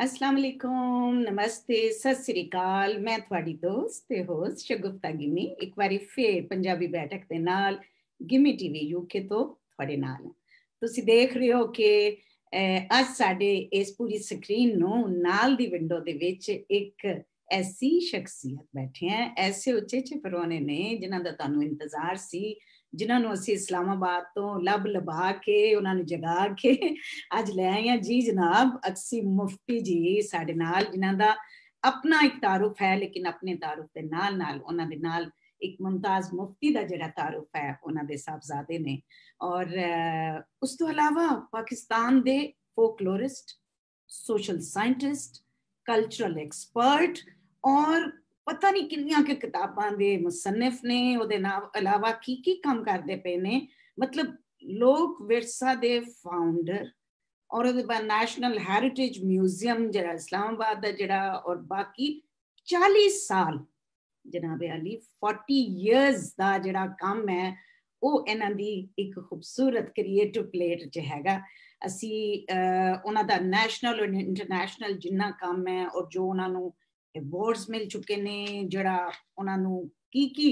अस्सलाम वालेकुम, नमस्ते, सत श्री अकाल। मैं ਤੁਹਾਡੀ ਦੋਸਤ ਤੇ ਹੋਸਟ ਸ਼ਗੁਫਤਾ ਗਿਮੀ ਇੱਕ ਵਾਰੀ ਫੇਰ ਪੰਜਾਬੀ ਬੈਠਕ ਦੇ ਨਾਲ ਗਿਮੀ ਟੀਵੀ ਯੂਕੇ ਤੋਂ ਤੁਹਾਡੇ ਨਾਲ। ਤੁਸੀਂ ਦੇਖ ਰਹੇ ਹੋ ਕਿ ਅੱਜ ਸਾਡੇ ਇਸ ਪੂਰੀ ਸਕਰੀਨ ਨੂੰ ਨਾਲ ਦੀ ਵਿੰਡੋ ਦੇ ਵਿੱਚ ਇੱਕ ਐਸੀ ਸ਼ਖਸੀਅਤ ਬੈਠੇ ਹੈ, ਐਸੇ ਉੱਚੇ ਪਰਵਾਨੇ ਨੇ ਜਿਨ੍ਹਾਂ ਦਾ ਤੁਹਾਨੂੰ ਇੰਤਜ਼ਾਰ ਸੀ, ਜਿਨ੍ਹਾਂ ਨੂੰ ਅਸੀਂ ਇਸਲਾਮਾਬਾਦ ਤੋਂ ਲੱਭ ਲਭਾ ਕੇ ਉਹਨਾਂ ਨੂੰ ਜਗਾ ਕੇ ਅੱਜ ਲੈ ਆਏ ਹਾਂ। ਜੀ ਜਨਾਬ ਅਕਸੀ ਮੁਫਤੀ ਜੀ ਸਾਡੇ ਨਾਲ, ਜਿਨ੍ਹਾਂ ਦਾ ਆਪਣਾ ਇੱਕ ਤਾਰੁਫ ਹੈ, ਲੇਕਿਨ ਆਪਣੇ ਤਾਰੁਫ ਦੇ ਨਾਲ ਨਾਲ ਉਹਨਾਂ ਦੇ ਨਾਲ ਇੱਕ ਮੁਮਤਾਜ਼ ਮੁਫਤੀ ਦਾ ਜਿਹੜਾ ਤਾਰੁਫ ਹੈ ਉਹਨਾਂ ਦੇ ਸਾਹਿਬਜ਼ਾਦੇ ਨੇ। ਔਰ ਉਸ ਤੋਂ ਇਲਾਵਾ ਪਾਕਿਸਤਾਨ ਦੇ folklorist, social scientist, cultural expert ਔਰ ਪਤਾ ਨਹੀਂ ਕਿੰਨੀਆਂ ਕਿ ਕਿਤਾਬਾਂ ਦੇ ਮੁਸੰਨਿਫ ਨੇ। ਉਹਦੇ ਨਾਲ ਇਲਾਵਾ ਕੀ ਕੰਮ ਕਰਦੇ ਪਏ ਨੇ, ਮਤਲਬ ਲੋਕ ਵਿਰਸਾ ਦੇ ਫਾਊਂਡਰ ਔਰ ਉਹਦੇ ਬਾਅਦ ਨੈਸ਼ਨਲ ਹੈਰੀਟੇਜ ਮਿਊਜ਼ੀਅਮ ਜਿਹੜਾ ਇਸਲਾਮਾਬਾਦ ਦਾ ਜਿਹੜਾ, ਔਰ ਬਾਕੀ 40 ਸਾਲ ਜਨਾਬ ਅਲੀ 40 ਇਅਰਸ ਦਾ ਜਿਹੜਾ ਕੰਮ ਹੈ ਉਹ ਇਹਨਾਂ ਦੀ ਇੱਕ ਖੂਬਸੂਰਤ ਕ੍ਰੀਏਟਿਵ ਪਲੇਟ 'ਚ ਹੈਗਾ। ਅਸੀਂ ਉਹਨਾਂ ਦਾ ਨੈਸ਼ਨਲ ਔਰ ਇੰਟਰਨੈਸ਼ਨਲ ਜਿੰਨਾ ਕੰਮ ਹੈ ਔਰ ਜੋ ਉਹਨਾਂ ਨੂੰ ਅਵਾਰਡਸ ਮਿਲ ਚੁੱਕੇ ਨੇ, ਜਿਹੜਾ ਉਹਨਾਂ ਨੂੰ ਕੀ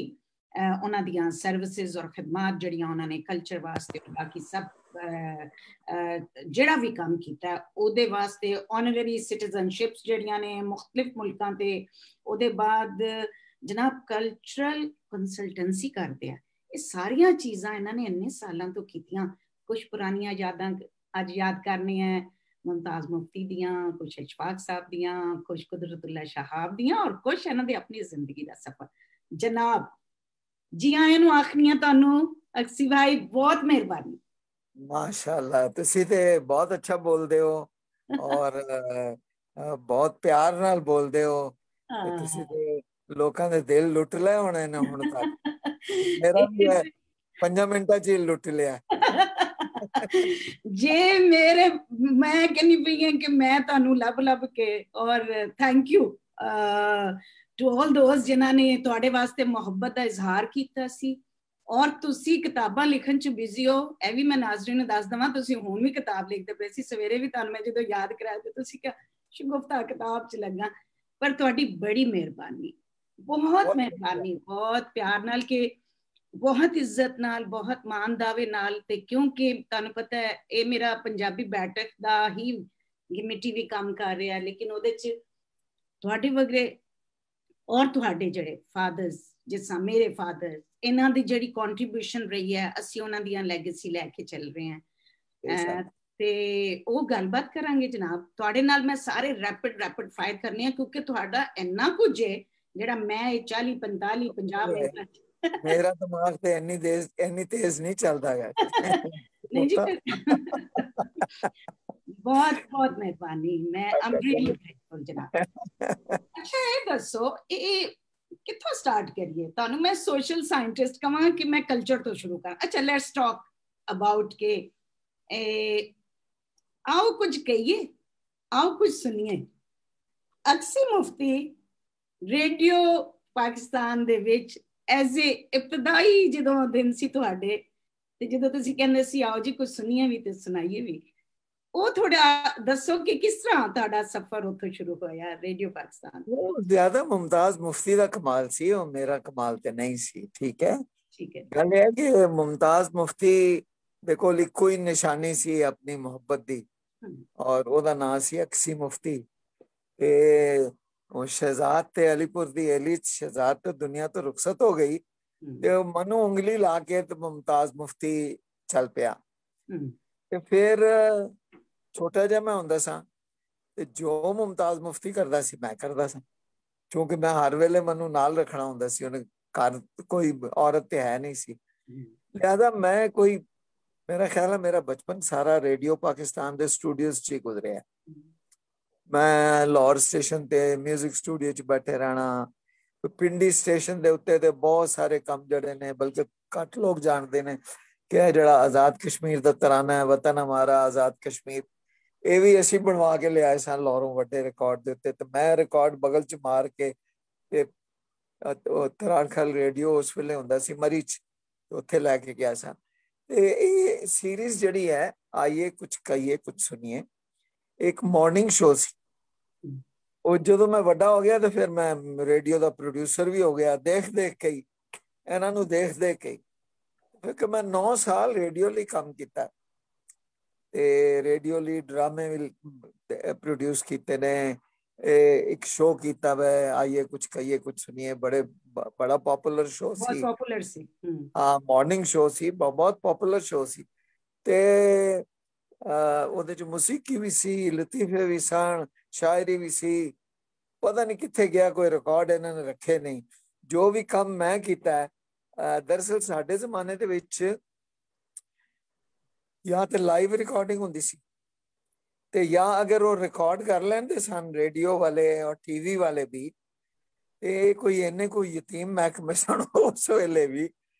ਉਹਨਾਂ ਦੀਆਂ ਸਰਵਿਸਿਜ਼ ਔਰ ਖਿਦਮਾਤ ਜਿਹੜੀਆਂ ਉਹਨਾਂ ਨੇ ਕਲਚਰ ਵਾਸਤੇ ਬਾਕੀ ਸਭ ਜਿਹੜਾ ਵੀ ਕੰਮ ਕੀਤਾ ਉਹਦੇ ਵਾਸਤੇ ਆਨਰਰੀ ਸਿਟੀਜ਼ਨਸ਼ਿਪਸ ਜਿਹੜੀਆਂ ਨੇ ਮੁਖਤਲਿਫ ਮੁਲਕਾਂ ਤੇ। ਉਹਦੇ ਬਾਅਦ ਜਨਾਬ ਕਲਚਰਲ ਕੰਸਲਟੈਂਸੀ ਕਰਦੇ ਆ। ਇਹ ਸਾਰੀਆਂ ਚੀਜ਼ਾਂ ਇਹਨਾਂ ਨੇ ਇੰਨੇ ਸਾਲਾਂ ਤੋਂ ਕੀਤੀਆਂ। ਕੁਝ ਪੁਰਾਣੀਆਂ ਯਾਦਾਂ ਅੱਜ ਯਾਦ ਕਰਨੀਆਂ ਮੁਮਤਾਜ਼ ਮੁਫਤੀ ਦੀਆਂ, ਕੁਝ ਇਸ਼ਫਾਕ ਸਾਹਿਬ ਦੀਆਂ, ਕੁਝ ਕੁਦਰਤੁल्लाह ਸ਼ਹਾਬ ਦੀਆਂ ਔਰ ਕੁਝ ਇਹਨਾਂ ਦੀ ਆਪਣੀ ਜ਼ਿੰਦਗੀ ਦਾ ਸਫ਼ਰ। ਜਨਾਬ ਜੀ ਆਇਆਂ ਨੂੰ ਆਖਣੀਆਂ ਤੁਹਾਨੂੰ ਅਕਸੀ ਭਾਈ, ਬਹੁਤ ਮਿਹਰਬਾਨੀ। माशाल्लाह, तुसी ते बहुत अच्छा बोलदे हो और बहुत प्यार नाल बोलदे हो ते तुसी ते लोकां दे दिल लुट ले होने ने हुण तक। मेरा भी 5 मिंटां च ही लुट लिया। जे मेरे मैं कहनी पई हां कि मैं ਤੁਹਾਨੂੰ ਲੱਭ ਕੇ ਔਰ thank you to all those ਜਿਨ੍ਹਾਂ ਨੇ ਤੁਹਾਡੇ ਵਾਸਤੇ ਮੁਹੱਬਤ ਦਾ ਇਜ਼ਹਾਰ ਕੀਤਾ ਸੀ। ਔਰ ਤੁਸੀਂ ਕਿਤਾਬਾਂ ਲਿਖਣ 'ਚ ਬਿਜ਼ੀ ਹੋ, ਇਹ ਵੀ ਮੈਂ ਨਾਜ਼ਰੀਨ ਨੂੰ ਦੱਸ ਦੇਵਾਂ। ਤੁਸੀਂ ਹੁਣ ਵੀ ਕਿਤਾਬ ਲਿਖਦੇ ਪਏ ਸੀ। ਸਵੇਰੇ ਵੀ ਤੁਹਾਨੂੰ ਮੈਂ ਜਦੋਂ ਯਾਦ ਕਰਾਇਆ ਤੇ ਤੁਸੀਂ ਕਿਹਾ ਸ਼ਗੁਫਤਾ ਕਿਤਾਬ 'ਚ ਲੱਗਾ। ਪਰ ਤੁਹਾਡੀ ਬੜੀ ਮਿਹਰਬਾਨੀ, ਬਹੁਤ ਮਿਹਰਬਾਨੀ, ਬਹੁਤ ਪਿਆਰ ਨਾਲ ਕਿ ਬਹੁਤ ਇੱਜ਼ਤ ਨਾਲ, ਬਹੁਤ ਮਾਣ ਦਾਵੇ ਨਾਲ। ਤੇ ਕਿਉਂਕਿ ਤੁਹਾਨੂੰ ਪਤਾ ਹੈ ਇਹ ਮੇਰਾ ਪੰਜਾਬੀ ਬੈਠਕ ਦਾ ਹੀ ਗਿਮੀ ਵੀ ਕੰਮ ਕਰ ਰਿਹਾ, ਲੇਕਿਨ ਉਹਦੇ 'ਚ ਤੁਹਾਡੇ ਵਗਰੇ ਔਰ ਤੁਹਾਡੇ ਜਿਹੜੇ ਫਾਦਰਸ, ਜਿਸ ਤਰ੍ਹਾਂ ਮੇਰੇ ਫਾਦਰ, ਇਹਨਾਂ ਦੀ ਜਿਹੜੀ ਕੰਟਰੀਬਿਊਸ਼ਨ ਰਹੀ ਹੈ, ਅਸੀਂ ਉਹਨਾਂ ਦੀਆਂ ਲੈਗੇਸੀ ਲੈ ਕੇ ਚੱਲ ਰਹੇ ਹਾਂ। ਤੇ ਉਹ ਗੱਲਬਾਤ ਕਰਾਂਗੇ ਜਨਾਬ ਤੁਹਾਡੇ ਨਾਲ। ਮੈਂ ਸਾਰੇ ਰੈਪਿਡ ਫਾਇਰ ਕਰਨੇ ਆ ਕਿਉਂਕਿ ਤੁਹਾਡਾ ਇੰਨਾ ਕੁਝ ਹੈ ਜਿਹੜਾ ਮੈਂ 40 45 50 ਮਿੰਟਾਂ मेरा दिमाग तो इन्नी तेज नहीं चलता है। नहीं जी, बहुत बहुत मेहरबानी। मैं आई एम रियली ग्रेटफुल जनाब। अच्छा ये दसो ये किथों स्टार्ट करिए? ਤੁਹਾਨੂੰ मैं सोशल साइंटिस्ट कहां कि मैं कल्चर तो शुरू करा? अच्छा लेट्स टॉक अबाउट के आओ कुछ कहिए, आओ कुछ सुनिए। ਅਕਸੀ ਮੁਫਤੀ ਰੇਡੀਓ ਪਾਕਿਸਤਾਨ ਦੇ ਵਿੱਚ ਐਜ਼ ਏ ਇਬਤਦਾਈ ਜਦੋਂ ਦਿਨ ਸੀ ਤੁਹਾਡੇ, ਤੇ ਜਦੋਂ ਤੁਸੀਂ ਕਹਿੰਦੇ ਸੀ ਆਓ ਜੀ ਕੁਝ ਸੁਣੀਏ ਵੀ ਤੇ ਸੁਣਾਈਏ ਵੀ, ਉਹ ਥੋੜਾ ਦੱਸੋ ਕਿ ਕਿਸ ਤਰ੍ਹਾਂ ਤੁਹਾਡਾ ਸਫ਼ਰ ਉੱਥੋਂ ਸ਼ੁਰੂ ਹੋਇਆ ਰੇਡੀਓ ਪਾਕਿਸਤਾਨ? ਉਹ ਜ਼ਿਆਦਾ ਮੁਮਤਾਜ਼ ਮੁਫਤੀ ਦਾ ਕਮਾਲ ਸੀ, ਉਹ ਮੇਰਾ ਕਮਾਲ ਤੇ ਨਹੀਂ ਸੀ। ਠੀਕ ਹੈ ਗੱਲ ਇਹ ਹੈ ਕਿ ਮੁਮਤਾਜ਼ ਮੁਫਤੀ ਦੇ ਕੋਲ ਇੱਕੋ ਹੀ ਨਿਸ਼ਾਨੀ ਸੀ ਆਪਣੀ ਮੁਹੱਬਤ ਦੀ, ਔਰ ਉਹਦਾ ਨਾਂ ਸੀ ਅਕਸੀ ਮੁਫਤੀ। ਤੇ ਉਹ ਸ਼ਹਿਜ਼ਾਦ ਤੇ ਅਲੀਪੁਰ ਦੀ ਅਲੀ ਸ਼ਹਿਜ਼ਾਦ ਤੇ ਦੁਨੀਆ ਤੋਂ ਰੁਖਸਤ ਹੋ ਗਈ ਤੇ ਮਨੂੰ ਉਂਗਲੀ ਲਾ ਕੇ ਤੇ ਮੁਮਤਾਜ਼ ਮੁਫਤੀ ਚੱਲ ਪਿਆ। ਤੇ ਫਿਰ ਛੋਟਾ ਜਿਹਾ ਮੈਂ ਹੁੰਦਾ ਸਾਂ ਤੇ ਜੋ ਮੁਮਤਾਜ਼ ਮੁਫਤੀ ਕਰਦਾ ਸੀ ਮੈਂ ਕਰਦਾ ਸਾਂ, ਕਿਉਂਕਿ ਮੈਂ ਹਰ ਵੇਲੇ ਮੈਨੂੰ ਨਾਲ ਰੱਖਣਾ ਹੁੰਦਾ ਸੀ। ਉਹਨੇ ਘਰ ਕੋਈ ਔਰਤ ਤੇ ਹੈ ਨਹੀਂ ਸੀ, ਲਿਹਾਜ਼ਾ ਮੈਂ ਕੋਈ, ਮੇਰਾ ਖਿਆਲ ਹੈ ਮੇਰਾ ਬਚਪਨ ਸਾਰਾ ਰੇਡੀਓ ਪਾਕਿਸਤਾਨ ਦੇ ਸਟੂਡੀਓਜ਼ 'ਚ ਹੀ ਗੁਜ਼ਰਿਆ। ਮੈਂ ਲਾਹੌਰ ਸਟੇਸ਼ਨ ਤੇ ਮਿਊਜ਼ਿਕ ਸਟੂਡੀਓ 'ਚ ਬੈਠੇ ਰਹਿਣਾ। ਪਿੰਡੀ ਸਟੇਸ਼ਨ ਦੇ ਉੱਤੇ ਤੇ ਬਹੁਤ ਸਾਰੇ ਕੰਮ ਜਿਹੜੇ ਨੇ, ਬਲਕਿ ਘੱਟ ਲੋਕ ਜਾਣਦੇ ਨੇ ਕਿ ਇਹ ਜਿਹੜਾ ਆਜ਼ਾਦ ਕਸ਼ਮੀਰ ਦਾ ਤਰਾਨਾ ਹੈ, ਵਤਨ ਹਮਾਰਾ ਆਜ਼ਾਦ ਕਸ਼ਮੀਰ, ਇਹ ਵੀ ਅਸੀਂ ਬਣਵਾ ਕੇ ਲਿਆਏ ਸਾਂ ਲਾਹੌਰੋਂ ਵੱਡੇ ਰਿਕਾਰਡ ਦੇ ਉੱਤੇ। ਤੇ ਮੈਂ ਰਿਕਾਰਡ ਬਗਲ 'ਚ ਮਾਰ ਕੇ ਤੇ ਤਰਾਨਖਲ ਰੇਡੀਓ ਉਸ ਵੇਲੇ ਹੁੰਦਾ ਸੀ ਮਰੀ 'ਚ, ਉੱਥੇ ਲੈ ਕੇ ਗਿਆ ਸਾਂ। ਤੇ ਇਹ ਸੀਰੀਜ਼ ਜਿਹੜੀ ਹੈ ਆਈਏ ਕੁਛ ਕਹੀਏ ਕੁਛ ਸੁਣੀਏ, ਇੱਕ ਮਾਰਨਿੰਗ ਸ਼ੋ ਸੀ ਉਹ ਜਦੋਂ ਮੈਂ ਵੱਡਾ ਹੋ ਗਿਆ ਤੇ ਫਿਰ ਮੈਂ ਰੇਡੀਓ ਦਾ ਪ੍ਰੋਡਿਊਸਰ ਵੀ ਹੋ ਗਿਆ, ਦੇਖ ਦੇਖ ਕੇ ਹੀ, ਇਹਨਾਂ ਨੂੰ ਦੇਖ ਦੇਖ ਕੇ। ਫਿਰ ਮੈਂ 9 ਸਾਲ ਰੇਡੀਓ ਲਈ ਕੰਮ ਕੀਤਾ ਤੇ ਰੇਡੀਓ ਲਈ ਡਰਾਮੇ ਵੀ ਪ੍ਰੋਡਿਊਸ ਕੀਤੇ ਨੇ। ਇੱਕ ਸ਼ੋਅ ਕੀਤਾ ਵੈ, ਆਈਏ ਕੁਝ ਕਹੀਏ ਕੁਝ ਸੁਣੀਏ, ਬੜਾ ਪਪੂਲਰ ਸ਼ੋਅ ਸੀ, ਬਹੁਤ ਪਪੂਲਰ ਸੀ। ਹਾਂ, ਮਾਰਨਿੰਗ ਸ਼ੋਅ ਸੀ, ਬਹੁਤ ਪਪੂਲਰ ਸ਼ੋਅ ਸੀ। ਤੇ ਉਹਦੇ ਚ ਮੂਸੀਕੀ ਵੀ ਸੀ, ਲਤੀਫੇ ਵੀ ਸਨ, ਸ਼ਾਇਰੀ ਵੀ ਸੀ। ਪਤਾ ਨਹੀਂ ਕਿੱਥੇ ਗਿਆ, ਕੋਈ ਰਿਕਾਰਡ ਇਹਨਾਂ ਨੇ ਰੱਖੇ ਨਹੀਂ। ਜੋ ਵੀ ਕੰਮ ਮੈਂ ਕੀਤਾ, ਦਰਅਸਲ ਸਾਡੇ ਜ਼ਮਾਨੇ ਦੇ ਵਿੱਚ ਜਾਂ ਤੇ ਲਾਈਵ ਰਿਕਾਰਡਿੰਗ ਹੁੰਦੀ ਸੀ, ਤੇ ਜਾਂ ਅਗਰ ਉਹ ਰਿਕਾਰਡ ਕਰ ਲੈਂਦੇ ਸਨ ਰੇਡੀਓ ਵਾਲੇ ਔਰ ਟੀਵੀ ਵਾਲੇ ਵੀ, ਇਹ ਕੋਈ ਇੰਨੇ ਕੋਈ ਯਤੀਮ ਮਹਿਕਮੇ ਸਨ ਉਸ ਵੇਲੇ ਵੀ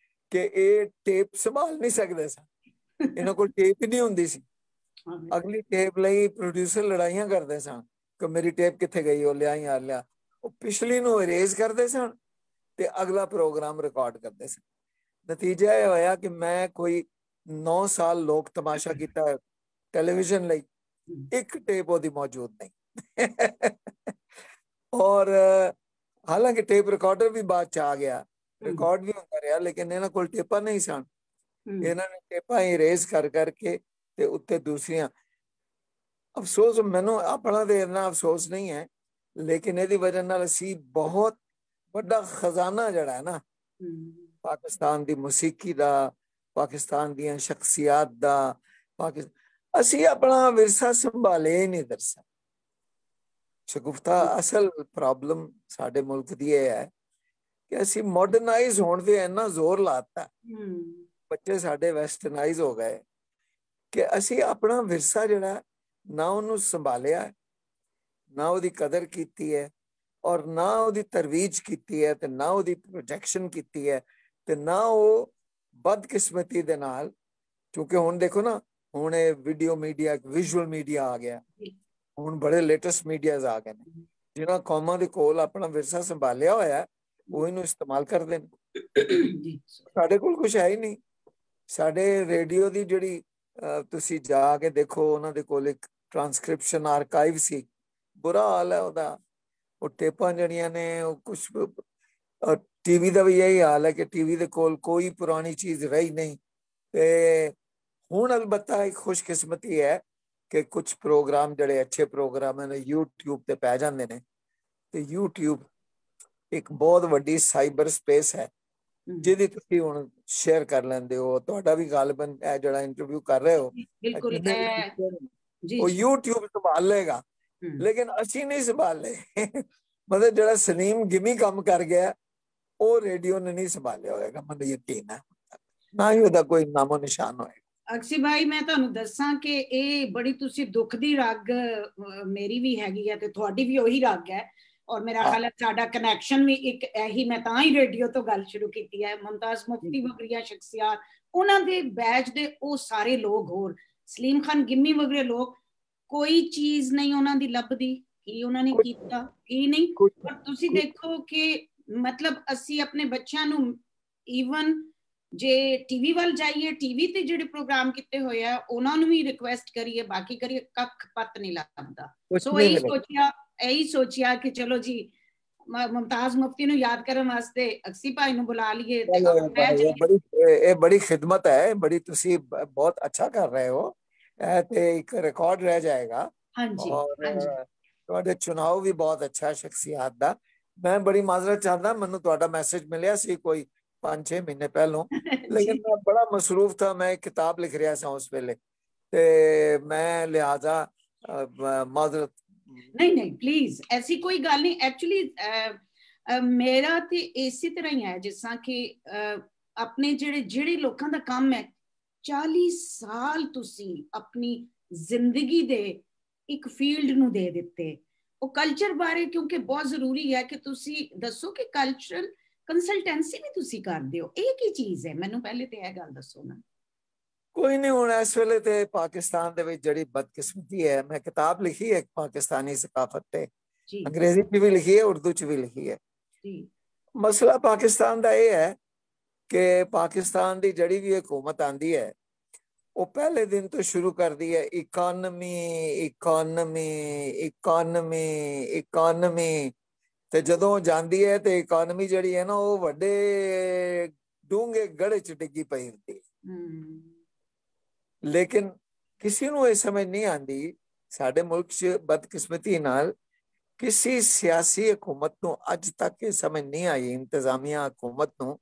ਕਿ ਇਹ ਟੇਪ ਸੰਭਾਲ ਨਹੀਂ ਸਕਦੇ ਸਨ। ਇਹਨਾਂ ਕੋਲ ਟੇਪ ਹੀ ਨਹੀਂ ਹੁੰਦੀ ਸੀ। ਅਗਲੀ ਟੇਪ ਲਈ ਪ੍ਰੋਡਿਊਸਰ ਲੜਾਈਆਂ ਕਰਦੇ ਸਨ ਕਿ ਮੇਰੀ ਟੇਪ ਕਿੱਥੇ ਗਈ, ਉਹ ਲਿਆ ਯਾਰ ਲਿਆ। ਉਹ ਪਿਛਲੀ ਨੂੰ ਇਰੇਜ਼ ਕਰਦੇ ਸਨ ਤੇ ਅਗਲਾ ਪ੍ਰੋਗਰਾਮ ਰਿਕਾਰਡ ਕਰਦੇ ਸਨ। ਨਤੀਜਾ ਇਹ ਹੋਇਆ ਕਿ ਮੈਂ ਕੋਈ 9 ਸਾਲ ਲੋਕ ਤਮਾਸ਼ਾ ਕੀਤਾ ਟੈਲੀਵਿਜ਼ਨ ਲਈ, ਇੱਕ ਟੇਪ ਉਹਦੀ ਮੌਜੂਦ ਨਹੀਂ। ਔਰ ਹਾਲਾਂਕਿ ਟੇਪ ਰਿਕਾਰਡਰ ਵੀ ਬਾਅਦ ਚ ਆ ਗਿਆ, ਰਿਕਾਰਡ ਵੀ ਹੁੰਦਾ ਰਿਹਾ, ਲੇਕਿਨ ਇਹਨਾਂ ਕੋਲ ਟੇਪਾਂ ਨਹੀਂ ਸਨ। ਇਹਨਾਂ ਨੇ ਟੇਪਾਂ ਇਰੇਜ਼ ਕਰ ਕਰਕੇ ਤੇ ਉੱਤੇ ਦੂਸਰੀਆਂ। ਅਫਸੋਸ, ਮੈਨੂੰ ਆਪਣਾ ਤੇ ਇੰਨਾ ਅਫਸੋਸ ਨਹੀਂ ਹੈ, ਲੇਕਿਨ ਇਹਦੀ ਵਜ੍ਹਾ ਨਾਲ ਅਸੀਂ ਬਹੁਤ ਵੱਡਾ ਖਜ਼ਾਨਾ ਜਿਹੜਾ ਹੈ ਨਾ ਪਾਕਿਸਤਾਨ ਦੀ ਮੂਸੀਕੀ ਦਾ, ਪਾਕਿਸਤਾਨ ਦੀਆਂ ਸ਼ਖਸੀਅਤ ਦਾ, ਅਸੀਂ ਆਪਣਾ ਵਿਰਸਾ ਸੰਭਾਲਿਆ ਹੀ ਨਹੀਂ। ਦਰਸਾ ਸ਼ਗੁਫਤਾ, ਅਸਲ ਪ੍ਰੋਬਲਮ ਸਾਡੇ ਮੁਲਕ ਦੀ ਇਹ ਹੈ ਕਿ ਅਸੀਂ ਮਾਡਰਨਾਈਜ਼ ਹੋਣ ਤੇ ਇੰਨਾ ਜ਼ੋਰ ਲਾਤਾ, ਬੱਚੇ ਸਾਡੇ ਵੈਸਟਰਨਾਈਜ਼ ਹੋ ਗਏ ਕਿ ਅਸੀਂ ਆਪਣਾ ਵਿਰਸਾ ਜਿਹੜਾ ਨਾ ਉਹਨੂੰ ਸੰਭਾਲਿਆ, ਨਾ ਉਹਦੀ ਕਦਰ ਕੀਤੀ ਹੈ, ਔਰ ਨਾ ਉਹਦੀ ਤਰਵੀਜ ਕੀਤੀ ਹੈ, ਤੇ ਨਾ ਉਹਦੀ ਪ੍ਰੋਜੈਕਸ਼ਨ ਕੀਤੀ ਹੈ, ਤੇ ਨਾ ਉਹ ਬਦਕਿਸਮਤੀ ਦੇ ਨਾਲ। ਕਿਉਂਕਿ ਹੁਣ ਦੇਖੋ ਨਾ, ਹੁਣ ਇਹ ਵੀਡੀਓ ਮੀਡੀਆ, ਵਿਜ਼ੂਅਲ ਮੀਡੀਆ ਆ ਗਿਆ, ਹੁਣ ਬੜੇ ਲੇਟੈਸਟ ਮੀਡੀਆਜ਼ ਆ ਗਏ ਨੇ, ਜਿਨ੍ਹਾਂ ਕੌਮਾਂ ਦੇ ਕੋਲ ਆਪਣਾ ਵਿਰਸਾ ਸੰਭਾਲਿਆ ਹੋਇਆ ਉਹ ਇਹਨੂੰ ਇਸਤੇਮਾਲ ਕਰਦੇ ਨੇ। ਸਾਡੇ ਕੋਲ ਕੁਝ ਹੈ ਹੀ ਨਹੀਂ। ਸਾਡੇ ਰੇਡੀਓ ਦੀ ਜਿਹੜੀ ਤੁਸੀਂ ਜਾ ਕੇ ਦੇਖੋ, ਉਹਨਾਂ ਦੇ ਕੋਲ ਇੱਕ ਟ੍ਰਾਂਸਕ੍ਰਿਪਸ਼ਨ ਆਰਕਾਈਵ ਸੀ, ਬੁਰਾ ਹਾਲ ਹੈ ਉਹਦਾ। ਉਹ ਟੇਪਾਂ ਜਿਹੜੀਆਂ ਨੇ, ਉਹ ਕੁਝ ਟੀਵੀ ਦਾ ਵੀ ਇਹੀ ਹਾਲ ਹੈ ਕਿ ਟੀਵੀ ਦੇ ਕੋਲ ਕੋਈ ਪੁਰਾਣੀ ਚੀਜ਼ ਰਹੀ ਨਹੀਂ। ਤੇ ਹੁਣ ਅਲਬત્ਤਾ ਇੱਕ ਖੁਸ਼ਕਿਸਮਤੀ ਹੈ ਕਿ ਕੁਝ ਪ੍ਰੋਗਰਾਮ ਜਿਹੜੇ ਅੱਛੇ ਪ੍ਰੋਗਰਾਮ ਨੇ YouTube ਤੇ ਪੈ ਜਾਂਦੇ ਨੇ, ਤੇ YouTube ਇੱਕ ਬਹੁਤ ਵੱਡੀ ਸਾਈਬਰ ਸਪੇਸ ਹੈ ਜਿਹਦੀ ਤੁਸੀਂ ਹੁਣ ਸ਼ੇਅਰ ਕਰ ਲੈਂਦੇ ਹੋ। ਤੁਹਾਡਾ ਵੀ ਗਾਲਬਨ ਇਹ ਜਿਹੜਾ ਇੰਟਰਵਿਊ ਕਰ ਰਹੇ ਹੋ ਉਹ YouTube ਸੰਭਾਲ ਲੇਗਾ, ਲੇਕਿਨ ਅਸੀਂ ਨਹੀਂ ਸੰਭਾਲੇ। ਮਤਲਬ ਜਿਹੜਾ ਸਲੀਮ ਗਿਮੀ ਕੰਮ ਕਰ ਗਿਆ ਉਹ ਰੇਡੀਓ ਨੇ ਨਹੀਂ ਸੰਭਾਲਿਆ ਹੋਏਗਾ, ਮੈਨੂੰ ਯਕੀਨ ਹੈ, ਨਾ ਹੀ ਉਹਦਾ ਕੋਈ ਨਾਮੋ ਨਿਸ਼ਾਨ ਹੋਏਗਾ। ਅਕਸ਼ੀ ਭਾਈ, ਮੈਂ ਤੁਹਾਨੂੰ ਦੱਸਾਂ ਕਿ ਇਹ ਬੜੀ ਤੁਸੀਂ ਦੁੱਖ ਦੀ ਰਗ ਮੇਰੀ ਵੀ ਹੈਗੀ ਹੈ ਤੇ ਤੁਹਾਡੀ ਵੀ ਉਹੀ ਰਗ ਹੈ, ਔਰ ਮੇਰਾ ਖਿਆਲ ਹੈ ਸਾਡਾ ਕਨੈਕਸ਼ਨ ਵੀ ਇੱਕ ਇਹੀ। ਮੈਂ ਤਾਂ ਹੀ ਰੇਡੀਓ ਤੋਂ ਗੱਲ ਸ਼ੁਰੂ ਕੀਤੀ ਹੈ। ਮੁਮਤਾਜ਼ ਮੁਫਤੀ ਵਗਰੀਆਂ ਸ਼ਖਸੀਅਤ, ਉਹਨਾਂ ਦੇ ਬੈਚ ਦੇ ਉਹ ਸਾਰੇ ਲੋਕ, ਹੋਰ ਸਲੀਮ ਖਾਨ ਗਿੰਮੀ ਵਗਰੇ ਲੋਕ, ਕੋਈ ਚੀਜ਼ ਨਹੀਂ ਉਹਨਾਂ ਦੀ ਲੱਭਦੀ ਕੀ ਉਹਨਾਂ ਨੇ ਕੀਤਾ ਕੀ ਨਹੀਂ। ਪਰ ਤੁਸੀਂ ਦੇਖੋ ਕਿ ਮਤਲਬ ਅਸੀਂ ਆਪਣੇ ਬੱਚਿਆਂ ਨੂੰ ਈਵਨ ਜੇ ਟੀਵੀ ਵੱਲ ਜਾਈਏ, ਟੀਵੀ ਤੇ ਜਿਹੜੇ ਪ੍ਰੋਗਰਾਮ ਕੀਤੇ ਹੋਏ ਆ ਉਹਨਾਂ ਨੂੰ ਵੀ ਰਿਕੁਐਸਟ ਕਰੀਏ, ਬਾਕੀ ਕਰੀਏ, ਕੱਖ ਪੱਤ ਨਹੀਂ ਲੱਭਦਾ। ਸੋ ਇਹੀ ਸੋਚਿਆ ਕਿ ਚਲੋ ਜੀ ਮੁਮਤਾਜ਼ ਮੁਫਤੀ ਨੂੰ ਯਾਦ ਕਰਨ ਵਾਸਤੇ ਅਕਸੀ ਭਾਈ ਨੂੰ ਬੁਲਾ ਲਈਏ। ਇਹ ਬੜੀ ਖਿਦਮਤ ਹੈ, ਬੜੀ ਤੁਸੀਂ ਬਹੁਤ ਅੱਛਾ ਕਰ ਰਹੇ ਹੋ। ਇਹ ਤੇ ਇੱਕ ਰਿਕਾਰਡ ਰਹਿ ਜਾਏਗਾ। ਔਰ ਤੁਹਾਡੇ ਚੁਣਾਵ ਵੀ ਬਹੁਤ ਅੱਛਾ ਸ਼ਖਸੀਅਤ ਦਾ। ਮੈਂ ਬੜੀ ਮਾਜ਼ਰਤ ਚਾਹੁੰਦਾ, ਮੈਨੂੰ ਤੁਹਾਡਾ ਮੈਸੇਜ ਮਿਲਿਆ ਸੀ ਕੋਈ 5-6 ਮਹੀਨੇ ਪਹਿਲੋਂ, ਲੇਕਿਨ ਮੈਂ ਬੜਾ ਮਸਰੂਫ ਥਾ, ਮੈਂ ਇੱਕ ਕਿਤਾਬ ਲਿਖ ਰਿਹਾ ਸੀ ਉਸ ਵੇਲੇ, ਤੇ ਮੈਂ ਲਿਹਾਜ਼ਾ ਮਾਜ਼ਰਤ। ਨਹੀਂ ਪਲੀਜ਼, ਐਸੀ ਕੋਈ ਗੱਲ ਨਹੀਂ। ਐਕਚੁਅਲੀ ਮੇਰਾ ਤੇ ਇਸੇ ਤਰ੍ਹਾਂ ਹੀ ਹੈ, ਜਿਸ ਤਰ੍ਹਾਂ ਕਿ ਆਪਣੇ ਜਿਹੜੇ ਲੋਕਾਂ ਦਾ ਕੰਮ ਹੈ, 40 ਸਾਲ ਤੁਸੀਂ ਆਪਣੀ ਜ਼ਿੰਦਗੀ ਦੇ ਇੱਕ ਫੀਲਡ ਨੂੰ ਦੇ ਦਿੱਤੇ। ਉਹ ਕਲਚਰ ਬਾਰੇ, ਕਿਉਂਕਿ ਬਹੁਤ ਜ਼ਰੂਰੀ ਹੈ ਕਿ ਤੁਸੀਂ ਦੱਸੋ ਕਿ ਕਲਚਰਲ ਕੰਸਲਟੈਂਸੀ ਵੀ ਤੁਸੀਂ ਕਰਦੇ ਹੋ, ਇਹ ਕੀ ਚੀਜ਼ ਹੈ? ਮੈਨੂੰ ਪਹਿਲੇ ਤੇ ਇਹ ਗੱਲ ਦੱਸੋ ਨਾ। ਕੋਈ ਨਹੀਂ, ਹੁਣ ਇਸ ਵੇਲੇ ਤੇ ਪਾਕਿਸਤਾਨ ਦੇ ਵਿੱਚ ਜਿਹੜੀ ਬਦਕਿਸਮਤੀ ਹੈ, ਮੈਂ ਕਿਤਾਬ ਲਿਖੀ ਹੈ ਪਾਕਿਸਤਾਨੀ ਸਕਾਫਤ ਤੇ, ਅੰਗਰੇਜ਼ੀ ਚ ਵੀ ਲਿਖੀ ਹੈ, ਉਰਦੂ ਚ ਵੀ ਲਿਖੀ ਹੈ। ਮਸਲਾ ਪਾਕਿਸਤਾਨ ਦਾ ਇਹ ਹੈ ਕਿ ਪਾਕਿਸਤਾਨ ਦੀ ਜਿਹੜੀ ਵੀ ਹਕੂਮਤ ਆਂਦੀ ਹੈ वो पहले दिन तो शुरू कर दी है इकोनॉमी इकोनॉमी इकोनॉमी इकोनॉमी। ਤੇ ਜਦੋਂ ਜਾਂਦੀ ਹੈ ਤੇ ਇਕਨੋਮੀ ਜਿਹੜੀ ਹੈ ਨਾ ਉਹ ਵੱਡੇ ਡੂੰਘੇ ਗੜੇ ਚ ਡਿੱਗੀ ਪਈ ਹੁੰਦੀ ਹੈ। ਲੇਕਿਨ ਕਿਸੇ ਨੂੰ ਇਹ ਸਮਝ ਨਹੀਂ ਆਉਂਦੀ ਸਾਡੇ ਮੁਲਕ 'ਚ ਬਦਕਿਸਮਤੀ ਨਾਲ ਕਿਸੇ ਸਿਆਸੀ ਹਕੂਮਤ ਨੂੰ ਅੱਜ ਤੱਕ ਇਹ ਸਮਝ ਨਹੀਂ ਆਈ ਇੰਤਜ਼ਾਮੀਆ ਹਕੂਮਤ ਨੂੰ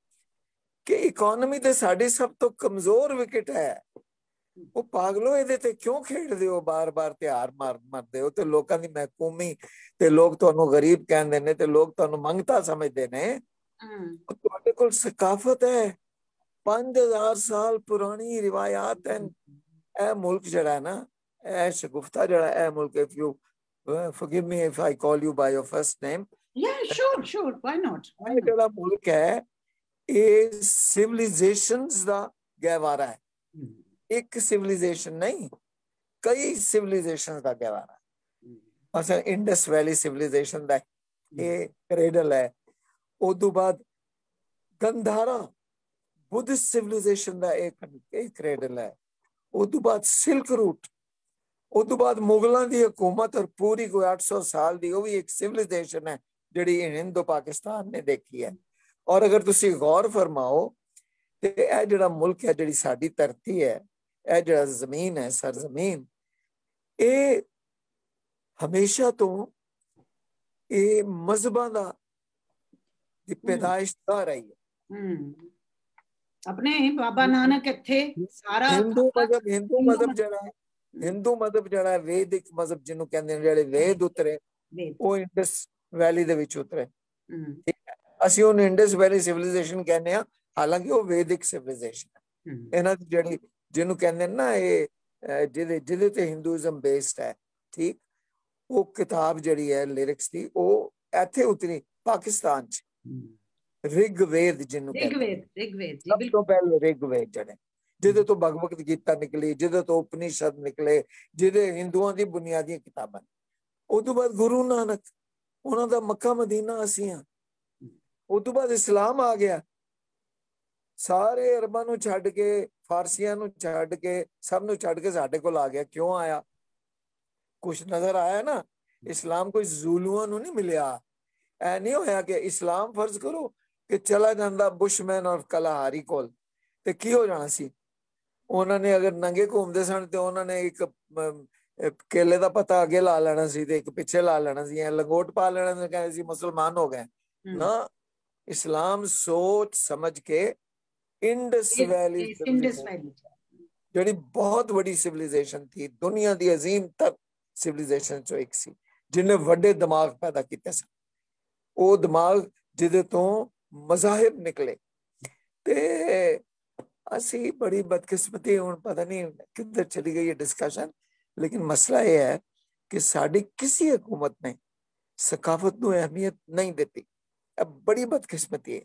ਕਿ ਇਕਨੋਮੀ ਤੇ ਸਾਡੀ ਸਭ ਤੋਂ ਕਮਜ਼ੋਰ ਵਿਕਟ ਹੈ। ਉਹ ਪਾਗਲੋ ਇਹਦੇ ਤੇ ਕਿਉਂ ਖੇਡਦੇ ਹੋ ਬਾਰ-ਬਾਰ ਤਿਉਹਾਰ ਮਾਰਦੇ ਹੋ ਤੇ ਲੋਕਾਂ ਦੀ ਮਹਿਕੂਮੀ ਤੇ ਲੋਕ ਤੁਹਾਨੂੰ ਗਰੀਬ ਕਹਿੰਦੇ ਨੇ ਤੇ ਲੋਕ ਤੁਹਾਨੂੰ ਮੰਗਤਾ ਸਮਝਦੇ ਨੇ। ਤੁਹਾਡੇ ਕੋਲ ਸਕਾਫਤ ਹੈ 5000 ਸਾਲ ਪੁਰਾਣੀ ਰਿਵਾਇਤ ਹੈ। ਇਹ ਮੁਲਕ ਜਿਹੜਾ ਹੈ ਨਾ ਇਹ ਸ਼ਗੁਫਤਾ ਜਿਹੜਾ ਇਹ ਮੁਲਕ if you forgive me if I call you by your first name yeah sure why not ਇਹ ਜਿਹੜਾ ਮੁਲਕ ਹੈ ਇਹ ਸਿਵਲਾਈਜੇਸ਼ਨਸ ਦਾ ਗਹਿਵਾਰਾ ਹੈ। ਇੱਕ ਸਿਵਲਾਈਜੇਸ਼ਨ ਨਹੀਂ ਕਈ ਸਿਵਲਾਈਜੇਸ਼ਨਸ ਦਾ ਗਹਿਵਾਰਾ ਹੈ। ਅਸਾਂ ਇੰਡਸ ਵੈਲੀ ਸਿਵਲਾਈਜੇਸ਼ਨ ਦਾ ਇਹ ਕ੍ਰੇਡਲ ਹੈ। ਉਦੋਂ ਬਾਅਦ ਗੰਧਾਰਾ ਬੁੱਧਿਸਟ ਸਿਵਲਾਈਜੇਸ਼ਨ ਦਾ ਇੱਕ ਕ੍ਰੇਡਲ ਹੈ। ਉਦੋਂ ਬਾਅਦ ਸਿਲਕ ਰੂਟ ਉਦੋਂ ਬਾਅਦ ਮੁਗਲਾਂ ਦੀ ਹਕੂਮਤ ਔਰ ਪੂਰੀ ਕੋਈ 800 ਸਾਲ ਦੀ ਉਹ ਵੀ ਇੱਕ ਸਿਵਲਾਈਜੇਸ਼ਨ ਹੈ ਜਿਹੜੀ ਹਿੰਦੋ ਪਾਕਿਸਤਾਨ ਨੇ ਦੇਖੀ ਹੈ। ਔਰ ਅਗਰ ਤੁਸੀਂ ਗੌਰ ਫਰਮਾਓ ਤੇ ਇਹ ਜਿਹੜਾ ਮੁਲਕ ਹੈ ਜਿਹੜੀ ਸਾਡੀ ਧਰਤੀ ਹੈ ਇਹ ਜਿਹੜਾ ਜ਼ਮੀਨ ਹੈ ਸਰਜ਼ਮੀਨ ਇਹ ਹਮੇਸ਼ਾ ਤੋਂ ਇਹ ਮਜ਼ਹਬਾਂ ਦਾ ਦੀ ਪੈਦਾਇਸ਼ ਦਾ ਰਹੀ ਹੈ। ਆਪਣੇ ਬਾਬਾ ਨਾਨਕ ਇੱਥੇ ਸਾਰਾ ਹਿੰਦੂ ਮਜ਼ਹਬ ਜਿਹੜਾ ਹੈ ਵੈਦਿਕ ਮਜ਼ਹਬ ਜਿਹਨੂੰ ਕਹਿੰਦੇ ਨੇ ਜਿਹੜੇ ਵੇਦ ਉਤਰੇ ਉਹ ਇੰਡਸ ਵੈਲੀ ਦੇ ਵਿੱਚ ਉਤਰੇ। ਅਸੀਂ ਉਹਨੂੰ ਇੰਡਸ ਵੈਲੀ ਸਿਵਲਾਈਜੇਸ਼ਨ ਕਹਿੰਦੇ ਆ ਹਾਲਾਂਕਿ ਉਹ ਵੈਦਿਕ ਸਿਵਲਾਈਜੇਸ਼ਨ ਹੈ। ਇਹਨਾਂ ਦੀ ਜਿਹੜੀ ਜਿਹਨੂੰ ਕਹਿੰਦੇ ਨੇ ਨਾ ਇਹ ਜਿਹਦੇ ਤੇ ਹਿੰਦੂਇਜ਼ਮ ਬੇਸਡ ਹੈ ਠੀਕ ਉਹ ਕਿਤਾਬ ਜਿਹੜੀ ਹੈ ਲਿਰਿਕਸ ਦੀ ਉਹ ਇੱਥੇ ਉਤਰੀ ਪਾਕਿਸਤਾਨ ਚ ਰਿਗਵੇਦ ਜਿਹਨੂੰ ਰਿਗਵੇਦ ਸਭ ਤੋਂ ਪਹਿਲੇ ਰਿਗਵੇਦ ਜਿਹੜੇ ਜਿਹਦੇ ਤੋਂ ਭਗਵਦ ਗੀਤਾ ਨਿਕਲੀ ਜਿਹਦੇ ਤੋਂ ਉਪਨਿਸ਼ਦ ਨਿਕਲੇ ਜਿਹਦੇ ਹਿੰਦੂਆਂ ਦੀ ਬੁਨਿਆਦੀ ਕਿਤਾਬਾਂ। ਉਦੋਂ ਬਾਅਦ ਗੁਰੂ ਨਾਨਕ ਉਹਨਾਂ ਦਾ ਮੱਕਾ ਮਦੀਨਾ ਅਸੀਂ ਹਾਂ। ਉਦੋਂ ਬਾਅਦ ਇਸਲਾਮ ਆ ਗਿਆ ਸਾਰੇ ਅਰਬਾਂ ਨੂੰ ਛੱਡ ਕੇ ਫਾਰਸੀਆਂ ਨੂੰ ਛੱਡ ਕੇ ਸਭ ਨੂੰ ਛੱਡ ਕੇ ਸਾਡੇ ਕੋਲ ਆ ਗਿਆ। ਕਿਉਂ ਆਇਆ ਕੁਛ ਨਜ਼ਰ ਆਇਆ ਨਾ ਇਸਲਾਮ ਕੋਈ ਜ਼ੂਲੂਆਂ ਨੂੰ ਨਹੀਂ ਮਿਲਿਆ। ਐ ਨਹੀਂ ਹੋਇਆ ਕਿ ਇਸਲਾਮ ਫਰਜ਼ ਕਰੋ ਕਿ ਚਲਾ ਜਾਂਦਾ ਬੁਸ਼ਮੈਨ ਔਰ ਕਲਾਹਾਰੀ ਕੋਲ ਤੇ ਕੀ ਹੋ ਜਾਣਾ ਸੀ। ਉਹਨਾਂ ਨੇ ਅਗਰ ਨੰਗੇ ਘੁੰਮਦੇ ਸਨ ਤੇ ਉਹਨਾਂ ਨੇ ਇੱਕ ਕੇਲੇ ਦਾ ਪਤਾ ਅੱਗੇ ਲਾ ਲੈਣਾ ਸੀ ਤੇ ਇੱਕ ਪਿੱਛੇ ਲਾ ਲੈਣਾ ਸੀ ਲੰਗੋਟ ਪਾ ਲੈਣਾ ਸੀ ਕਹਿੰਦੇ ਸੀ ਮੁਸਲਮਾਨ ਹੋ ਗਏ ਨਾ। ਇਸਲਾਮ ਸੋਚ ਸਮਝ ਕੇ इंडस वैली ਜਿਹੜੀ ਬਹੁਤ ਵੱਡੀ ਸਿਵਲਾਈਜੇਸ਼ਨ ਥੀ ਦੁਨੀਆ ਦੀ ਅਜ਼ੀਮ ਤਰ ਸਿਵਲਾਈਜੇਸ਼ਨ ਚੋਂ ਇੱਕ ਸੀ ਜਿਹਨੇ ਵੱਡੇ ਦਿਮਾਗ ਪੈਦਾ ਕੀਤੇ ਸਨ। ਉਹ ਦਿਮਾਗ ਜਿਹਦੇ ਤੋਂ ਮਜ਼ਾਹਿਬ ਨਿਕਲੇ ਤੇ ਅਸੀਂ ਬੜੀ ਬਦਕਿਸਮਤੀ ਹੁਣ ਪਤਾ ਨਹੀਂ ਕਿੱਧਰ ਚਲੀ ਗਈ ਇਹ ਡਿਸਕਸ਼ਨ ਲੇਕਿਨ ਮਸਲਾ ਇਹ ਹੈ ਕਿ ਸਾਡੀ ਕਿਸੇ ਹਕੂਮਤ ਨੇ ਸਕਾਫਤ ਨੂੰ ਅਹਿਮੀਅਤ ਨਹੀਂ ਦਿੱਤੀ। ਇਹ ਬੜੀ ਬਦਕਿਸਮਤੀ ਹੈ।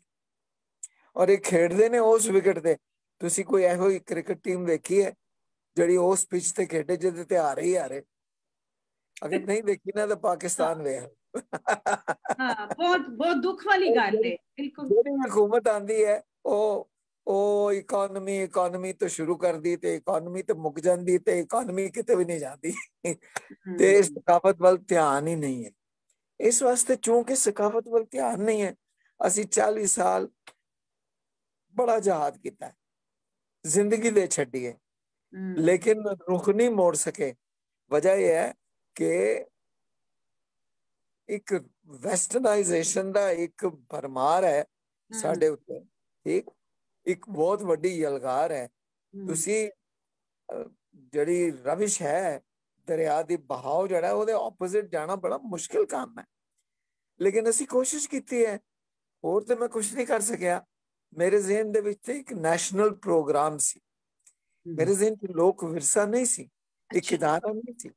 ਔਰ ਇਹ ਖੇਡਦੇ ਨੇ ਉਸ ਵਿਕਟ ਤੇ ਤੁਸੀਂ ਕੋਈ ਇਹੋ ਹੀ ਕ੍ਰਿਕਟ ਟੀਮ ਵੇਖੀ ਹੈ ਜਿਹੜੀ ਉਸ ਪਿਚ ਤੇ ਖੇਡੇ ਜਿਹਦੇ ਤੇ ਹਾਰੇ ਹੀ ਹਾਰੇ। ਅਗਰ ਨਹੀਂ ਦੇਖੀ ਨਾ ਤਾਂ ਪਾਕਿਸਤਾਨ ਵੇਖ ਹਾਂ ਬਹੁਤ ਦੁੱਖ ਵਾਲੀ ਗੱਲ ਹੈ। ਬਿਲਕੁਲ ਜਿਹੜੀ ਹਕੂਮਤ ਆਂਦੀ ਹੈ ਉਹ ਇਕਨੋਮੀ ਤੋਂ ਸ਼ੁਰੂ ਕਰਦੀ ਤੇ ਇਕਨੋਮੀ ਤੇ ਮੁੱਕ ਜਾਂਦੀ ਤੇ ਇਕਨੋਮੀ ਕਿਤੇ ਵੀ ਨਹੀਂ ਜਾਂਦੀ ਤੇ ਸਕਾਫਤ ਵੱਲ ਧਿਆਨ ਹੀ ਨਹੀਂ ਹੈ। ਇਸ ਵਾਸਤੇ ਚੂੰਕਿ ਸਕਾਫਤ ਵੱਲ ਧਿਆਨ ਨਹੀਂ ਹੈ ਅਸੀਂ 40 ਸਾਲ बड़ा जहाद किया है जिंदगी दे छड़ी है लेकिन रुख नहीं मोड़ सके। वजह यह है कि एक वेस्टर्नाइजेशन दा एक भरमार है साडे उत्ते ठीक एक बहुत वड्डी यलगार है। तुसी जड़ी रविश है दरिया दी बहाव जड़ा ओदे ऑपोजिट जाना बड़ा मुश्किल काम है लेकिन असी कोशिश की है और तो मैं कुछ नहीं कर सकिया। मेरे ज़हन दे विच एक नेशनल प्रोग्राम सी मेरे ज़हन च लोक विरसा नहीं सी एक इदारा नहीं सी।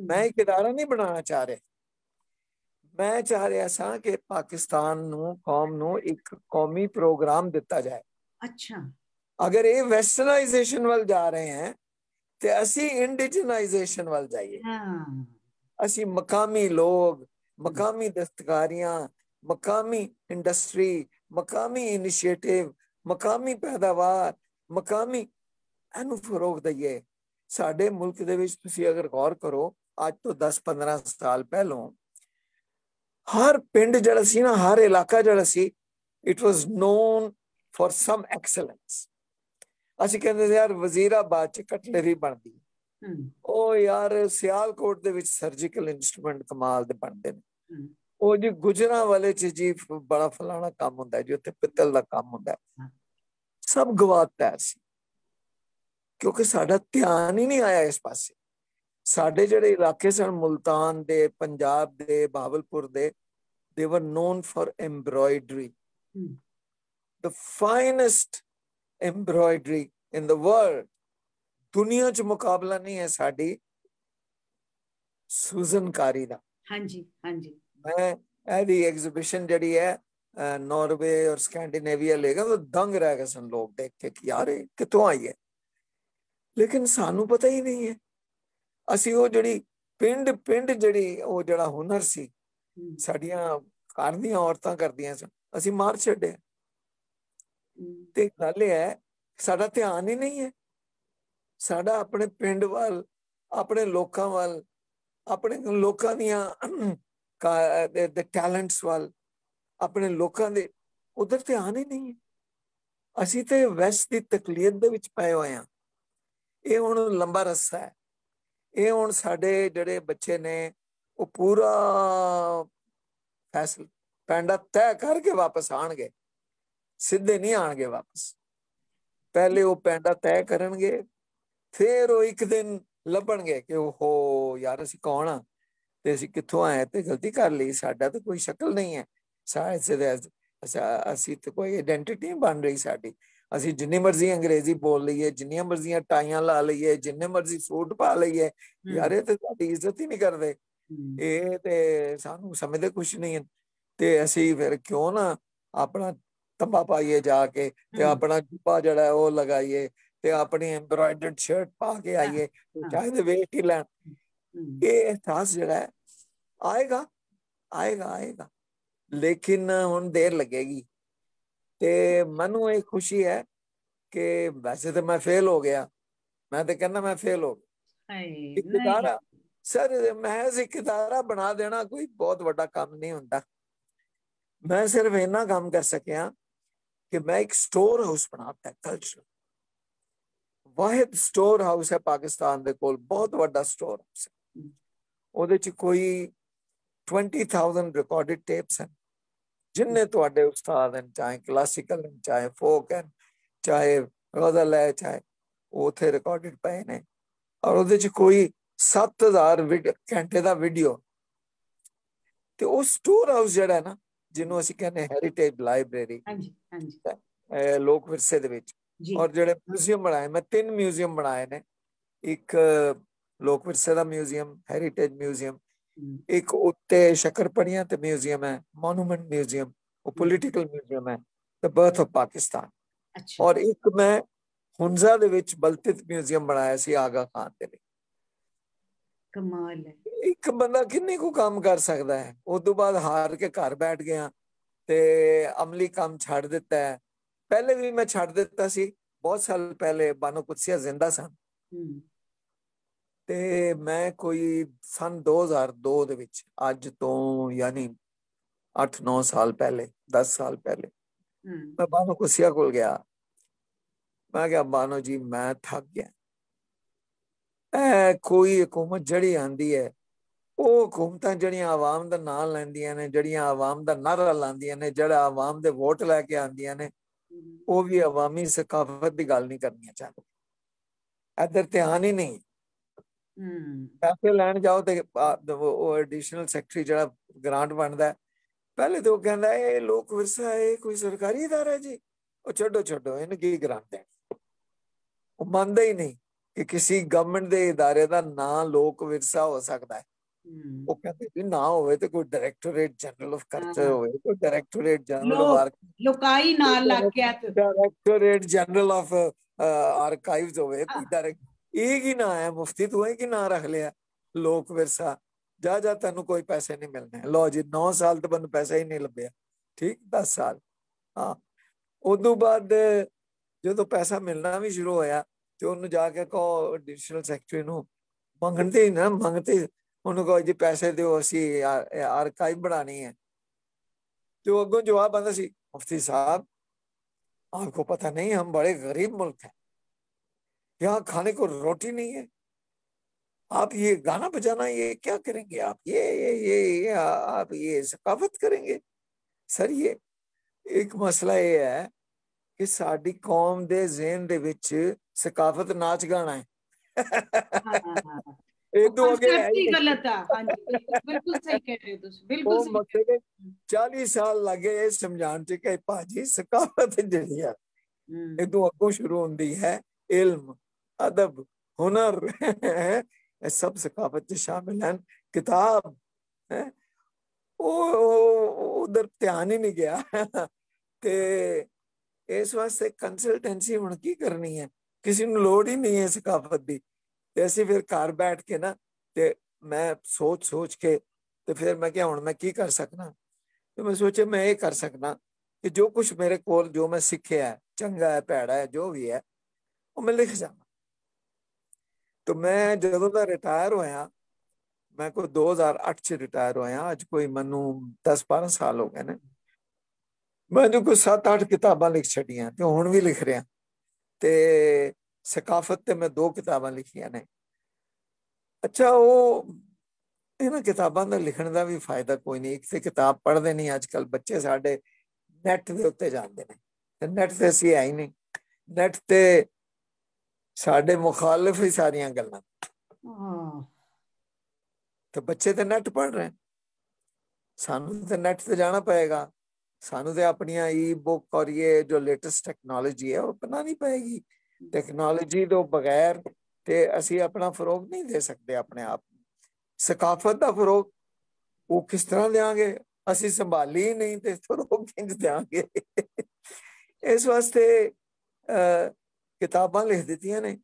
मैं एक इदारा नहीं बनाना चाह रहा मैं चाह रहा सा कि पाकिस्तान नू कौम नू एक कौमी प्रोग्राम दिता जाए। अच्छा अगर ये वेस्टर्नाइजेशन वाल जा रहे हैं तो असी इंडिजनाइजेशन वाल जाइए। असी मकामी लोग मकामी दस्तकारियां मकामी इंडस्ट्री मकामी इनिशिएटिव मकामी पैदावार मकामी ਇਹਨੂੰ ਫਰੋਗ ਦਈਏ। ਸਾਡੇ ਮੁਲਕ ਦੇ ਵਿੱਚ ਤੁਸੀਂ ਅਗਰ ਗੌਰ ਕਰੋ, ਅੱਜ ਤੋਂ 10-15 ਸਾਲ ਪਹਿਲੋਂ ਹਰ ਪਿੰਡ ਜਿਹੜਾ ਸੀ ਨਾ, ਹਰ ਇਲਾਕਾ ਜਿਹੜਾ ਸੀ, it was known for some excellence. ਅਸੀਂ ਕਹਿੰਦੇ ਯਾਰ ਵਜ਼ੀਰਾਬਾਦ ਚ ਕਟਲਰੀ ਬਣਦੀ, ਉਹ ਯਾਰ ਸਿਆਲਕੋਟ ਦੇ ਵਿੱਚ ਸਰਜੀਕਲ ਇੰਸਟਰੂਮੈਂਟ ਕਮਾਲ ਦੇ ਬਣਦੇ ਨੇ, ਉਹ ਜੀ ਗੁਜਰਾਂ ਵਾਲੇ ਚ ਜੀ ਬੜਾ ਫਲਾਣਾ ਕੰਮ ਹੁੰਦਾ ਜੀ, ਉੱਥੇ ਪਿੱਤਲ ਦਾ ਕੰਮ ਹੁੰਦਾ। ਸਭ ਗਵਾਤਾ ਸੀ ਕਿਉਂਕਿ ਸਾਡਾ ਧਿਆਨ ਹੀ ਨਹੀਂ ਆਇਆ ਇਸ ਪਾਸੇ। ਸਾਡੇ ਜਿਹੜੇ ਇਲਾਕੇ ਸਨ, ਮੁਲਤਾਨ ਦੇ, ਪੰਜਾਬ ਦੇ, ਬਹਾਵਲਪੁਰ ਦੇ, they were known for embroidery, the finest embroidery in the world। ਦੁਨੀਆ ਚ ਮੁਕਾਬਲਾ ਨਹੀਂ ਹੈ ਸਾਡੀ ਸੁਜ਼ਨਕਾਰੀ ਦਾ। ਹਾਂਜੀ ਹਾਂਜੀ, ਮੈਂ ਇਹਦੀ ਐਗਜ਼ੀਬਿਸ਼ਨ ਜਿਹੜੀ ਹੈ ਨਾਰਵੇ ਔਰ ਸਕੈਂਡੀਨੇਵੀਆ ਲੈ ਗਿਆ, ਤਾਂ ਦੰਗ ਰਹਿ ਗਏ ਸਨ ਲੋਕ ਦੇਖ ਕੇ ਕਿ ਯਾਰ ਇਹ ਕਿੱਥੋਂ ਆਈ ਹੈ। ਲੇਕਿਨ ਸਾਨੂੰ ਪਤਾ ਹੀ ਨਹੀਂ ਹੈ। ਅਸੀਂ ਉਹ ਜਿਹੜੀ ਪਿੰਡ ਜਿਹੜੀ ਉਹ ਜਿਹੜਾ ਹੁਨਰ ਸੀ ਸਾਡੀਆਂ ਘਰ ਦੀਆਂ ਔਰਤਾਂ ਕਰਦੀਆਂ ਸਨ, ਅਸੀਂ ਮਾਰ ਛੱਡਿਆ। ਤੇ ਗੱਲ ਇਹ ਹੈ, ਸਾਡਾ ਧਿਆਨ ਹੀ ਨਹੀਂ ਹੈ। ਸਾਡਾ ਆਪਣੇ ਪਿੰਡ ਵੱਲ, ਆਪਣੇ ਲੋਕਾਂ ਵੱਲ, ਆਪਣੇ ਲੋਕਾਂ ਦੀਆਂ ਟੈਲੈਂਟਸ ਵੱਲ, ਆਪਣੇ ਲੋਕਾਂ ਦੇ ਉਧਰ ਧਿਆਨ ਹੀ ਨਹੀਂ ਹੈ। ਅਸੀਂ ਤੇ ਵੈਸਟ ਦੀ ਤਕਲੀਦ ਦੇ ਵਿੱਚ ਪਏ ਹੋਏ ਹਾਂ। ਇਹ ਹੁਣ ਲੰਬਾ ਰਸਤਾ ਹੈ। ਇਹ ਹੁਣ ਸਾਡੇ ਜਿਹੜੇ ਬੱਚੇ ਨੇ ਉਹ ਪੂਰਾ ਫੈਸਲਾ ਪੈਂਡਾ ਤੈਅ ਕਰਕੇ ਵਾਪਸ ਆਣਗੇ, ਸਿੱਧੇ ਨਹੀਂ ਆਣਗੇ ਵਾਪਸ। ਪਹਿਲੇ ਉਹ ਪੈਂਡਾ ਤੈਅ ਕਰਨਗੇ, ਫਿਰ ਉਹ ਇੱਕ ਦਿਨ ਲੱਭਣਗੇ ਕਿ ਉਹ ਯਾਰ ਅਸੀਂ ਕੌਣ ਆ ਤੇ ਅਸੀਂ ਕਿੱਥੋਂ ਆਏ ਤੇ ਗਲਤੀ ਕਰ ਲਈ, ਸਾਡਾ ਤਾਂ ਕੋਈ ਸ਼ਕਲ ਨਹੀਂ ਹੈ, ਅਸੀਂ ਤਾਂ ਕੋਈ ਆਇਡੈਂਟੀਟੀ ਨਹੀਂ ਬਣ ਰਹੀ ਸਾਡੀ। ਅਸੀਂ ਜਿੰਨੀ ਮਰਜ਼ੀ ਅੰਗਰੇਜ਼ੀ ਬੋਲ ਲਈਏ, ਜਿੰਨੀਆਂ ਮਰਜ਼ੀਆਂ ਟਾਈਆਂ ਲਾ ਲਈਏ, ਜਿੰਨੇ ਮਰਜ਼ੀ ਸੂਟ ਪਾ ਲਈਏ, ਯਾਰ ਇਹ ਤੇ ਸਾਡੀ ਇੱਜ਼ਤ ਹੀ ਨਹੀਂ ਕਰਦੇ, ਇਹ ਤੇ ਸਾਨੂੰ ਸਮਝਦੇ ਕੁਛ ਨਹੀਂ। ਤੇ ਅਸੀਂ ਫਿਰ ਕਿਉਂ ਨਾ ਆਪਣਾ ਤੰਬਾ ਪਾਈਏ ਜਾ ਕੇ, ਤੇ ਆਪਣਾ ਜੁੱਬਾ ਜਿਹੜਾ ਉਹ ਲਗਾਈਏ, ਤੇ ਆਪਣੀ ਐਮਬਰਾਇਡਰਡ ਸ਼ਰਟ ਪਾ ਕੇ ਆਈਏ, ਚਾਹੇ ਵੇਖ ਹੀ ਲੈਣ। ਇਹ ਅਹਿਸਾਸ ਜਿਹੜਾ ਹੈ ਆਏਗਾ ਆਏਗਾ ਆਏਗਾ, ਲੇਕਿਨ ਹੁਣ ਦੇਰ ਲੱਗੇਗੀ। ਤੇ ਮੈਨੂੰ ਇਹ ਖੁਸ਼ੀ ਹੈ ਕਿ ਵੈਸੇ ਤਾਂ ਮੈਂ ਫੇਲ ਹੋ ਗਿਆ, ਮੈਂ ਤੇ ਕਹਿੰਦਾ ਮੈਂ ਫੇਲ ਹੋ ਗਿਆ। ਇੱਕ ਇਦਾਰਾ ਸਰ, ਮਹਿਜ਼ ਇੱਕ ਇਦਾਰਾ ਬਣਾ ਦੇਣਾ ਕੋਈ ਬਹੁਤ ਵੱਡਾ ਕੰਮ ਨਹੀਂ ਹੁੰਦਾ। ਮੈਂ ਸਿਰਫ ਇੰਨਾ ਕੰਮ ਕਰ ਸਕਿਆ ਕਿ ਮੈਂ ਇੱਕ ਸਟੋਰ ਹਾਊਸ ਬਣਾਤਾ ਕਲਚਰ। ਵਾਹਿਦ ਸਟੋਰ ਹਾਊਸ ਹੈ ਪਾਕਿਸਤਾਨ ਦੇ ਕੋਲ, ਬਹੁਤ ਵੱਡਾ ਸਟੋਰ ਹਾਊਸ ਹੈ। ਉਹਦੇ ਚ ਕੋਈ 20,000 ਰਿਕਾਰਡਡ ਟੇਪਸ ਹਨ। ਜਿੰਨੇ ਤੁਹਾਡੇ ਉਸਤਾਦ ਹਨ, ਚਾਹੇ ਕਲਾਸੀਕਲ ਹਨ, ਚਾਹੇ ਫੋਕ ਹਨ, ਚਾਹੇ ਗਜ਼ਲ ਹੈ, ਚਾਹੇ ਉਥੇ ਰਿਕਾਰਡਡ ਪਏ ਨੇ। ਔਰ ਉਹਦੇ ਚ ਕੋਈ 7,000 ਘੰਟੇ ਦਾ ਵੀਡੀਓ। ਤੇ ਉਹ ਸਟੋਰ ਹਾਊਸ ਜਿਹੜਾ ਹੈ ਨਾ, ਜਿਹਨੂੰ ਅਸੀਂ ਕਹਿੰਦੇ ਹੈਰੀਟੇਜ ਲਾਇਬ੍ਰੇਰੀ, ਲੋਕ ਵਿਰਸੇ ਦੇ ਵਿੱਚ, ਔਰ ਜਿਹੜੇ ਮਿਊਜ਼ੀਅਮ ਬਣਾਏ, ਮੈਂ 3 ਮਿਊਜ਼ੀਅਮ ਬਣਾਏ ਨੇ। ਇੱਕ ਲੋਕ ਵਿਰਸੇ ਦਾ ਮਿਊਜ਼ੀਅਮ, ਹੈਰੀਟੇਜ ਮਿਊਜ਼ੀਅਮ, ਇੱਕ ਉੱਤੇ ਸ਼ਕਰਪੜੀਆਂ ਤੇ ਮਿਊਜ਼ੀਅਮ ਹੈ, ਮੋਨੂਮੈਂਟ ਮਿਊਜ਼ੀਅਮ, ਉਹ ਪੋਲੀਟੀਕਲ ਮਿਊਜ਼ੀਅਮ ਹੈ, ਦ ਬਰਥ ਆਫ ਪਾਕਿਸਤਾਨ। ਔਰ ਇੱਕ ਮੈਂ ਹੁਨਜ਼ਾ ਦੇ ਵਿੱਚ ਬਲਤਿਤ ਮਿਊਜ਼ੀਅਮ ਬਣਾਇਆ ਸੀ ਆਗਾ ਖਾਨ ਦੇ ਲਈ। ਕਮਾਲ ਹੈ। ਇੱਕ ਬੰਦਾ ਕਿੰਨੇ ਕੁ ਕੰਮ ਕਰ ਸਕਦਾ ਹੈ। ਉਸ ਤੋਂ ਬਾਅਦ ਹਾਰ ਕੇ ਘਰ ਬੈਠ ਗਿਆ ਤੇ ਅਮਲੀ ਕੰਮ ਛੱਡ ਦਿੱਤਾ ਹੈ। ਪਹਿਲੇ ਵੀ ਮੈਂ ਛੱਡ ਦਿੱਤਾ ਸੀ, ਬਹੁਤ ਸਾਲ ਪਹਿਲੇ ਬਾਨੋ ਕੁਦਸੀਆ ਜ਼ਿੰਦਾ ਸਨ। ਤੇ ਮੈਂ ਕੋਈ ਸਨ 2002 ਦੇ ਵਿੱਚ, ਅੱਜ ਤੋਂ ਯਾਨੀ 8-9 ਸਾਲ ਪਹਿਲੇ, 10 ਸਾਲ ਪਹਿਲੇ, ਮੈਂ ਬਾਨੋ ਕੁਦਸੀਆ ਕੋਲ ਗਿਆ। ਮੈਂ ਕਿਹਾ ਬਾਨੋ ਜੀ ਮੈਂ ਥੱਕ ਗਿਆ। ਕੋਈ ਹਕੂਮਤ ਜਿਹੜੀ ਆਂਦੀ ਹੈ, ਉਹ ਹਕੂਮਤਾਂ ਜਿਹੜੀਆਂ ਆਵਾਮ ਦਾ ਨਾਂ ਲੈਂਦੀਆਂ ਨੇ, ਜਿਹੜੀਆਂ ਆਵਾਮ ਦਾ ਨਾਰਾ ਲਾਉਂਦੀਆਂ ਨੇ, ਜਿਹੜਾ ਆਵਾਮ ਦੇ ਵੋਟ ਲੈ ਕੇ ਆਉਂਦੀਆਂ ਨੇ, ਉਹ ਵੀ ਆਵਾਮੀ ਸਕਾਫਤ ਦੀ ਗੱਲ ਨਹੀਂ ਕਰਨੀਆਂ ਚਾਹੁੰਦੇ। ਇੱਧਰ ਧਿਆਨ ਹੀ ਨਹੀਂ। ਪੈਸੇ ਲੈਣ ਜਾਓ ਤੇ ਉਹ ਐਡੀਸ਼ਨਲ ਸੈਕਟਰੀ ਜਿਹੜਾ ਗ੍ਰਾਂਟ ਬਣਦਾ, ਪਹਿਲੇ ਤਾਂ ਉਹ ਕਹਿੰਦਾ ਇਹ ਲੋਕ ਵਿਰਸਾ ਇਹ ਕੋਈ ਸਰਕਾਰੀ ਇਦਾਰਾ ਹੈ ਜੀ, ਉਹ ਛੱਡੋ ਇਹਨੂੰ ਕੀ ਗ੍ਰਾਂਟ ਦੇਣ। ਉਹ ਮੰਨਦਾ ਹੀ ਨਹੀਂ ਕਿ ਕਿਸੇ ਗਵਰਨਮੈਂਟ ਦੇ ਇਦਾਰੇ ਦਾ ਨਾਂ ਲੋਕ ਵਿਰਸਾ ਹੋ ਸਕਦਾ ਹੈ। ਉਹ ਕਹਿੰਦੇ ਵੀ ਨਾ ਹੋਵੇ ਤੇ ਕੋਈ ਡਾਇਰੈਕਟੋਰੇਟ ਜਨਰਲ ਆਫ ਕਲਚਰ ਹੋਵੇ, ਕੋਈ ਡਾਇਰੈਕਟੋਰੇਟ ਜਨਰਲ ਆਫ ਲੋਕਾਈ ਨਾਲ ਲੱਗ ਗਿਆ, ਡਾਇਰੈਕਟੋਰੇਟ ਜਨਰਲ ਆਫ ਆਰਕਾਈਵਸ ਹੋਵੇ, ਕੋਈ ਡਾਇਰੈਕਟ। ਇਹ ਕੀ ਨਾਂ ਹੈ ਮੁਫਤੀ, ਤੂੰ ਇਹ ਕੀ ਨਾਂ ਰੱਖ ਲਿਆ ਲੋਕ ਵਿਰਸਾ। ਜਾ ਤੈਨੂੰ ਕੋਈ ਪੈਸੇ ਨਹੀਂ ਮਿਲਣੇ। ਲਓ ਜੀ 9 ਸਾਲ ਤੋਂ ਮੈਨੂੰ ਪੈਸਾ ਹੀ ਨਹੀਂ ਲੱਭਿਆ। ਠੀਕ, 10 ਸਾਲ। ਹਾਂ, ਉਦੋਂ ਬਾਅਦ ਜਦੋਂ ਪੈਸਾ ਮਿਲਣਾ ਵੀ ਸ਼ੁਰੂ ਹੋਇਆ ਤੇ ਉਹਨੂੰ ਜਾ ਕੇ ਕਹੋ ਐਡੀਸ਼ਨਲ ਸੈਕਟਰੀ ਨੂੰ, ਮੰਗਦੇ ਨਾ ਮੰਗਤੇ, ਉਹਨੂੰ ਕਹੋ ਜੀ ਪੈਸੇ ਦਿਓ, ਅਸੀਂ ਆਰਕਾਈਵ ਬਣਾਣੀ ਹੈ। ਤੇ ਉਹ ਅੱਗੋਂ ਜਵਾਬ ਆਉਂਦਾ ਸੀ, मुफ्ती साहब आपको पता नहीं हम बड़े गरीब मुल्क हैं, यहाँ खाने को रोटी नहीं है, आप ये गाना बजाना ये क्या करेंगे, आप ये आप ये सकाफत करेंगे। सर ये एक मसला ये है कि साडी कौम दे ज़हन दे विच सकाफत नाच गाना है। कॉन्सेप्ट ही गलत है। हाँ जी, बिल्कुल सही कह रहे हो तुम, बिल्कुल सही कह रहे हो। 40 साल लगे समझाण च कि भाजी सकाफत जिहड़ी है इदों अगों शुरू होंदी है, इल्म अदब हुनर सब सकाफत च शामिल हैं। किताब है उधर ध्यान ही नहीं गया। ते इस वास्ते कंसल्टेंसी हुण की करनी है, किसी ਨੂੰ ਲੋੜ ਹੀ नहीं है सकाफत ਦੀ। ਤੇ ਅਸੀਂ ਫਿਰ ਘਰ ਬੈਠ ਕੇ ਨਾ, ਤੇ ਮੈਂ ਸੋਚ ਕੇ ਤੇ ਫਿਰ ਮੈਂ ਕਿਹਾ ਹੁਣ ਮੈਂ ਕੀ ਕਰ ਸਕਦਾ। ਤੇ ਮੈਂ ਸੋਚਿਆ ਮੈਂ ਇਹ ਕਰ ਸਕਦਾ ਕਿ ਜੋ ਕੁਝ ਮੇਰੇ ਕੋਲ, ਜੋ ਮੈਂ ਸਿੱਖਿਆ ਹੈ, ਚੰਗਾ ਹੈ ਭੈੜਾ ਹੈ ਜੋ ਵੀ ਹੈ, ਉਹ ਮੈਂ ਲਿਖ ਜਾਵਾਂ। तो मैं ਜਦੋਂ ਦਾ ਰਿਟਾਇਰ ਹੋਇਆ, ਮੈਂ ਕੋਈ 2008 ਚ ਰਿਟਾਇਰ ਹੋਇਆ, ਅੱਜ ਕੋਈ ਮੈਨੂੰ 10-12 ਸਾਲ ਹੋ ਗਏ ਨੇ, ਮੈਂ ਜੋ ਕੋਈ 7-8 ਕਿਤਾਬਾਂ ਲਿਖ ਛੱਡੀਆਂ ਤੇ ਹੁਣ ਵੀ ਲਿਖ ਰਿਹਾ। ਤੇ ਸਕਾਫਤ ਤੇ ਮੈਂ 2 ਕਿਤਾਬਾਂ ਲਿਖੀਆਂ ਨੇ। ਅੱਛਾ, ਉਹ ਇਹਨਾਂ ਕਿਤਾਬਾਂ ਦਾ ਲਿਖਣ ਦਾ ਵੀ ਫਾਇਦਾ ਕੋਈ ਨਹੀਂ। ਇੱਕ ਤੇ ਕਿਤਾਬ ਪੜ੍ਹਦੇ ਨਹੀਂ ਅੱਜ ਕੱਲ ਬੱਚੇ ਸਾਡੇ, ਨੈਟ ਦੇ ਉੱਤੇ ਜਾਂਦੇ ਨੇ, ਤੇ ਨੈਟ ਤੇ ਅਸੀਂ ਹੈ ਹੀ ਨਹੀਂ। ਨੈਟ ਤੇ ਸਾਡੇ ਮੁਖਾਲਿਫ ਹੀ ਸਾਰੀਆਂ ਗੱਲਾਂ, ਤੇ ਬੱਚੇ ਤੇ ਨੈਟ ਪੜ੍ਹ ਰਹੇ। ਸਾਨੂੰ ਤੇ ਨੈਟ ਤੇ ਜਾਣਾ ਪਏਗਾ, ਸਾਨੂੰ ਤੇ ਆਪਣੀਆਂ ई बुक और ये जो लेटेस्ट टेक्नोलॉजी है वो अपनानी पड़ेगी। टेक्नोलॉजी तो बगैर ते ਅਸੀਂ ਆਪਣਾ ਫਰੋਗ ਨਹੀਂ ਦੇ ਸਕਦੇ ਆਪਣੇ ਆਪ। ਸਕਾਫਤ ਦਾ ਫਰੋਗ ਉਹ ਕਿਸ ਤਰ੍ਹਾਂ ਦੇਾਂਗੇ, ਅਸੀਂ ਸੰਭਾਲੀ ਨਹੀਂ ਤੇ ਫਰੋਗ ਕਿੰਜ ਦੇਾਂਗੇ। ਇਸ ਵਾਸਤੇ ਕਿਤਾਬਾਂ ਲਿਖ ਦਿੱਤੀਆਂ ਨੇ।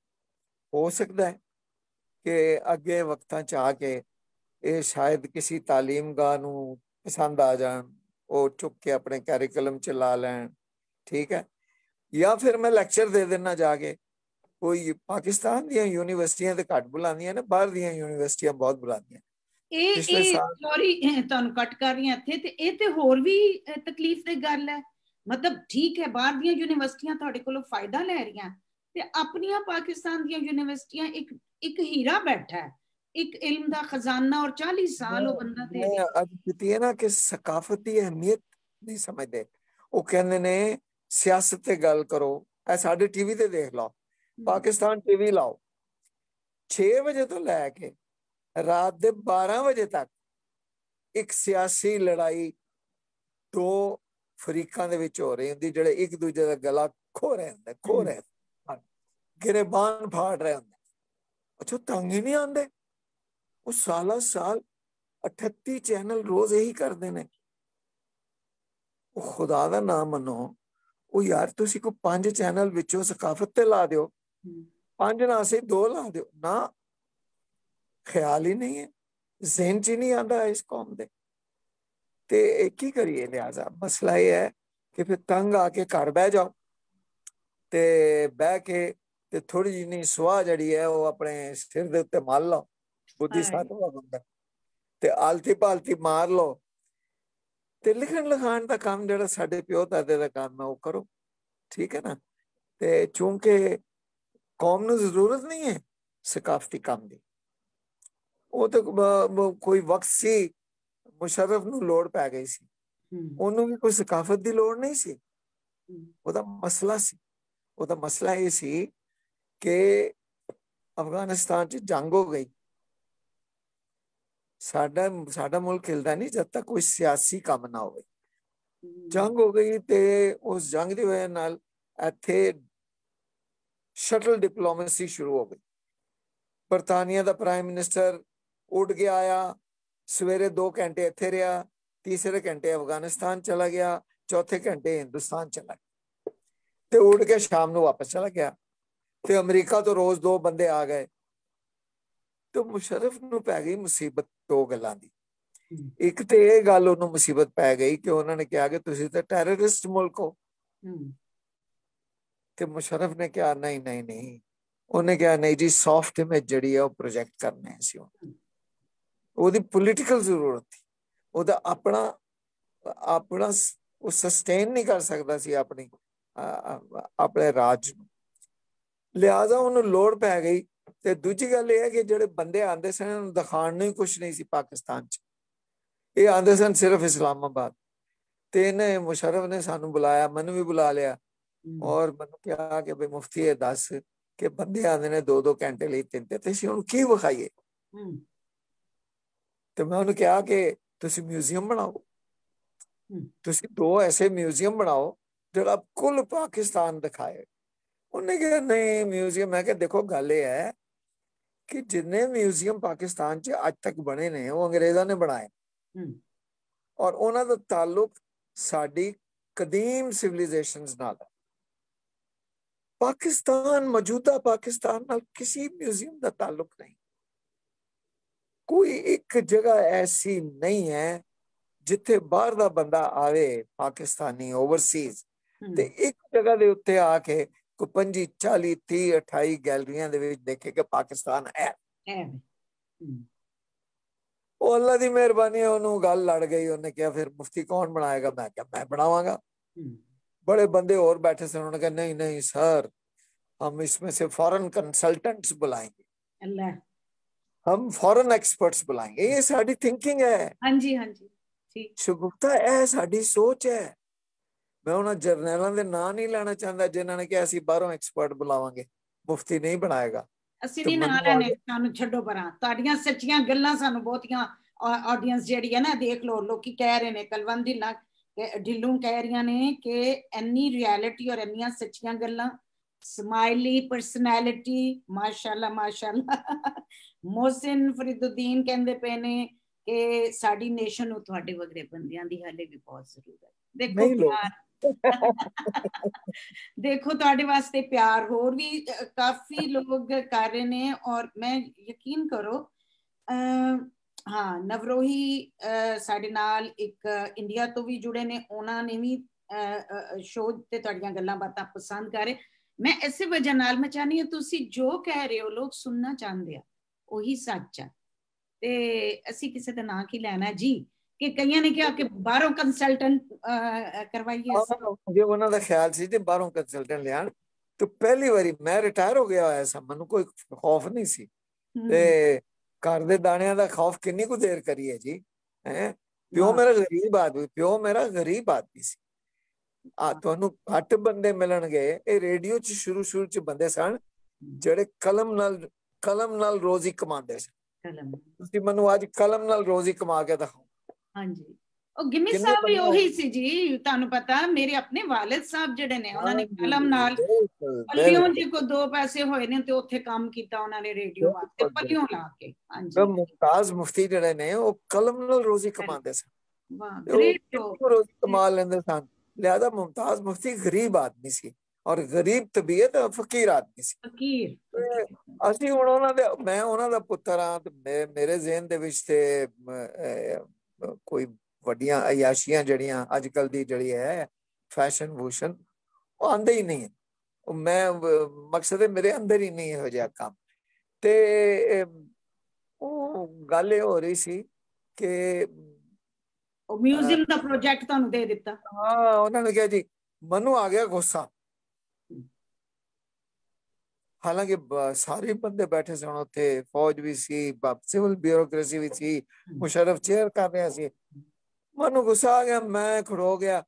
ਹੋ ਸਕਦਾ ਹੈ ਕਿ ਅੱਗੇ ਵਕਤਾਂ ਚ ਆ ਕੇ ਇਹ ਸ਼ਾਇਦ ਕਿਸੇ ਤਾਲੀਮਗਾਹ ਨੂੰ ਪਸੰਦ ਆ ਜਾਣ, ਉਹ ਚੁੱਕ ਕੇ ਆਪਣੇ ਕੈਰੀਕੁਲਮ ਚ ਲਾ ਲੈਣ, ਠੀਕ ਹੈ। ਜਾਂ ਫਿਰ ਮੈਂ ਲੈਕਚਰ ਦੇ ਦੇਣਾ ਜਾ ਕੇ। ਕੋਈ ਪਾਕਿਸਤਾਨ ਦੀਆਂ ਯੂਨੀਵਰਸਿਟੀਆਂ ਤੇ ਘੱਟ ਬੁਲਾਉਂਦੀਆਂ ਨੇ, ਬਾਹਰ ਦੀਆਂ ਯੂਨੀਵਰਸਿਟੀਆਂ ਬਹੁਤ ਬੁਲਾਉਂਦੀਆਂ। ਸੌਰੀ ਤੁਹਾਨੂੰ ਕੱਟ ਕਰ ਰਹੀ ਹਾਂ ਇੱਥੇ, ਤੇ ਇਹ ਤੇ ਹੋਰ ਵੀ ਤਕਲੀਫ ਦੀ ਗੱਲ ਹੈ। ਮਤਲਬ ਠੀਕ ਹੈ, ਬਾਹਰ ਦੀਆਂ ਯੂਨੀਵਰਸਿਟੀਆਂ ਤੁਹਾਡੇ ਕੋਲੋਂ ਫਾਇਦਾ ਲੈ ਰਹੀਆਂ, ਤੇ ਆਪਣੀਆਂ ਪਾਕਿਸਤਾਨ ਦੀਆਂ ਯੂਨੀਵਰਸਿਟੀਆਂ ਇੱਕ ਹੀਰਾ ਬੈਠਾ ਹੈ, ਇੱਕ ਇਲਮ ਦਾ ਖਜ਼ਾਨਾ, और 40 ਸਾਲ ਉਹ ਬੰਦਾ ਤੇ ਅੱਜ ਕੀਤੀ ਹੈ ਨਾ ਕਿ ਸਕਾਫਤ ਦੀ ਅਹਿਮੀਅਤ ਨਹੀਂ ਸਮਝਦੇ। ਉਹ ਕਹਿੰਦੇ ਨੇ ਸਿਆਸਤ ਤੇ ਗੱਲ ਕਰੋ। ਇਹ ਸਾਡੇ ਟੀਵੀ ਤੇ ਦੇਖ ਲਓ, ਪਾਕਿਸਤਾਨ ਟੀਵੀ ਲਾਓ, 6 ਵਜੇ ਤੋਂ ਲੈ ਕੇ ਰਾਤ ਦੇ 12 ਵਜੇ ਤੱਕ ਇੱਕ ਸਿਆਸੀ ਲੜਾਈ 2 ਫਰੀਕਾਂ ਦੇ ਵਿੱਚ ਹੋ ਰਹੀ ਹੁੰਦੀ, ਜਿਹੜੇ ਇੱਕ ਦੂਜੇ ਦਾ ਗਲਾ ਖੋ ਰਹੇ ਹੁੰਦੇ, ਗਿਰਬਾਨ ਫਾੜ ਰਹੇ ਹੁੰਦੇ। ਅੱਛਾ, ਤੰਗ ਹੀ ਨਹੀਂ ਆਉਂਦੇ। ਉਹ ਸਾਲਾ ਸਾਲ 38 ਚੈਨਲ ਰੋਜ਼ ਇਹੀ ਕਰਦੇ ਨੇ। ਉਹ ਖੁਦਾ ਦਾ ਨਾਮ ਮੰਨੋ, ਉਹ ਯਾਰ ਤੁਸੀਂ ਕੋਈ 5 ਚੈਨਲ ਵਿੱਚੋਂ ਸਕਾਫਤ ਤੇ ਲਾ ਦਿਓ, 5 ਨਾ ਸਹੀ 2 ਲਾ ਦਿਓ ਨਾ। ਖਿਆਲ ਹੀ ਨਹੀਂ ਹੈ, ਜ਼ਿਹਨ ਚ ਹੀ ਨਹੀਂ ਆਉਂਦਾ ਇਸ ਕੌਮ ਦੇ। ਤੇ ਕੀ ਕਰੀਏ? ਲਿਹਾਜ਼ਾ ਮਸਲਾ ਇਹ ਹੈ ਕਿ ਫਿਰ ਤੰਗ ਆ ਕੇ ਘਰ ਬਹਿ ਜਾਓ, ਤੇ ਬਹਿ ਕੇ ਤੇ ਥੋੜੀ ਜਿਹੀ ਸੁਆਹ ਜਿਹੜੀ ਹੈ ਉਹ ਆਪਣੇ ਸਿਰ ਦੇ ਉੱਤੇ ਮਲ ਲਓ। ਬੁੱਧੀ ਸਾਤਵਾਂ ਹੁੰਦਾ, ਤੇ ਆਲਤੀ ਪਾਲਤੀ ਮਾਰ ਲਓ, ਤੇ ਲਿਖਣ ਲਿਖਾਣ ਦਾ ਕੰਮ ਜਿਹੜਾ ਸਾਡੇ ਪਿਓ ਦਾਦੇ ਦਾ ਕੰਮ ਹੈ ਉਹ ਕਰੋ, ਠੀਕ ਹੈ ਨਾ। ਤੇ ਚੂੰਕਿ ਕੌਮ ਨੂੰ ਜ਼ਰੂਰਤ ਨਹੀਂ ਹੈ ਸਕਾਫਤੀ ਕੰਮ ਦੀ, ਉਹ ਤਾਂ ਕੋਈ ਵਕਤ ਸੀ ਮੁਸ਼ਰਫ ਨੂੰ ਲੋੜ ਪੈ ਗਈ ਸੀ, ਉਹਨੂੰ ਵੀ ਕੋਈ ਸਕਾਫਤ ਦੀ ਲੋੜ ਨਹੀਂ ਸੀ। ਉਹਦਾ ਮਸਲਾ ਸੀ, ਉਹਦਾ ਮਸਲਾ ਇਹ ਸੀ ਕਿ ਅਫਗਾਨਿਸਤਾਨ 'ਚ ਜੰਗ ਹੋ ਗਈ। ਸਾਡਾ ਮੁਲਕ ਹਿਲਦਾ ਨਹੀਂ ਜਦ ਤੱਕ ਕੋਈ ਸਿਆਸੀ ਕੰਮ ਨਾ ਹੋਵੇ। ਜੰਗ ਹੋ ਗਈ ਤੇ ਉਸ ਜੰਗ ਦੀ ਵਜ੍ਹਾ ਨਾਲ ਇੱਥੇ ਸ਼ਟਲ ਡਿਪਲੋਮੇਸੀ ਸ਼ੁਰੂ ਹੋ ਗਈ। ਬਰਤਾਨੀਆ ਦਾ ਪ੍ਰਾਈਮ ਮਿਨਿਸਟਰ ਉੱਡ ਕੇ ਆਇਆ, ਸਵੇਰੇ 2 ਘੰਟੇ ਇੱਥੇ ਰਿਹਾ, ਤੀਸਰੇ ਘੰਟੇ ਅਫਗਾਨਿਸਤਾਨ ਚਲਾ ਗਿਆ, ਚੌਥੇ ਘੰਟੇ ਹਿੰਦੁਸਤਾਨ ਚਲਾ ਗਿਆ, ਤੇ ਉੱਡ ਕੇ ਸ਼ਾਮ ਨੂੰ ਵਾਪਸ ਚਲਾ ਗਿਆ। ਤੇ ਅਮਰੀਕਾ ਤੋਂ ਰੋਜ਼ 2 ਬੰਦੇ ਆ ਗਏ। ਤੇ ਮੁਸ਼ਰਫ ਨੂੰ ਪੈ ਗਈ ਮੁਸੀਬਤ 2 ਗੱਲਾਂ ਦੀ। ਇੱਕ ਤੇ ਇਹ ਗੱਲ ਉਹਨੂੰ ਮੁਸੀਬਤ ਪੈ ਗਈ ਕਿ ਉਹਨਾਂ ਨੇ ਕਿਹਾ ਕਿ ਤੁਸੀਂ ਤਾਂ ਟੈਰਰਿਸਟ ਮੁਲਕ ਹੋ। ਤੇ ਮੁਸ਼ਰਫ ਨੇ ਕਿਹਾ ਨਹੀਂ ਨਹੀਂ ਨਹੀਂ, ਉਹਨੇ ਕਿਹਾ ਨਹੀਂ ਜੀ ਸੌਫਟ ਇਮੇਜ ਜਿਹੜੀ ਹੈ ਉਹ ਪ੍ਰੋਜੈਕਟ ਕਰਨੇ ਸੀ। ਉਹਦੀ ਪੋਲੀਟੀਕਲ ਜ਼ਰੂਰਤ ਸੀ, ਉਹਦਾ ਆਪਣਾ ਆਪਣਾ ਉਹ ਸਸਟੇਨ ਨਹੀਂ ਕਰ ਸਕਦਾ ਸੀ ਆਪਣੇ ਰਾਜ ਨੂੰ, ਲਿਹਾਜ਼ਾ ਉਹਨੂੰ ਲੋੜ ਪੈ ਗਈ। ਤੇ ਦੂਜੀ ਗੱਲ ਇਹ ਹੈ ਕਿ ਜਿਹੜੇ ਬੰਦੇ ਆਉਂਦੇ ਸਨ ਉਹਨੂੰ ਦਿਖਾਉਣ ਨੂੰ ਹੀ ਕੁਛ ਨਹੀਂ ਸੀ ਪਾਕਿਸਤਾਨ 'ਚ, ਇਹ ਆਉਂਦੇ ਸਨ ਸਿਰਫ ਇਸਲਾਮਾਬਾਦ। ਤੇ ਇਹਨੇ ਮੁਸ਼ਰਫ ਨੇ ਸਾਨੂੰ ਬੁਲਾਇਆ, ਮੈਨੂੰ ਵੀ ਬੁਲਾ ਲਿਆ ਔਰ ਮੈਨੂੰ ਕਿਹਾ ਕਿ ਬਈ ਮੁਫਤੀ ਇਹ ਦੱਸ ਕਿ ਬੰਦੇ ਆਉਂਦੇ ਨੇ 2-2 ਘੰਟੇ ਲਈ, 3 ਤੇ ਅਸੀਂ ਹੁਣ ਕੀ ਵਿਖਾਈਏ। ਤੇ ਮੈਂ ਉਹਨੂੰ ਕਿਹਾ ਕਿ ਤੁਸੀਂ ਮਿਊਜ਼ੀਅਮ ਬਣਾਓ, ਤੁਸੀਂ 2 ਐਸੇ ਮਿਊਜ਼ੀਅਮ ਬਣਾਓ ਜਿਹੜਾ ਕੁੱਲ ਪਾਕਿਸਤਾਨ ਦਿਖਾਏ। ਉਹਨੇ ਕਿਹਾ ਨਹੀਂ ਮਿਊਜ਼ੀਅਮ। ਮੈਂ ਕਿਹਾ ਦੇਖੋ ਗੱਲ ਇਹ ਹੈ ਕਿ ਜਿੰਨੇ ਮਿਊਜ਼ੀਅਮ ਪਾਕਿਸਤਾਨ 'ਚ ਅੱਜ ਤੱਕ ਬਣੇ ਨੇ ਉਹ ਅੰਗਰੇਜ਼ਾਂ ਨੇ ਬਣਾਏ ਔਰ ਉਹਨਾਂ ਦਾ ਤਾਲੁਕ ਸਾਡੀ ਕਦੀਮ ਸਿਵਲਾਈਜੇਸ਼ਨਸ ਨਾਲ ਹੈ। ਪਾਕਿਸਤਾਨ ਮੌਜੂਦਾ ਪਾਕਿਸਤਾਨ ਨਾਲ ਕਿਸੇ ਮਿਊਜ਼ੀਅਮ ਦਾ ਤਾਲੁਕ ਨਹੀਂ। ਕੋਈ ਇੱਕ ਜਗ੍ਹਾ ਐਸੀ ਨਹੀਂ ਹੈ ਜਿੱਥੇ ਬਾਹਰ ਦਾ ਬੰਦਾ ਆਵੇ ਪਾਕਿਸਤਾਨੀ ਓਵਰਸੀਜ਼ ਤੇ ਇੱਕ ਜਗ੍ਹਾ ਦੇ ਉੱਤੇ ਆ ਕੇ ਕੋਈ 25, 40, 30, 28 ਗੈਲਰੀਆਂ ਦੇ ਵਿੱਚ ਦੇਖੇ ਕਿ ਪਾਕਿਸਤਾਨ ਹੈ। ਉਹ ਅੱਲਾ ਦੀ ਮਿਹਰਬਾਨੀ ਹੈ, ਉਹਨੂੰ ਗੱਲ ਲੜ ਗਈ। ਉਹਨੇ ਕਿਹਾ ਫਿਰ ਮੁਫਤੀ ਕੌਣ ਬਣਾਏਗਾ? ਮੈਂ ਕਿਹਾ ਮੈਂ ਬਣਾਵਾਂਗਾ। बड़े बंदे और बैठे थे, उन्होंने कहा नहीं नहीं सर हम इसमें से फॉरेन कंसल्टेंट्स बुलाएंगे, हम फॉरेन एक्सपर्ट्स बुलाएंगे। ये साडी थिंकिंग है। हाँ जी हाँ जी ठीक शुगुफ्ता है, साडी सोच है। मैं उन्हें जरनैलों के नाम नहीं लेना चाहता जिन्होंने कहा ਅਸੀਂ ਬਾਹਰੋਂ ਐਕਸਪਰਟ ਬੁਲਾਵਾਂਗੇ, ਮੁਫਤੀ ਨਹੀਂ ਬਣਾਏਗਾ। ਅਸੀਂ ਨਹੀਂ ਨਾ ਲੈਣੇ, ਸਾਨੂੰ ਛੱਡੋ ਪਰਾਂ। ਤੁਹਾਡੀਆਂ ਸੱਚੀਆਂ ਗੱਲਾਂ ਸਾਨੂੰ ਬਹੁਤੀਆਂ ਆਡੀਅנס ਜਿਹੜੀ ਹੈ ਨਾ ਦੇਖ ਲੋ, ਲੋਕੀ ਕਹਿ ਰਹੇ ਨੇ ਕਲਵੰਤ ਢਿੱਲੋਂ ਕਹਿ ਰਹੀਆਂ ਨੇ ਕਿ ਇੰਨੀ ਰਿਐਲਿਟੀ ਔਰ ਇੰਨੀਆਂ ਸੱਚੀਆਂ ਗੱਲਾਂ, ਸਮਾਈਲੀ ਪਰਸਨੈਲਿਟੀ, ਮਾਸ਼ਾਅੱਲਾ ਮਾਸ਼ਾਅੱਲਾ। ਮੋਹਸਿਨ ਫਰੀਦੁੱਦੀਨ ਕਹਿੰਦੇ ਪਏ ਨੇ ਕਿ ਸਾਡੀ ਨੇਸ਼ਨ ਨੂੰ ਤੁਹਾਡੇ ਵਗਰੇ ਬੰਦਿਆਂ ਦੀ ਹਾਲੇ ਵੀ ਬਹੁਤ ਜ਼ਰੂਰਤ ਹੈ। ਦੇਖੋ ਪਿਆਰ ਦੇਖੋ ਤੁਹਾਡੇ ਵਾਸਤੇ ਪਿਆਰ ਹੋਰ ਵੀ ਕਾਫੀ ਲੋਕ ਕਰ ਰਹੇ ਨੇ ਔਰ ਮੈਂ ਯਕੀਨ ਕਰੋ ਹਾਂ ਨਵਰੋਹੀ ਸਾਡੇ ਨਾਲ ਇੱਕ ਇੰਡੀਆ ਤੋਂ ਵੀ ਜੁੜੇ ਨੇ, ਉਹਨਾਂ ਨੇ ਵੀ ਸ਼ੋਅ ਤੇ ਤੁਹਾਡੀਆਂ ਗੱਲਾਂ ਬਾਤਾਂ ਪਸੰਦ ਕਰ ਰਹੇ। ਮੈਂ ਇਸੇ ਵਜ੍ਹਾ ਨਾਲ ਮੈਂ ਚਾਹਨੀ ਹਾਂ ਤੁਸੀਂ ਜੋ ਕਹਿ ਰਹੇ ਹੋ ਲੋਕ ਸੁਣਨਾ ਚਾਹੁੰਦੇ ਆ, ਉਹੀ ਸੱਚ ਆ। ਤੇ ਅਸੀਂ ਕਿਸੇ ਦਾ ਨਾਂ ਕੀ ਲੈਣਾ ਜੀ ਕਿ ਕਈਆਂ ਨੇ ਕਿਹਾ ਕਿ ਬਾਹਰੋਂ ਕੰਸਲਟੈਂਟ ਕਰਵਾਈਏ। ਜੇ ਉਹਨਾਂ ਦਾ ਖਿਆਲ ਸੀ ਤੇ ਬਾਹਰੋਂ ਕੰਸਲਟੈਂਟ ਲਿਆਣ। ਤੇ ਪਹਿਲੀ ਵਾਰੀ ਮੈਂ ਰਿਟਾਇਰ ਹੋ ਗਿਆ ਹੋਇਆ ਸੀ, ਮੈਨੂੰ ਕੋਈ ਖੌਫ ਨਹੀਂ ਸੀ। ਤੇ ਘਰ ਦੇ ਦਾਣਿਆਂ ਦਾ ਖੌਫ ਕਿੰਨੀ ਕੁ ਦੇਰ ਕਰੀਏ ਜੀ। ਪਿਓ ਮੇਰਾ ਗਰੀਬ ਆਦਮੀ ਸੀ। ਤੁਹਾਨੂੰ ਘੱਟ ਬੰਦੇ ਮਿਲਣਗੇ। ਇਹ ਰੇਡੀਓ 'ਚ ਸ਼ੁਰੂ ਚ ਬੰਦੇ ਸਨ ਜਿਹੜੇ ਕਲਮ ਨਾਲ ਰੋਜ਼ੀ ਕਮਾਉਂਦੇ ਸਨ। ਤੁਸੀਂ ਮੈਨੂੰ ਅੱਜ ਕਲਮ ਨਾਲ ਰੋਜ਼ੀ ਕਮਾ ਕੇ ਦਿਖਾਓ। ਹਾਂਜੀ ਉਹ ਗਿੰਨੀ ਸਾਹਿਬ ਵੀ ਉਹੀ ਸੀ ਜੀ। ਤੁਹਾਨੂੰ ਪਤਾ ਮੇਰੇ ਆਪਣੇ ਵਾਲਿਦ ਸਾਹਿਬ ਜਿਹੜੇ ਨੇ ਉਹਨਾਂ ਨੇ ਕਲਮ ਨਾਲ ਪੱਲਿਓਂ ਜੀ ਕੋ 2 ਪੈਸੇ ਹੋਏ ਨੇ ਤੇ ਉੱਥੇ ਕੰਮ ਕੀਤਾ ਉਹਨਾਂ ਨੇ ਰੇਡੀਓ ਵਾਸਤੇ ਪੱਲਿਓਂ ਲਾ ਕੇ। ਹਾਂਜੀ ਮੁਮਤਾਜ਼ ਮੁਫਤੀ ਜਿਹੜੇ ਨੇ ਉਹ ਕਲਮ ਨਾਲ ਰੋਜ਼ੀ ਕਮਾਉਂਦੇ ਸਨ। ਵਾਹ ਗ੍ਰੇਟ ਰੋਜ਼ੀ ਕਮਾ ਲੈਂਦੇ ਸਨ। ਲਿਹਾਜ਼ਾ ਮੁਮਤਾਜ਼ ਮੁਫਤੀ ਗਰੀਬ ਆਦਮੀ ਸੀ ਔਰ ਗਰੀਬ ਤਬੀਅਤ ਫਕੀਰ ਆਦਮੀ ਸੀ। ਅਸੀਂ ਹੁਣ ਮੈਂ ਉਹਨਾਂ ਦਾ ਪੁੱਤਰ ਹਾਂ ਤੇ ਮੇਰੇ ਜ਼ਿਹਨ ਦੇ ਵਿੱਚ ਤੇ ਕੋਈ ਵੱਡੀਆਂ ਅਯਾਸ਼ੀਆਂ ਜਿਹੜੀਆਂ ਅੱਜ ਕੱਲ ਦੀ ਜਿਹੜੀ ਹੈ ਫੈਸ਼ਨ ਵੂਸ਼ਨ ਉਹ ਆਉਂਦੇ ਹੀ ਨਹੀਂ। ਮੈਂ ਮਕਸਦ ਹੈ ਮੇਰੇ ਅੰਦਰ ਹੀ ਨਹੀਂ ਇਹੋ ਜਿਹਾ ਕੰਮ। ਤੇ ਉਹ ਗੱਲ ਇਹ ਹੋ ਰਹੀ ਸੀ ਕਿ ਉਹ ਮਿਊਜ਼ੀਅਮ ਦਾ ਪ੍ਰੋਜੈਕਟ ਤੁਹਾਨੂੰ ਦੇ ਦਿੱਤਾ। ਹਾਂ ਉਹਨਾਂ ਨੇ ਕਿਹਾ ਜੀ, ਮੈਨੂੰ ਆ ਗਿਆ ਗੁੱਸਾ। ਹਾਲਾਂਕਿ ਸਾਰੇ ਬੰਦੇ ਬੈਠੇ ਸਨ ਉੱਥੇ, ਫੌਜ ਵੀ ਸੀ, ਸਿਵਲ ਬਿਊਰੋਕ੍ਰੇਸੀ ਵੀ ਸੀ, ਮੁਸ਼ਰਫ ਚੇਅਰ ਕਰ ਰਿਹਾ ਸੀ। ਮੈਨੂੰ ਗੁੱਸਾ ਆ ਗਿਆ, ਮੈਂ ਖੜੋ ਗਿਆ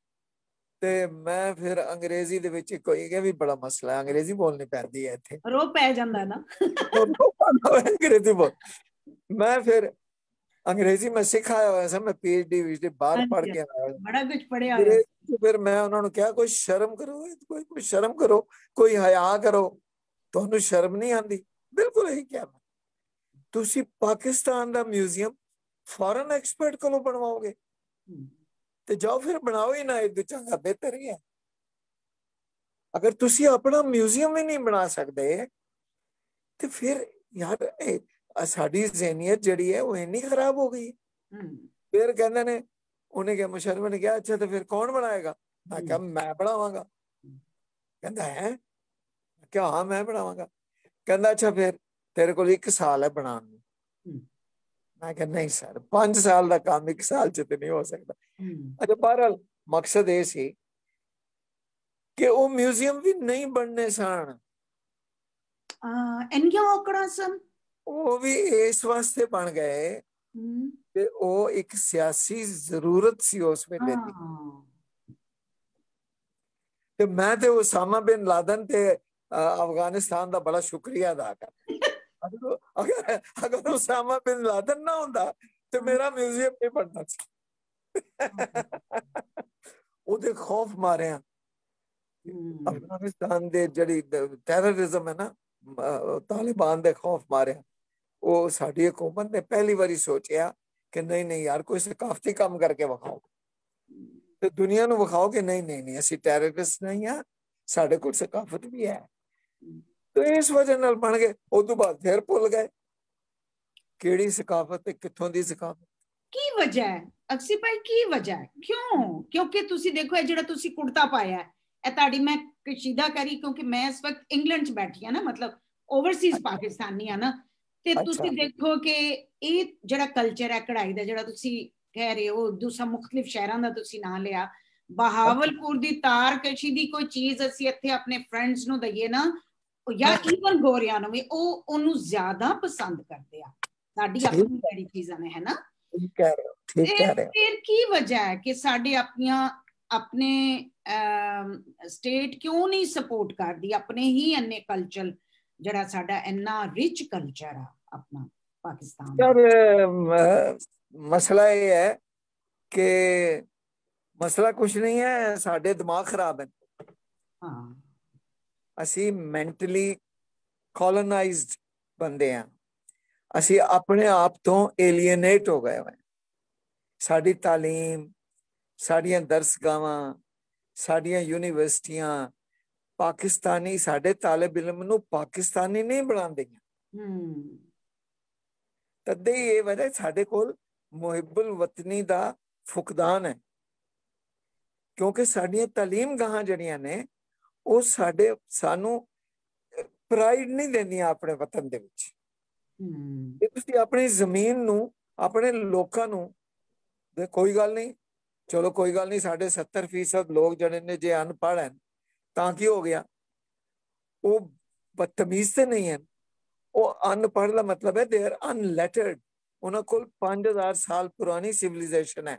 ਤੇ ਮੈਂ ਫਿਰ ਅੰਗਰੇਜ਼ੀ ਦੇ ਵਿੱਚ ਕੋਈ ਕਿ ਵੀ ਬੜਾ ਮਸਲਾ, ਅੰਗਰੇਜ਼ੀ ਬੋਲਣੀ ਪੈਂਦੀ ਹੈ ਇੱਥੇ, ਰੋ ਪੈ ਜਾਂਦਾ ਨਾ ਅੰਗਰੇਜ਼ੀ ਬੋਲ। ਮੈਂ ਫਿਰ ਅੰਗਰੇਜ਼ੀ ਮੈਂ ਸਿਖਾਇਆ ਹੋਇਆ ਸੀ, ਮੈਂ PhD ਵਿੱਚ ਬਾਹਰ ਪੜ੍ਹ ਕੇ ਆਇਆ, ਬੜਾ ਕੁਝ ਪੜਿਆ ਹੋਇਆ। ਫਿਰ ਮੈਂ ਉਹਨਾਂ ਨੂੰ ਕਿਹਾ ਕੋਈ ਸ਼ਰਮ ਕਰੋ, ਕੋਈ ਸ਼ਰਮ ਕਰੋ, ਕੋਈ ਹਯਾ ਕਰੋ, ਤੁਹਾਨੂੰ ਸ਼ਰਮ ਨਹੀਂ ਆਉਂਦੀ? ਬਿਲਕੁਲ ਇਹੀ ਕਿਹਾ ਮੈਂ। ਤੁਸੀਂ ਪਾਕਿਸਤਾਨ ਦਾ ਮਿਊਜ਼ੀਅਮ ਫੋਰਨ ਐਕਸਪਰਟ ਕੋਲੋਂ ਬਣਵਾਓਗੇ ਤੇ ਜਾਓ ਫਿਰ ਬਣਾਓ ਹੀ ਨਾ, ਇਹ ਚੰਗਾ ਬਿਹਤਰ ਹੀ ਹੈ। ਅਗਰ ਤੁਸੀਂ ਆਪਣਾ ਮਿਊਜ਼ੀਅਮ ਹੀ ਨਹੀਂ ਬਣਾ ਸਕਦੇ ਤੇ ਫਿਰ ਯਾਰ ਸਾਡੀ ਜ਼ਹਿਨੀਅਤ ਜਿਹੜੀ ਹੈ ਉਹ ਇੰਨੀ ਖਰਾਬ ਹੋ ਗਈ। ਫਿਰ ਕਹਿੰਦੇ ਨੇ, ਉਹਨੇ ਕਿਹਾ, ਮੁਸ਼ਰਫ ਨੇ ਕਿਹਾ ਅੱਛਾ ਤੇ ਫਿਰ ਕੌਣ ਬਣਾਏਗਾ? ਮੈਂ ਕਿਹਾ ਮੈਂ ਬਣਾਵਾਂਗਾ। ਕਹਿੰਦਾ ਹੈ? ਕਿਹਾ ਹਾਂ ਮੈਂ ਬਣਾਵਾਂਗਾ। कहता अच्छा फिर तेरे को 1 साल है बनाने ਨੂੰ। मैं कहा नहीं सर 5 साल का काम 1 साल च तो नहीं हो सकता। अच्छा बहरहाल मकसद ये सी कि वो म्यूजियम भी नहीं बनने सन, ਇੰਨੀਆਂ ਔਕੜਾਂ ਸਨ। वो भी इस वास्ते बन गए कि वो एक सियासी जरूरत सी उस वेले दी। ते मैं ते उसामा बिन लादन ते अफगानिस्तान का बड़ा शुक्रिया अदा कर। अगर अगर उसामा बिन लादन ना होता तो मेरा म्यूजियम नहीं बनना सी। ਉਹਦੇ ਖੌਫ ਮਾਰਿਆ ਅਫਗਾਨਿਸਤਾਨ ਦੇ ਜਿਹੜੀ ਟੈਰਰਿਜ਼ਮ ਹੈ ਨਾ, ਤਾਲਿਬਾਨ ਦੇ ਖੌਫ ਮਾਰਿਆ, ਉਹ ਸਾਡੀ ਹਕੂਮਤ ਨੇ ਪਹਿਲੀ ਵਾਰੀ ਸੋਚਿਆ ਕਿ ਨਹੀਂ ਨਹੀਂ ਯਾਰ ਕੋਈ ਸਕਾਫਤੀ ਕੰਮ ਕਰਕੇ ਵਿਖਾਓ ਤੇ ਦੁਨੀਆ ਨੂੰ ਵਿਖਾਓ ਕਿ ਨਹੀਂ ਨਹੀਂ ਨਹੀਂ ਅਸੀਂ ਟੈਰਰਿਸਟ ਨਹੀਂ ਆ, ਸਾਡੇ ਕੋਲ ਸਕਾਫਤ ਵੀ ਹੈ। ਤੇ ਇਸ ਵਜ੍ਹਾ ਨਾਲ ਬਣ ਗਏ। ਉਸ ਤੋਂ ਬਾਅਦ ਫਿਰ ਭੁੱਲ ਗਏ ਕਿਹੜੀ ਸਕਾਫਤ ਤੇ ਕਿੱਥੋਂ ਦੀ ਸਕਾਫਤ। ਕੀ ਵਜ੍ਹਾ ਹੈ ਅਕਸੀ ਭਾਈ, ਕੀ ਵਜ੍ਹਾ ਹੈ? ਕਿਉਂ? ਕਿਉਂਕਿ ਤੁਸੀਂ ਦੇਖੋ ਇਹ ਜਿਹੜਾ ਤੁਸੀਂ ਕੁੜਤਾ ਪਾਇਆ ਇਹ ਤੁਹਾਡੀ, ਮੈਂ ਕਸ਼ੀਦਾ ਕਰੀ ਕਿਉਂਕਿ ਮੈਂ ਇਸ ਵਕਤ ਇੰਗਲੈਂਡ 'ਚ ਬੈਠੀ ਆ ਨਾ, ਮਤਲਬ ਓਵਰਸੀਜ਼ ਪਾਕਿਸਤਾਨੀ ਆ ਨਾ, ਤੇ ਤੁਸੀਂ ਦੇਖੋ ਕਿ ਇਹ ਜਿਹੜਾ ਕਲਚਰ ਹੈ ਕਢਾਈ ਦਾ, ਜਿਹੜਾ ਤੁਸੀਂ ਕਹਿ ਰਹੇ ਹੋ ਦੂਸਰਾ ਮੁxtਲਿਫ ਸ਼ਹਿਰਾਂ ਦਾ ਤੁਸੀਂ ਨਾਂ ਲਿਆ, ਬਹਾਵਲਪੁਰ ਦੀ ਤਾਰਕਸ਼ੀ ਦੀ ਕੋਈ ਚੀਜ਼ ਅਸੀਂ ਇੱਥੇ ਆਪਣੇ ਫਰੈਂਡਸ ਨੂੰ ਦਈਏ ਨਾ, ਜਾਂ ਈਵਨ ਗੋਰਿਆਂ ਨੂੰ ਵੀ, ਉਹ ਉਹਨੂੰ ਜ਼ਿਆਦਾ ਪਸੰਦ ਕਰਦੇ ਆ ਸਾਡੀ ਆਪਣੀ ਜਿਹੜੀ ਚੀਜ਼ਾਂ ਨੇ, ਹੈ ਨਾ। ਫਿਰ ਕੀ ਵਜ੍ਹਾ ਹੈ ਕਿ ਸਾਡੇ ਆਪਣੀਆਂ ਆਪਣੇ ਸਟੇਟ ਕਿਉਂ ਨਹੀਂ ਸਪੋਰਟ ਕਰਦੀ ਆਪਣੇ ਹੀ ਇੰਨੇ ਕਲਚਰ, ਜਿਹੜਾ ਸਾਡਾ ਇੰਨਾ ਰਿਚ ਕਲਚਰ ਆ ਆਪਣਾ ਪਾਕਿਸਤਾਨ ਦਾ? ਮਸਲਾ ਇਹ ਹੈ ਕਿ ਮਸਲਾ ਕੁਛ ਨਹੀਂ ਹੈ, ਸਾਡੇ ਦਿਮਾਗ ਖਰਾਬ ਹੈ। ਹਾਂ, ਅਸੀਂ ਮੈਂਟਲੀ ਕਲੋਨਾਈਜ਼ਡ ਬੰਦੇ ਆ, ਅਸੀਂ ਆਪਣੇ ਆਪ ਤੋਂ ਏਲੀਏਨੇਟ ਹੋ ਗਏ ਹੋਏ। ਸਾਡੀ ਤਾਲੀਮ, ਸਾਡੀਆਂ ਦਰਸਗਾਹਾਂ, ਸਾਡੀਆਂ ਯੂਨੀਵਰਸਿਟੀਆਂ ਪਾਕਿਸਤਾਨੀ, ਸਾਡੇ ਤਾਲਿਬ ਇਲਮ ਨੂੰ ਪਾਕਿਸਤਾਨੀ ਨਹੀਂ ਬਣਾਉਂਦੀਆਂ। ਤਦੇ ਹੀ ਇਹ ਵਜ੍ਹਾ ਸਾਡੇ ਕੋਲ ਮੁਹਿਬੁਲ ਵਤਨੀ ਦਾ ਫੁਕਦਾਨ ਹੈ, ਕਿਉਂਕਿ ਸਾਡੀਆਂ ਤਾਲੀਮ ਗਾਹਾਂ ਜਿਹੜੀਆਂ ਨੇ ਉਹ ਸਾਨੂੰ ਪ੍ਰਾਈਡ ਨਹੀਂ ਦਿੰਦੀਆਂ ਆਪਣੇ ਵਤਨ ਦੇ ਵਿੱਚ। ਜੇ ਤੁਸੀਂ ਆਪਣੀ ਜ਼ਮੀਨ ਨੂੰ, ਆਪਣੇ ਲੋਕਾਂ ਨੂੰ, ਕੋਈ ਗੱਲ ਨਹੀਂ, ਚਲੋ ਕੋਈ ਗੱਲ ਨਹੀਂ, ਸਾਡੇ 70% ਲੋਕ ਜਿਹੜੇ ਨੇ ਜੇ ਅਨਪੜ੍ਹ ਹਨ ਤਾਂ ਕੀ ਹੋ ਗਿਆ, ਉਹ ਬਦਤਮੀਜ਼ ਤੇ ਨਹੀਂ ਹਨ। ਉਹ ਅਨਪੜ੍ਹ ਦਾ ਮਤਲਬ ਹੈ ਦੇ ਆਰ ਅਨਲੈਟਰਡ। ਉਹਨਾਂ ਕੋਲ 5000 ਸਾਲ ਪੁਰਾਣੀ ਸਿਵਲਾਈਜੇਸ਼ਨ ਹੈ।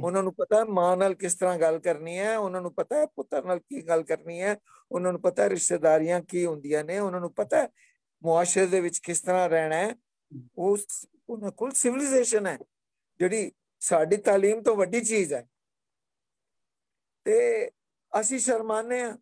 ਉਹਨਾਂ ਨੂੰ ਪਤਾ ਹੈ ਮਾਂ ਨਾਲ ਕਿਸ ਤਰ੍ਹਾਂ ਗੱਲ ਕਰਨੀ ਹੈ, ਉਹਨਾਂ ਨੂੰ ਪਤਾ ਹੈ ਪੁੱਤਰ ਨਾਲ ਕੀ ਗੱਲ ਕਰਨੀ ਹੈ, ਉਹਨਾਂ ਨੂੰ ਪਤਾ ਹੈ ਰਿਸ਼ਤੇਦਾਰੀਆਂ ਕੀ ਹੁੰਦੀਆਂ ਨੇ, ਉਹਨਾਂ ਨੂੰ ਪਤਾ ਹੈ ਮੁਆਸ਼ਰੇ ਦੇ ਵਿੱਚ ਕਿਸ ਤਰ੍ਹਾਂ ਰਹਿਣਾ ਹੈ। ਉਹਨਾਂ ਕੋਲ ਸਿਵਲਾਈਜੇਸ਼ਨ ਹੈ ਜਿਹੜੀ ਸਾਡੀ ਤਾਲੀਮ ਤੋਂ ਵੱਡੀ ਚੀਜ਼ ਹੈ। ਤੇ ਅਸੀਂ ਸ਼ਰਮਾਨੇ ਆ।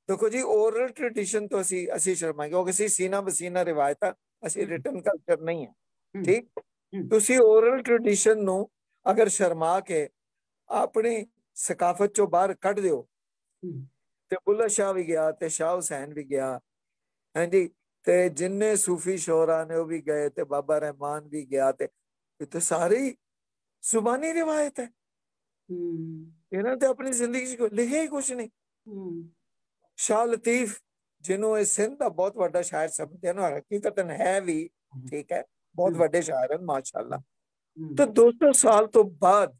ਦੇਖੋ ਜੀ, ਓਰਲ ਟ੍ਰੈਡੀਸ਼ਨ ਤੋਂ ਅਸੀਂ ਸ਼ਰਮਾਂਗੇ ਕਿਉਂਕਿ ਅਸੀਂ ਸੀਨਾ ਬਸੀਨਾ ਰਿਵਾਇਤਾਂ, ਅਸੀਂ ਰਿਟਨ ਕਲਚਰ ਨਹੀਂ ਹੈ। ਠੀਕ, ਤੁਸੀਂ ਓਰਲ ਟ੍ਰੈਡੀਸ਼ਨ ਨੂੰ ਅਗਰ ਸ਼ਰਮਾ ਕੇ ਆਪਣੀ ਸਕਾਫਤ ਚੋਂ ਬਾਹਰ ਕੱਢ ਦਿਓ ਤੇ ਬੁੱਲ੍ਹੇ ਸ਼ਾਹ ਵੀ ਗਿਆ ਤੇ ਸ਼ਾਹ ਹੁਸੈਨ ਵੀ ਗਿਆ, ਹਾਂਜੀ, ਤੇ ਜਿੰਨੇ ਸੂਫੀ ਸ਼ੋਰਾ ਨੇ ਉਹ ਵੀ ਗਏ ਤੇ ਬਾਬਾ ਰਹਿਮਾਨ ਵੀ ਗਿਆ, ਤੇ ਇਹ ਸਾਰੀ ਜ਼ੁਬਾਨੀ ਰਿਵਾਇਤ ਹੈ। ਇਹਨਾਂ ਤੇ ਆਪਣੀ ਜ਼ਿੰਦਗੀ ਚ ਲਿਖਿਆ ਹੀ ਕੁਛ ਨਹੀਂ। ਸ਼ਾਹ ਲਤੀਫ, ਜਿਹਨੂੰ ਇਹ ਸਿੰਧ ਦਾ ਬਹੁਤ ਵੱਡਾ ਸ਼ਾਇਰ ਸਮਝਦੇ ਨੇ, ਹਕੀਕਤਨ ਹੈ ਵੀ, ਠੀਕ ਹੈ, ਬਹੁਤ ਵੱਡੇ ਸ਼ਾਇਰ ਹਨ ਮਾਸ਼ਾਅੱਲਾ। तो 200 साल तो बाद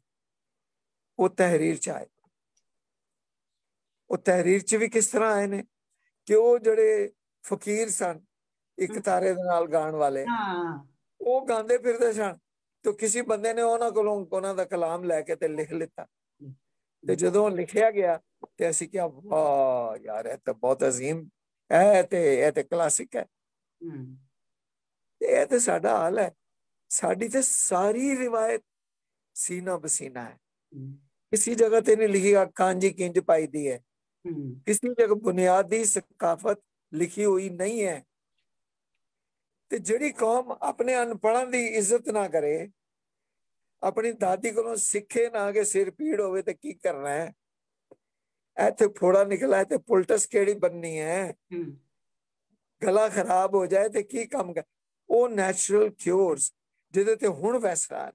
वो तहरीर च आए। वो तहरीर च भी किस तरह आए ने कि वो जड़े फकीर सन, एक तारे दे नाल गाण वाले, वो गांदे फिरदे सन, तो किसी बंदे ने उन्हां कोलों उन्हां दा कलाम लैके ते लिख लिता। ते जदों लिखिया गया ते असीं क्या, वाह यार ये तो बहुत अजीम है, ते क्लासिक है। ये ते साडा हाल है। साड़ी ते सारी रिवायत सीना बसीना है। किसी जगह ते नहीं लिखी कांजी किंज पाई दी है, किसी जगह बुनियादी सकाफत लिखी हुई नहीं है। ते जिहड़ी कौम अपने अनपढ़ां दी इज्जत ना करे, अपनी दादी कोलों सिखे ना कि सिर पीड़ होवे ते की करना है, ऐथे फोड़ा निकला है ते पुलटस केड़ी बननी है, गला खराब हो जाए ते की काम कर, वो नैचुरल क्योर्स ਜਿਹਦੇ ਤੇ ਹੁਣ ਵੈਸਟ ਆ।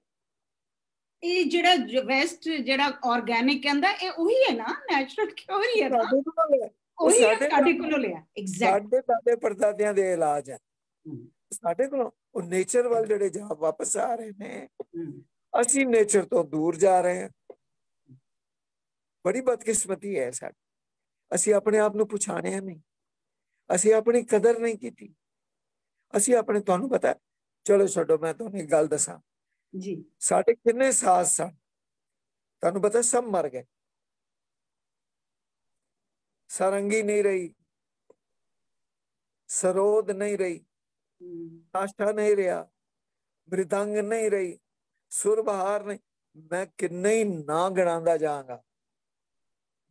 ਇਹ ਜਿਹੜਾ ਵੈਸਟ ਜਿਹੜਾ ਆਰਗੈਨਿਕ ਕਹਿੰਦਾ, ਇਹ ਉਹੀ ਹੈ ਨਾ, ਨੈਚੁਰਲ ਕਿਉਰ ਹੀ ਹੈ ਨਾ। ਉਹੀ ਸਾਡੇ ਕੋਲੋਂ ਲਿਆ ਐਗਜ਼ੈਕਟ ਸਾਡੇ ਦਾਦੇ ਪੜਦਾਦਿਆਂ ਦੇ ਇਲਾਜ ਹੈ ਸਾਡੇ ਕੋਲੋਂ ਉਹ ਨੇਚਰ ਵੱਲ ਜਿਹੜੇ ਜਾ ਵਾਪਸ ਆ ਰਹੇ ਨੇ ਅਸੀਂ ਨੇਚਰ ਤੋਂ ਦੂਰ ਜਾ ਰਹੇ ਹਾਂ ਬੜੀ ਬਦਕਿਸਮਤੀ ਹੈ ਸਾਡੀ ਅਸੀਂ ਆਪਣੇ ਆਪ ਨੂੰ ਪਛਾਣਿਆ ਨਹੀਂ ਅਸੀਂ ਆਪਣੀ ਕਦਰ ਨਹੀਂ ਕੀਤੀ ਅਸੀਂ ਆਪਣੇ ਤੁਹਾਨੂੰ ਪਤਾ ਚਲੋ ਛੱਡੋ ਮੈਂ ਤੁਹਾਨੂੰ ਇੱਕ ਗੱਲ ਦੱਸਾਂ ਜੀ ਸਾਡੇ ਕਿੰਨੇ ਸਾਜ਼ ਸਨ ਤੁਹਾਨੂੰ ਪਤਾ ਸਭ ਮਰ ਗਏ सारंगी नहीं रही सरोद नहीं रही आष्ठा नहीं रहा मृदंग नहीं रही सुर बहार नहीं मैं किन्ने ही ना गिनांदा जाऊंगा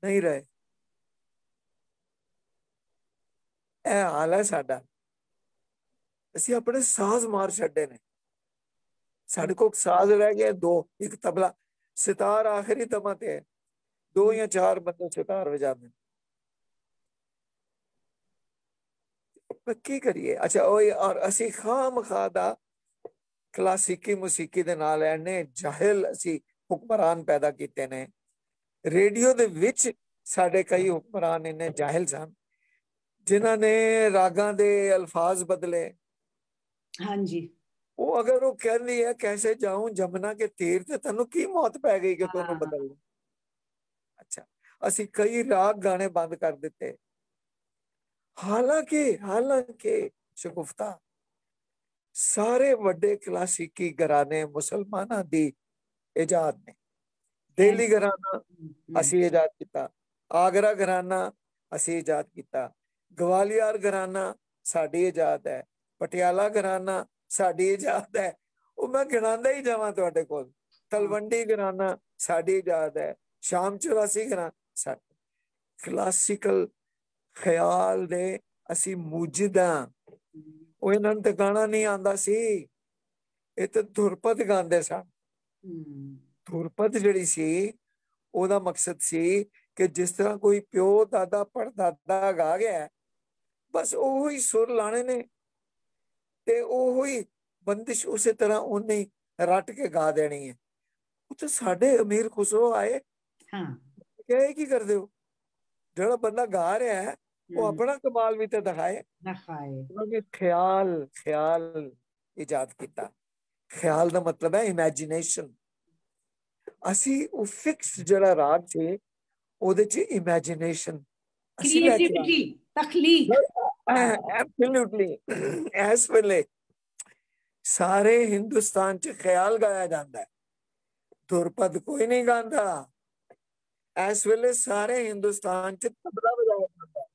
नहीं रहे ए हाल है साडा ਅਸੀਂ ਆਪਣੇ ਸਾਜ਼ ਮਾਰ ਛੱਡੇ ਨੇ ਸਾਡੇ ਕੋਲ ਸਾਜ਼ ਰਹਿ ਗਏ ਦੋ ਇੱਕ ਤਬਲਾ ਸਿਤਾਰ ਆਖਰੀ ਦਮਾਂ ਤੇ ਦੋ ਜਾਂ ਚਾਰ ਬੰਦੇ ਸਿਤਾਰ ਵਜਾਉਂਦੇ ਕੀ ਕਰੀਏ ਅੱਛਾ ਉਹ ਔਰ ਅਸੀਂ ਖਾਮਖਾ ਦਾ ਕਲਾਸਿਕੀ ਮੂਸੀਕੀ ਦੇ ਨਾਲ ਐਨੇ ਜਾਹਿਲ ਅਸੀਂ ਹੁਕਮਰਾਨ ਪੈਦਾ ਕੀਤੇ ਨੇ ਰੇਡੀਓ ਦੇ ਵਿੱਚ ਸਾਡੇ ਕਈ ਹੁਕਮਰਾਨ ਇੰਨੇ ਜਾਹਿਲ ਸਨ ਜਿਨ੍ਹਾਂ ਨੇ ਰਾਗਾਂ ਦੇ ਅਲਫਾਜ਼ ਬਦਲੇ ਹਾਂਜੀ ਉਹ ਅਗਰ ਉਹ ਕਹਿੰਦੀ ਹੈ ਕੈਸੇ ਜਾऊं ਜਮਨਾ ਕੇ ਤੀਰ ਤੇ ਤੈਨੂੰ ਕੀ ਮੌਤ ਪੈ ਗਈ ਕਿ ਤੈਨੂੰ ਬਦਲ ਅੱਛਾ ਅਸੀਂ ਕਈ ਰਾਗ ਗਾਣੇ ਬੰਦ ਕਰ ਦਿੱਤੇ हालांकि शगुफ्ता सारे वड्डे क्लासिकी घराने मुसलमाना दी इजाद ने दिल्ली घराना असी इजाद किया आगरा घराना असी इजाद किया ग्वालियर घराना साडी इजाद है पटियाला घराना साडी इजाद है वो मैं गिनांदा ही जावां तुहाडे कोल तलवंडी घराना साडी इजाद है शाम 84 घराना क्लासिकल ਖਿਆਲ ਦੇ ਅਸੀਂ ਮੂਜਦ ਹਾਂ ਉਹ ਇਹਨਾਂ ਨੂੰ ਤੇ ਗਾਣਾ ਨਹੀਂ ਆਉਂਦਾ ਸੀ ਇਹ ਤੇ ਧੁਰਪਦ ਗਾਉਂਦੇ ਸਨ ਧੁਰਪਦ ਜਿਹੜੀ ਸੀ ਉਹਦਾ ਮਕਸਦ ਸੀ ਕਿ ਜਿਸ ਤਰ੍ਹਾਂ ਕੋਈ ਪਿਓ ਦਾਦਾ ਪੜਦਾਦਾ ਗਾ ਗਿਆ ਬਸ ਉਹੋ ਹੀ ਸੁਰ ਲਾਣੇ ਨੇ ਤੇ ਉਹੋ ਹੀ ਬੰਦਿਸ਼ ਉਸੇ ਤਰ੍ਹਾਂ ਉਹਨੇ ਰੱਟ ਕੇ ਗਾ ਦੇਣੀ ਹੈ ਉਹ ਤੇ ਸਾਡੇ ਅਮੀਰ ਖੁਸਰੋ ਆਏ ਕਿ ਕੀ ਕਰਦੇ ਹੋ ਜਿਹੜਾ ਬੰਦਾ ਗਾ ਰਿਹਾ ਹੈ वो अपना कमाल भी तो दिखाए ख्याल इजाद किया ख्याल का मतलब है इमेजिनेशन असी वो फिक्स जड़ा राग से ओदे च इमेजिनेशन क्रिएटिविटी तखलीक एब्सोल्युटली इस वेले सारे हिंदुस्तान च ख्याल गाया जाता है धुरपद कोई नहीं गांदा इस वेले सारे हिंदुस्तान च तबला बजाया जाता है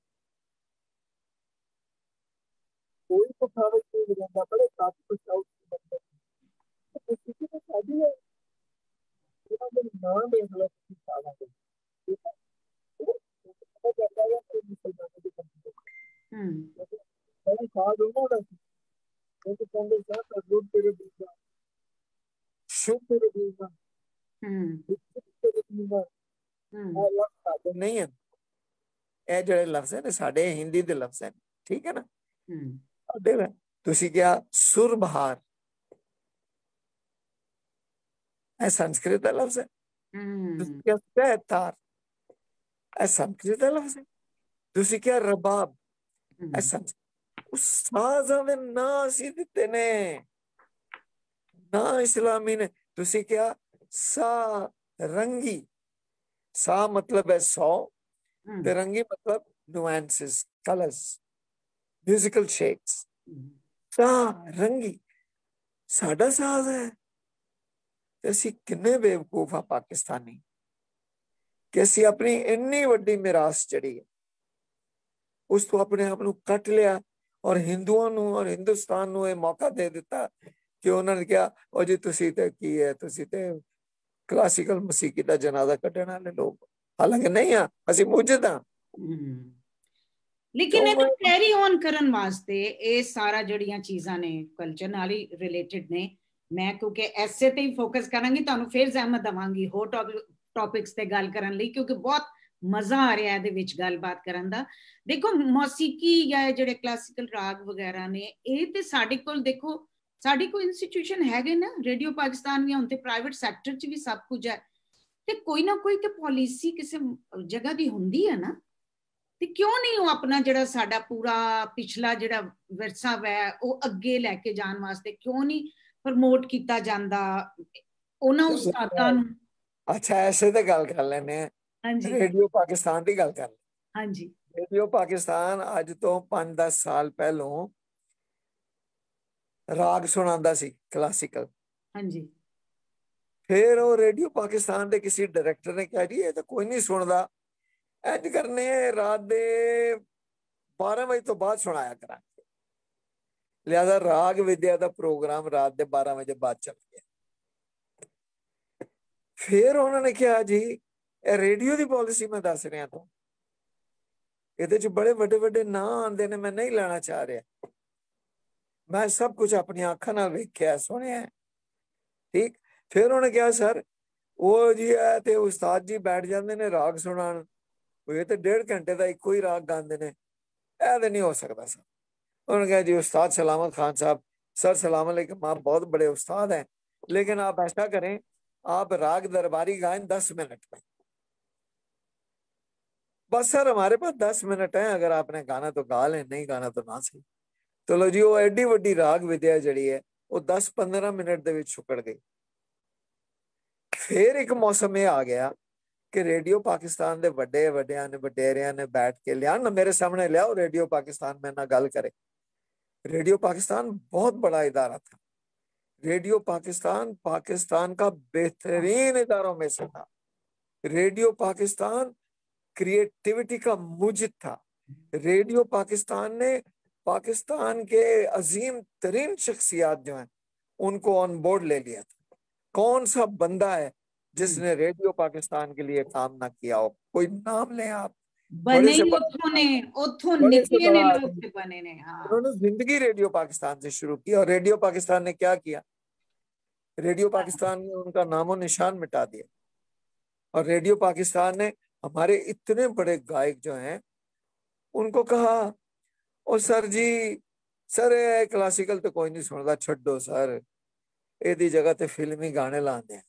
कोई तो खावत नहीं बजाता बड़े काफी कुछ आउट बनते हैं किसी को शादी है पूरा दिन नाम देख लो किसी साला को ठीक है वो कहता है कि मुसलमानों की कंपनी मैं साथ हूं ना मैं तो कहंदे साथ रूट तेरे दूसरा शुभ तेरे दूसरा तेरे दूसरा लफ्ज नहीं है ਇਹ ਜਿਹੜੇ ਲਫ਼ਜ਼ ਨੇ ਸਾਡੇ ਹਿੰਦੀ ਦੇ ਲਫ਼ਜ਼ ਨੇ ਠੀਕ ਹੈ ਨਾ ਤੁਸੀਂ ਕਿਹਾ ਸੁਰ ਬਹਾਰ ਇਹ ਸੰਸਕ੍ਰਿਤ ਦਾ ਲਫ਼ਜ਼ ਹੈ ਤੁਸੀਂ ਕਿਹਾ ਸਹਿਤਾਰ ਇਹ ਸੰਸਕ੍ਰਿਤ ਦਾ ਲਫ਼ਜ਼ ਹੈ ਤੁਸੀਂ ਕਿਹਾ ਰਬਾਬ ਇਹ ਸੰਸਕ੍ਰਿਤ ਉਸ ਸਾਜ਼ਾਂ ਦੇ ਨਾਂ ਅਸੀਂ ਦਿੱਤੇ ਨੇ ਨਾ ਇਸਲਾਮੀ ਨੇ ਤੁਸੀਂ ਕਿਹਾ ਸਾ ਰੰਗੀ सा मतलब है 100 तिरंगी मतलब nuances colors musical shapes सा रंगी साडा साज है ਅਸੀਂ ਕਿੰਨੇ ਬੇਵਕੂਫ ਆ ਪਾਕਿਸਤਾਨੀ ਕਿ ਅਸੀਂ ਆਪਣੀ ਇੰਨੀ ਵੱਡੀ ਮਿਰਾਸ ਜਿਹੜੀ ਹੈ ਉਸ ਤੋਂ ਆਪਣੇ ਆਪ ਨੂੰ ਕੱਟ ਲਿਆ ਔਰ ਹਿੰਦੂਆਂ ਨੂੰ ਔਰ ਹਿੰਦੁਸਤਾਨ ਨੂੰ ਇਹ ਮੌਕਾ ਦੇ ਦਿੱਤਾ ਕਿ ਉਹਨਾਂ ਨੇ ਕਿਹਾ ਉਹ ਜੀ ਤੁਸੀਂ ਤੇ ਕੀ ਹੈ ਤੁਸੀਂ ਤੇ क्लासिकल मसीकी का जनाजा कटने वाले लोग हालांकि नहीं है ਅਸੀਂ ਮੁਜਦ ਹਾਂ ਲੇਕਿਨ ਇਹ ਕੈਰੀ ਔਨ ਕਰਨ ਵਾਸਤੇ ਇਹ ਸਾਰਾ ਜਿਹੜੀਆਂ ਚੀਜ਼ਾਂ ਨੇ ਕਲਚਰ ਨਾਲ ਹੀ ਰਿਲੇਟਡ ਨੇ ਮੈਂ ਕਿਉਂਕਿ ਐਸੇ ਤੇ ਹੀ ਫੋਕਸ ਕਰਾਂਗੀ ਤੁਹਾਨੂੰ ਫਿਰ ਜ਼ਹਿਮਤ ਦਵਾਂਗੀ ਹੋਰ ਟੌਪਿਕਸ ਤੇ ਗੱਲ ਕਰਨ ਲਈ ਕਿਉਂਕਿ ਬਹੁਤ ਮਜ਼ਾ ਆ ਰਿਹਾ ਇਹਦੇ ਵਿੱਚ ਗੱਲਬਾਤ ਕਰਨ ਦਾ ਦੇਖੋ ਮੌਸੀਕੀ ਜਾਂ ਜਿਹੜੇ ਕਲਾਸਿਕਲ ਰਾਗ ਵਗੈਰਾ ਨੇ ਇਹ ਤੇ ਸਾਡੇ ਕੋਲ ਦੇਖੋ ਸਾਡੇ ਕੋਲ ਇੰਸਟੀਟਿਊਸ਼ਨ ਹੈਗੇ ਨਾ ਰੇਡੀਓ ਪਾਕਿਸਤਾਨ ਵੀ ਹੁਣ ਤੇ ਪ੍ਰਾਈਵੇਟ ਸੈਕਟਰ 'ਚ ਵੀ ਸਭ ਕੁਝ ਹੈ ਤੇ ਕੋਈ ਨਾ ਕੋਈ ਤੇ ਪਾਲਿਸੀ ਕਿਸੇ ਜਗ੍ਹਾ ਦੀ ਹੁੰਦੀ ਹੈ ਨਾ ਤੇ ਕਿਉਂ ਨਹੀਂ ਉਹ ਆਪਣਾ ਜਿਹੜਾ ਸਾਡਾ ਪੂਰਾ ਪਿਛਲਾ ਜਿਹੜਾ ਵਿਰਸਾ ਹੈ ਉਹ ਅੱਗੇ ਲੈ ਕੇ ਜਾਣ ਵਾਸਤੇ ਕਿਉਂ ਨਹੀਂ ਪ੍ਰਮੋਟ ਕੀਤਾ ਜਾਂਦਾ ਉਹਨਾਂ ਉਸਤਾਦਾਂ ਨੂੰ? ਅੱਛਾ, ਐਸੇ ਤੇ ਗੱਲ ਕਰ ਲੈਨੇ ਆ। ਹਾਂਜੀ, ਰੇਡੀਓ ਪਾਕਿਸਤਾਨ ਦੀ ਗੱਲ ਕਰ ਲੈ। ਹਾਂਜੀ, ਰੇਡੀਓ ਪਾਕਿਸਤਾਨ ਅੱਜ ਤੋਂ 5-10 ਸਾਲ ਪਹਿਲੋਂ ਰਾਗ ਸੁਣਾਉਂਦਾ ਸੀ ਕਲਾਸੀਕਲ। ਹਾਂਜੀ, ਫਿਰ ਉਹ ਰੇਡੀਓ ਪਾਕਿਸਤਾਨ ਦੇ ਕਿਸੇ ਡਾਇਰੈਕਟਰ ਨੇ ਕਿਹਾ ਜੀ ਇਹ ਤਾਂ ਕੋਈ ਨਹੀਂ ਸੁਣਦਾ, ਇੰਜ ਕਰਨੇ ਰਾਤ ਦੇ 12 ਵਜੇ ਤੋਂ ਬਾਅਦ ਸੁਣਾਇਆ ਕਰਾਂਗੇ। ਲਿਹਾਜ਼ਾ ਰਾਗ ਵਿਦਿਆ ਦਾ ਪ੍ਰੋਗਰਾਮ ਰਾਤ ਦੇ 12 ਵਜੇ ਬਾਅਦ ਚੱਲ ਗਿਆ। ਫਿਰ ਉਹਨਾਂ ਨੇ ਕਿਹਾ ਜੀ ਇਹ ਰੇਡੀਓ ਦੀ ਪਾਲਿਸੀ ਮੈਂ ਦੱਸ ਰਿਹਾ ਤੁਹਾਨੂੰ, ਇਹਦੇ ਚ ਬੜੇ ਵੱਡੇ ਵੱਡੇ ਨਾਂ ਆਉਂਦੇ ਨੇ, ਮੈਂ ਨਹੀਂ ਲੈਣਾ ਚਾਹ ਰਿਹਾ, ਮੈਂ ਸਭ ਕੁਝ ਆਪਣੀਆਂ ਅੱਖਾਂ ਨਾਲ ਵੇਖਿਆ ਸੁਣਿਆ। ਠੀਕ। ਫਿਰ ਉਹਨੇ ਕਿਹਾ ਸਰ ਉਹ ਜੀ ਹੈ ਤੇ ਉਸਤਾਦ ਜੀ ਬੈਠ ਜਾਂਦੇ ਨੇ ਰਾਗ ਸੁਣਾਉਣ, ਇਹ ਤੇ 1.5 ਘੰਟੇ ਦਾ ਇੱਕੋ ਹੀ ਰਾਗ ਗਾਉਂਦੇ ਨੇ, ਇਹ ਤੇ नहीं हो सकता सर। उन्होंने कहा जी उस्ताद सलामत खान साहब, सर सलाम अलैकुम, आप बहुत बड़े उस्ताद हैं, लेकिन आप ऐसा करें आप राग दरबारी गाएं 10 मिनट में। बस सर हमारे पास 10 मिनट है, अगर आपने गाना तो गा लें, नहीं गाना तो ना सही। तो लो जी वो एडी वड्डी राग विद्या जड़ी है वो 10-15 मिनट ਦੇ ਵਿੱਚ ਛੁਕੜ ਗਈ। ਫਿਰ ਇੱਕ ਮੌਸਮ ਇਹ ਆ ਗਿਆ ਕਿ ਰੇਡੀਓ ਪਾਕਿਸਤਾਨ ਦੇ ਵੱਡੇ ਵੱਡਿਆਂ ਨੇ ਵਡੇਰਿਆਂ ਨੇ ਬੈਠ ਕੇ ਲਿਆਣ ਨਾ ਮੇਰੇ ਸਾਹਮਣੇ ਲਿਆਓ रेडियो पाकिस्तान में ना गल करे। रेडियो पाकिस्तान बहुत बड़ा इदारा था। रेडियो पाकिस्तान पाकिस्तान का बेहतरीन इदारों में से था। रेडियो पाकिस्तान क्रिएटिविटी का मुजिद था। रेडियो पाकिस्तान ने पाकिस्तान के अजीम तरीन शख्सियात जो हैं उनको ऑन बोर्ड ले लिया था। कौन सा बंदा है जिसने रेडियो पाकिस्तान के लिए काम ना किया हो? कोई नाम लें आप। बने ही उथों निकले ने लोग से बने ने। हाँ, उन्होंने जिंदगी रेडियो पाकिस्तान से शुरू की और रेडियो पाकिस्तान ने क्या किया? रेडियो पाकिस्तान ने उनका नामो निशान मिटा दिया। और रेडियो पाकिस्तान ने हमारे इतने बड़े गायक जो हैं उनको कहा ओ सर जी सर क्लासिकल तो कोई नहीं सुनता, छड्डो सर, ਇਹਦੀ ਜਗ੍ਹਾ ਤੇ ਫਿਲਮੀ ਗਾਣੇ ਲਾਉਂਦੇ ਆ।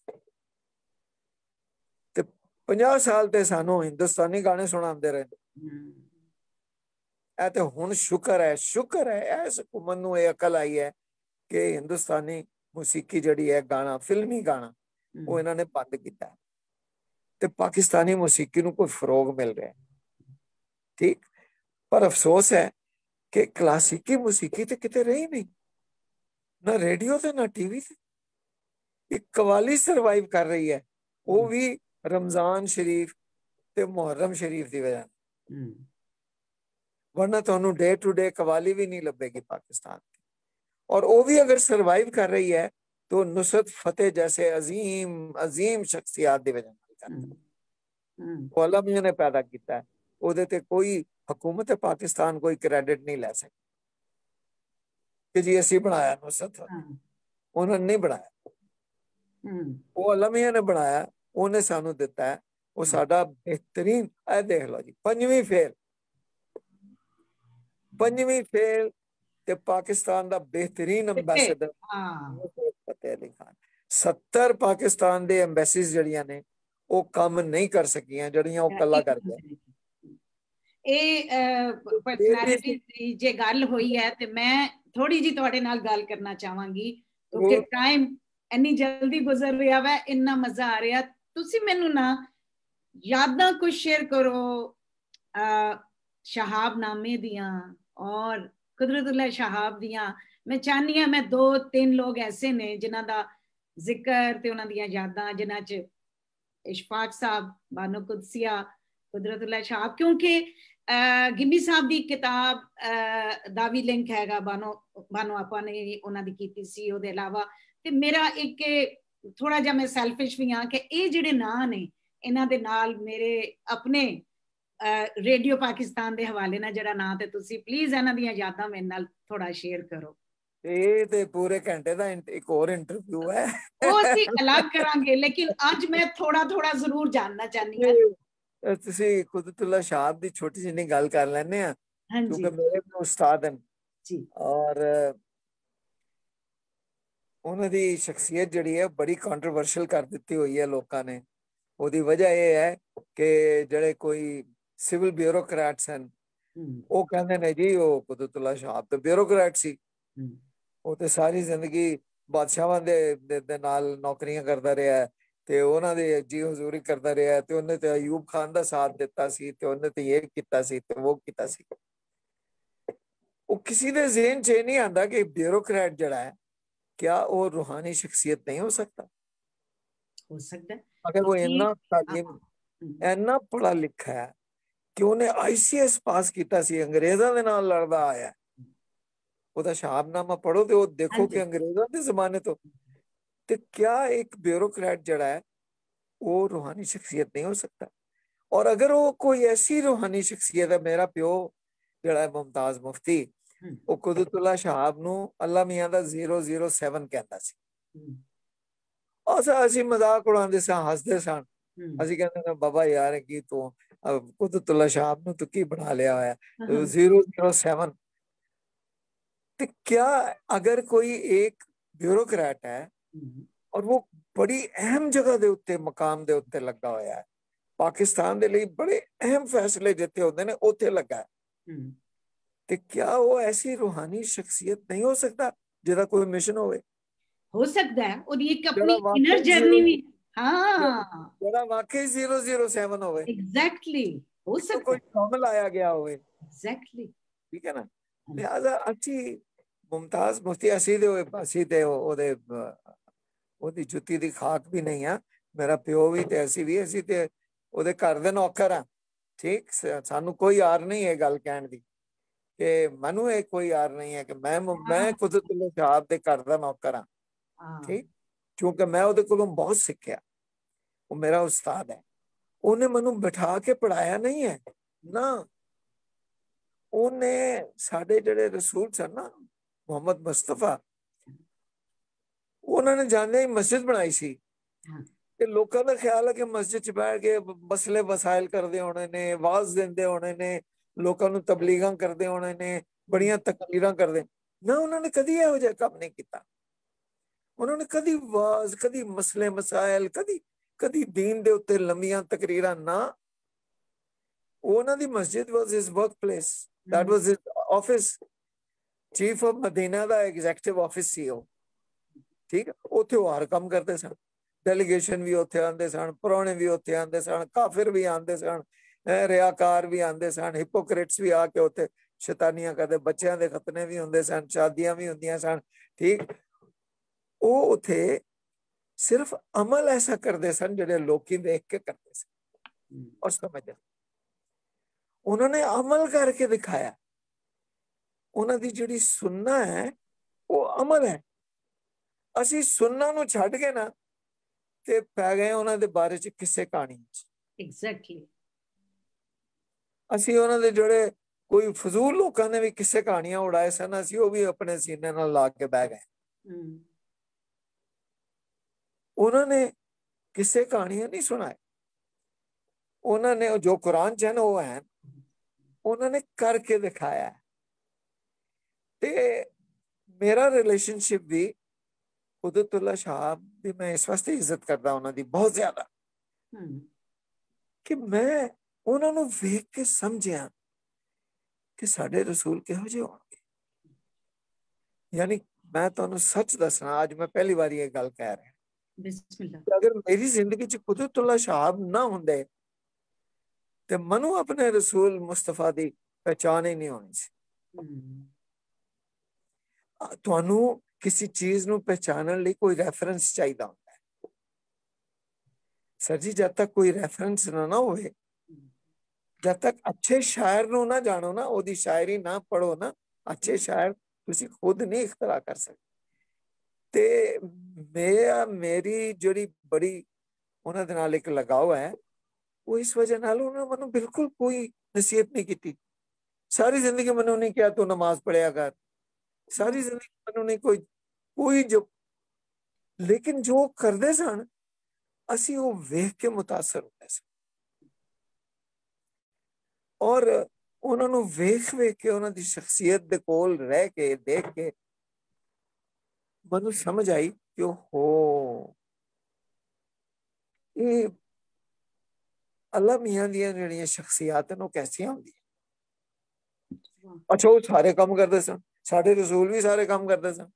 ਤੇ 50 ਸਾਲ ਤੇ ਸਾਨੂੰ ਹਿੰਦੁਸਤਾਨੀ ਗਾਣੇ ਸੁਣਾਉਂਦੇ ਰਹੇ। ਇਹ ਤੇ ਹੁਣ ਸ਼ੁਕਰ ਹੈ ਇਸ ਹੁਕੂਮਤ ਨੂੰ ਇਹ ਅਕਲ ਆਈ ਹੈ ਕਿ ਹਿੰਦੁਸਤਾਨੀ ਮੂਸੀਕੀ ਜਿਹੜੀ ਹੈ ਗਾਣਾ ਫਿਲਮੀ ਗਾਣਾ ਉਹ ਇਹਨਾਂ ਨੇ ਬੰਦ ਕੀਤਾ ਤੇ ਪਾਕਿਸਤਾਨੀ ਮੂਸੀਕੀ ਨੂੰ ਕੋਈ ਫਰੋਗ ਮਿਲ ਰਿਹਾ। ਠੀਕ। ਪਰ ਅਫਸੋਸ ਹੈ ਕਿ ਕਲਾਸਿਕੀ ਮੂਸੀਕੀ ਤੇ ਕਿਤੇ ਰਹੀ ਨਹੀਂ, ਨਾ ਰੇਡੀਓ ਤੇ ਨਾ ਟੀਵੀ ਤੇ। ਇੱਕ ਕਵਾਲੀ ਸਰਵਾਈਵ ਕਰ ਰਹੀ ਹੈ, ਉਹ ਵੀ ਰਮਜ਼ਾਨ ਸ਼ਰੀਫ ਤੇ ਮੁਹर्रम ਸ਼ਰੀਫ ਦੀ ਵਜ੍ਹਾ। वरना ਤੁਹਾਨੂੰ डे टू डे कवाली भी नहीं लगेगी पाकिस्तान की। और वो भी अगर सरवाइव कर रही है तो नुसरत फतेह जैसे अजीम अजीम शख्सियात की वजह वो अल्लाह मियां ने पैदा किया है। ਉਹਦੇ ਤੇ ਕੋਈ हुकूमत पाकिस्तान कोई क्रेडिट नहीं ले सकती कि जी ਅਸੀਂ ਬਣਾਇਆ नुसरत फतेह, ਉਹਨਾਂ ਨੇ ਨਹੀਂ ਬਣਾਇਆ। ਉਹ ਅੱਲਾਹ ਮਿयां ਨੇ ਬਣਾਇਆ, ਉਹਨੇ ਸਾਨੂੰ ਦਿੱਤਾ ਹੈ, ਉਹ ਸਾਡਾ ਬਿਹਤਰੀਨ। ਇਹ ਦੇਖ ਲਓ ਜੀ ਪੰਜਵੀਂ ਫੇਲ ਤੇ ਪਾਕਿस्तान ਦਾ ਬਿਹਤਰੀਨ ਐਮਬੈਸਡਰ ਫਤਿਹ ਅਲੀ ਖਾਨ। 70 ਪਾਕਿस्तान ਦੇ ਐਮਬੈਸੀਜ਼ ਜਿਹੜੀਆਂ ਨੇ ਉਹ ਕੰਮ ਨਹੀਂ ਕਰ ਸਕੀਆਂ ਜਿਹੜੀਆਂ ਉਹ ਕੱਲਾ ਕਰ ਗਿਆ। ਇਹ ਪਰਸਨੈਲਿਟੀ ਦੀ ਜੇ ਗੱਲ ਹੋਈ ਹੈ ਤੇ ਮੈਂ ਥੋੜੀ ਜੀ ਤੁਹਾਡੇ ਨਾਲ ਗੱਲ ਕਰਨਾ ਚਾਹਾਂਗੀ ਕਿਉਂਕਿ ਟਾਈਮ ਇੰਨੀ ਜਲਦੀ ਗੁਜ਼ਰ ਰਿਹਾ ਵਾ, ਇੰਨਾ ਮਜ਼ਾ ਆ ਰਿਹਾ। ਤੁਸੀਂ ਮੈਨੂੰ ਨਾ ਯਾਦਾਂ ਕੁਝ ਸ਼ੇਅਰ ਕਰੋ ਸ਼ਹਾਬਨਾਮੇ ਦੀਆਂ ਔਰ ਕੁਦਰਤੁल्लाह ਸ਼ਹਾਬ ਦੀਆਂ। ਮੈਂ ਚਾਹਨੀ ਆ ਮੈਂ 2-3 ਲੋਕ ਐਸੇ ਨੇ ਜਿਨ੍ਹਾਂ ਦਾ ਜ਼ਿਕਰ ਤੇ ਉਹਨਾਂ ਦੀਆਂ ਯਾਦਾਂ, ਜਿਨ੍ਹਾਂ 'ਚ ਇਸ਼ਫਾਕ ਸਾਹਿਬ, ਬਾਨੋ ਕੁਦਸੀਆ, ਕੁਦਰਤੁल्लाह ਸ਼ਹਾਬ, ਕਿਉਂਕਿ ਗਿੰਬੀ ਸਾਹਿਬ ਦੀ ਕਿਤਾਬ ਦਾ ਵੀ ਲਿੰਕ ਹੈਗਾ, ਬਾਨੋ ਆਪਾਂ ਨੇ ਉਹਨਾਂ ਦੀ ਕੀਤੀ ਸੀ। ਉਹਦੇ ਇਲਾਵਾ ਤੇ ਮੇਰਾ ਇੱਕ ਥੋੜਾ ਜਿਹਾ ਮੈਂ ਸੈਲਫਿਸ਼ ਵੀ ਹਾਂ ਕਿ ਇਹ ਜਿਹੜੇ ਨਾਂ ਨੇ ਇਹਨਾਂ ਦੇ ਨਾਲ ਮੇਰੇ ਆਪਣੇ रेडियो पाकिस्तान ਦੇ ਹਵਾਲੇ ਨਾਲ ਜਿਹੜਾ ਨਾਂ ਤੇ ਤੁਸੀਂ ਪਲੀਜ਼ ਇਹਨਾਂ ਦੀਆਂ ਯਾਦਾਂ ਮੇਰੇ ਨਾਲ ਥੋੜਾ ਸ਼ੇਅਰ ਕਰੋ। ਇਹ ਤੇ ਪੂਰੇ ਘੰਟੇ ਦਾ ਇੱਕ ਹੋਰ ਇੰਟਰਵਿਊ ਹੈ, ਉਹ ਅਸੀਂ ਅਲੱਗ ਕਰਾਂਗੇ, ਲੇਕਿਨ ਅੱਜ ਮੈਂ ਥੋੜਾ ਜ਼ਰੂਰ ਜਾਨਣਾ ਚਾਹਨੀ ਹਾਂ। ਤੁਸੀਂ ਕੁਦਰਤੁल्लाह ਸ਼ਾਹ ਦੀ ਛੋਟੀ ਜਿਹੀ ਗੱਲ ਕਰ ਲੈਣੇ ਆ ਕਿਉਂਕਿ ਮੇਰੇ ਵੀ ਉਸਤਾਦ ਹਨ ਜੀ ਔਰ ਉਹਨਾਂ ਦੀ ਸ਼ਖਸੀਅਤ ਜਿਹੜੀ ਹੈ ਬੜੀ ਕੰਟਰੋਵਰਸ਼ੀਅਲ ਕਰ ਦਿੱਤੀ ਹੋਈ ਹੈ ਲੋਕਾਂ ਨੇ। ਉਹਦੀ ਵਜ੍ਹਾ ਇਹ ਹੈ ਕਿ ਜਿਹੜੇ ਕੋਈ ਸਿਵਲ ਬਿਊਰੋਕਰੈਟਸ ਹਨ, ਉਹ ਕਹਿੰਦੇ ਨੇ ਜੀ ਉਹ ਕੁਦਰਤੁੱਲਾ ਸ਼ਾਹ ਤੇ ਬਿਊਰੋਕਰੈਟ ਸੀ, ਉਹ ਤੇ ਸਾਰੀ ਜ਼ਿੰਦਗੀ ਬਾਦਸ਼ਾਹਾਂ ਦੇ ਨਾਲ ਨੌਕਰੀਆਂ ਕਰਦਾ ਰਿਹਾ ਤੇ ਉਹਨਾਂ ਦੇ ਜੀ ਹਜ਼ੂਰੀ ਕਰਦਾ ਰਿਹਾ ਤੇ ਉਹਨੇ ਤੇ ਅਯੂਬ ਖਾਨ ਦਾ ਸਾਥ ਦਿੱਤਾ ਸੀ ਤੇ ਉਹਨੇ ਤੇ ਇਹ ਕੀਤਾ ਸੀ ਤੇ ਉਹ ਕੀਤਾ ਸੀ। ਉਹ ਕਿਸੇ ਦੇ ਜ਼ਿਹਨ 'ਚ ਇਹ ਨਹੀਂ ਆਉਂਦਾ ਕਿ ਬਿਊਰੋਕਰੈਟ ਜਿਹੜਾ ਹੈ क्या वो रूहानी शख्सियत नहीं हो सकता? हो सकता है अगर वो इन्ना तालीम इन्ना पढ़ा लिखा है कि उन्हें ICS पास किया सी, अंग्रेज़ां दे नाल लड़दा आया, ਉਹਦਾ ਸ਼ਾਹਨਾਮਾ ਪੜੋ ਤੇ ਉਹ ਦੇਖੋ ਕਿ ਅੰਗਰੇਜ਼ਾਂ ਦੇ ਜ਼ਮਾਨੇ ਤੋਂ ਤੇ क्या एक ब्यूरोक्रेट जड़ा है वो रूहानी शख्सियत नहीं हो सकता? और अगर वो कोई ऐसी रूहानी शख्सियत है, मेरा प्यो जड़ा है मुमताज मुफ्ती, ਉਹ ਕੁਦਰਤੁੱਲਾ ਸ਼ਾਹਬ ਨੂੰ ਅੱਲਾ ਮੀਆਂ ਦਾ 007 ਕਹਿੰਦਾ ਸੀ। ਅਸੀਂ ਮਜ਼ਾਕ ਉਡਾਉਂਦੇ ਸਾਂ, ਹੱਸਦੇ ਸਾਂ, ਅਸੀਂ ਕਹਿੰਦੇ ਨੇ ਬਾਬਾ ਯਾਰ ਕੀ ਤੂੰ ਕੁਦਰਤੁੱਲਾ ਸ਼ਾਹਬ ਨੂੰ ਤੂੰ ਕੀ ਬਣਾ ਲਿਆ ਹੋਇਆ 007। तो क्या अगर कोई एक ब्यूरोक्रेट है और वो बड़ी अहम जगह दे उत्ते मकाम दे उत्ते लगा होया है, पाकिस्तान दे लिए बड़े अहम फैसले जिथे होंदे ने उत्थे लगा है, तो क्या वो ऐसी रूहानी शख्सियत नहीं हो सकता जिहदा कोई मिशन हो सकता है और ये अपनी इनर जर्नी भी जरा वाकई 007 होवे, एग्जैक्टली हो सकता तो कोई काम लाया गया होवे, एग्जैक्टली, ठीक है ना। लिहाजा अच्छी मुमताज मुफ्ती असी ते ओदी जुत्ती दी खाक भी नहीं है, मेरा प्यो भी ते असी भी, असी ते ओदे घर दे नौकर हां, ठीक, सानू कोई यार नहीं है गल कहण दी कि मैनू ये कोई यार नहीं है कि मैं कुदरतुल्लाह शहाब दे घर दा नौकर हां, ठीक, क्योंकि मैं ओदे कोलों बहुत सीखिया, वो मेरा उस्ताद है, उन्हें मैनू बिठा के पढ़ाया नहीं है ना, ਉਹਨੇ ਸਾਡੇ ਜਿਹੜੇ ਰਸੂਲ ਸਨ ਨਾ ਮੁਹੰਮਦ ਮੁਸਤਫਾ, ਉਹਨਾਂ ਨੇ ਜਾਂਦੇ ਹੀ ਮਸਜਿਦ ਬਣਾਈ ਸੀ ਤੇ ਲੋਕਾਂ ਦਾ ਖਿਆਲ ਹੈ ਕਿ ਮਸਜਿਦ 'ਚ ਬੈਠ ਕੇ ਮਸਲੇ ਵਸਾਇਲ ਕਰਦੇ ਹੋਣੇ ਨੇ, ਵਾਜ਼ ਦਿੰਦੇ ਹੋਣੇ ਨੇ, ਲੋਕਾਂ ਨੂੰ ਤਬਲੀਗਾਂ ਕਰਦੇ ਹੋਣੇ ਨੇ, ਬੜੀਆਂ ਤਕਰੀਰਾਂ ਕਰਦੇ ਨਾ, ਉਹਨਾਂ ਨੇ ਕਦੀ ਇਹੋ ਜਿਹਾ ਕੰਮ ਨਹੀਂ ਕੀਤਾ। ਉਹਨਾਂ ਨੇ ਕਦੀ ਵਾਜ਼, ਕਦੀ ਮਸਲੇ ਮਸਾਇਲ, ਕਦੀ ਦੀਨ ਦੇ ਉੱਤੇ ਲੰਮੀਆਂ ਤਕਰੀਰਾਂ ਨਾ, ਉਹਨਾਂ ਦੀ ਮਸਜਿਦ was his workplace, that was his office, chief of Medina ਦਾ executive office ਸੀ ਉਹ, ਠੀਕ, ਉੱਥੇ ਉਹ ਹਰ ਕੰਮ ਕਰਦੇ ਸਨ, ਡੈਲੀਗੇਸ਼ਨ ਵੀ ਉੱਥੇ ਆਉਂਦੇ ਸਨ, ਪ੍ਰਾਹੁਣੇ ਵੀ ਉੱਥੇ ਆਉਂਦੇ ਸਨ, ਕਾਫਿਰ ਵੀ ਆਉਂਦੇ ਸਨ, ਰਿਆਕਾਰ ਵੀ ਆਉਂਦੇ ਸਨ, ਹਿਪੋਕ੍ਰੇਟਸ ਵੀ ਆ ਕੇ ਉੱਥੇ ਸ਼ੈਤਾਨੀਆਂ ਕਰਦੇ, ਬੱਚਿਆਂ ਦੇ ਖਤਨੇ ਵੀ ਹੁੰਦੇ ਸਨ, ਸ਼ਾਦੀਆਂ ਵੀ ਹੁੰਦੀਆਂ ਸਨ, ਠੀਕ, ਉਹ ਉੱਥੇ ਸਿਰਫ ਅਮਲ ਐਸਾ ਕਰਦੇ ਸਨ ਜਿਹੜੇ ਲੋਕੀ ਦੇਖ ਕੇ ਕਰਦੇ ਸਨ ਔਰ ਸਮਝਦੇ। उन्होंने अमल करके दिखाया, उन्होंने जिहड़ी सुन्ना है वो अमल है। असी सुन्ना नूं छड्ड के ना ते पै गए उन्हां दे बारे च किसे कहानी च, एग्जैक्टली, असी उन्हां दे जिहड़े कोई फजूल लोकां ने भी किसे कहानियां उड़ाए सन, असी वो भी अपने सीने नाल ला के बह गए। उन्होंने किसे कहानियां नहीं सुनाए, उन्होंने जो कुरान च है ना वो है, उन्होंने करके दिखाया है। ते मेरा रिलेशनशिप भी कुदरतुल्लाह शाह भी मैं इस वास्ते इज्जत करता उन्होंने बहुत ज्यादा कि मैं उन्होंने वेख के समझिया कि साडे रसूल किहो जिहे होणगे। यानी मैं तुहानू सच दसना, आज मैं पहली बार ये गल कह रहा, बिस्मिल्लाह, अगर मेरी जिंदगी च कुदरतुल्लाह शाह ना हुंदे ते मनु अपने रसूल मुस्तफा दी पहचान ही नहीं होनी सी। तुहानू किसी चीज नू पहचानने लई कोई रेफरेंस चाहिए होता है सर जी, जब तक कोई रेफरेंस ना होवे, जब तक अच्छे शायर नू ना जानो ना, ओदी शायरी ना पढ़ो ना, अच्छे शायर तुसी खुद नहीं इख्तरा कर सकते। ते मेरी जिहड़ी बड़ी उन्हां दे नाल इक लगाव है, वो इस वजह नाल उन्होंने मैनू बिल्कुल कोई नसीहत नहीं की। सारी जिंदगी मैनू नहीं किया तू नमाज पढ़िया कर, सारी जिंदगी मैनू नहीं कोई जो, लेकिन जो करते सन असी वो वेख के मुतासर होते सन और उन्होंने वेख के उन्होंने दी शख्सियत दे कोल रह के देख के मैनू समझ आई कि हो अल्लाह मियां ਦੀਆਂ ਜਿਹੜੀਆਂ ਸ਼ਖਸੀਅਤਾਂ ਉਹ कैसी ਹੁੰਦੀਆਂ। अच्छा वो सारे काम करते सन, साडे रसूल भी सारे काम करते सन,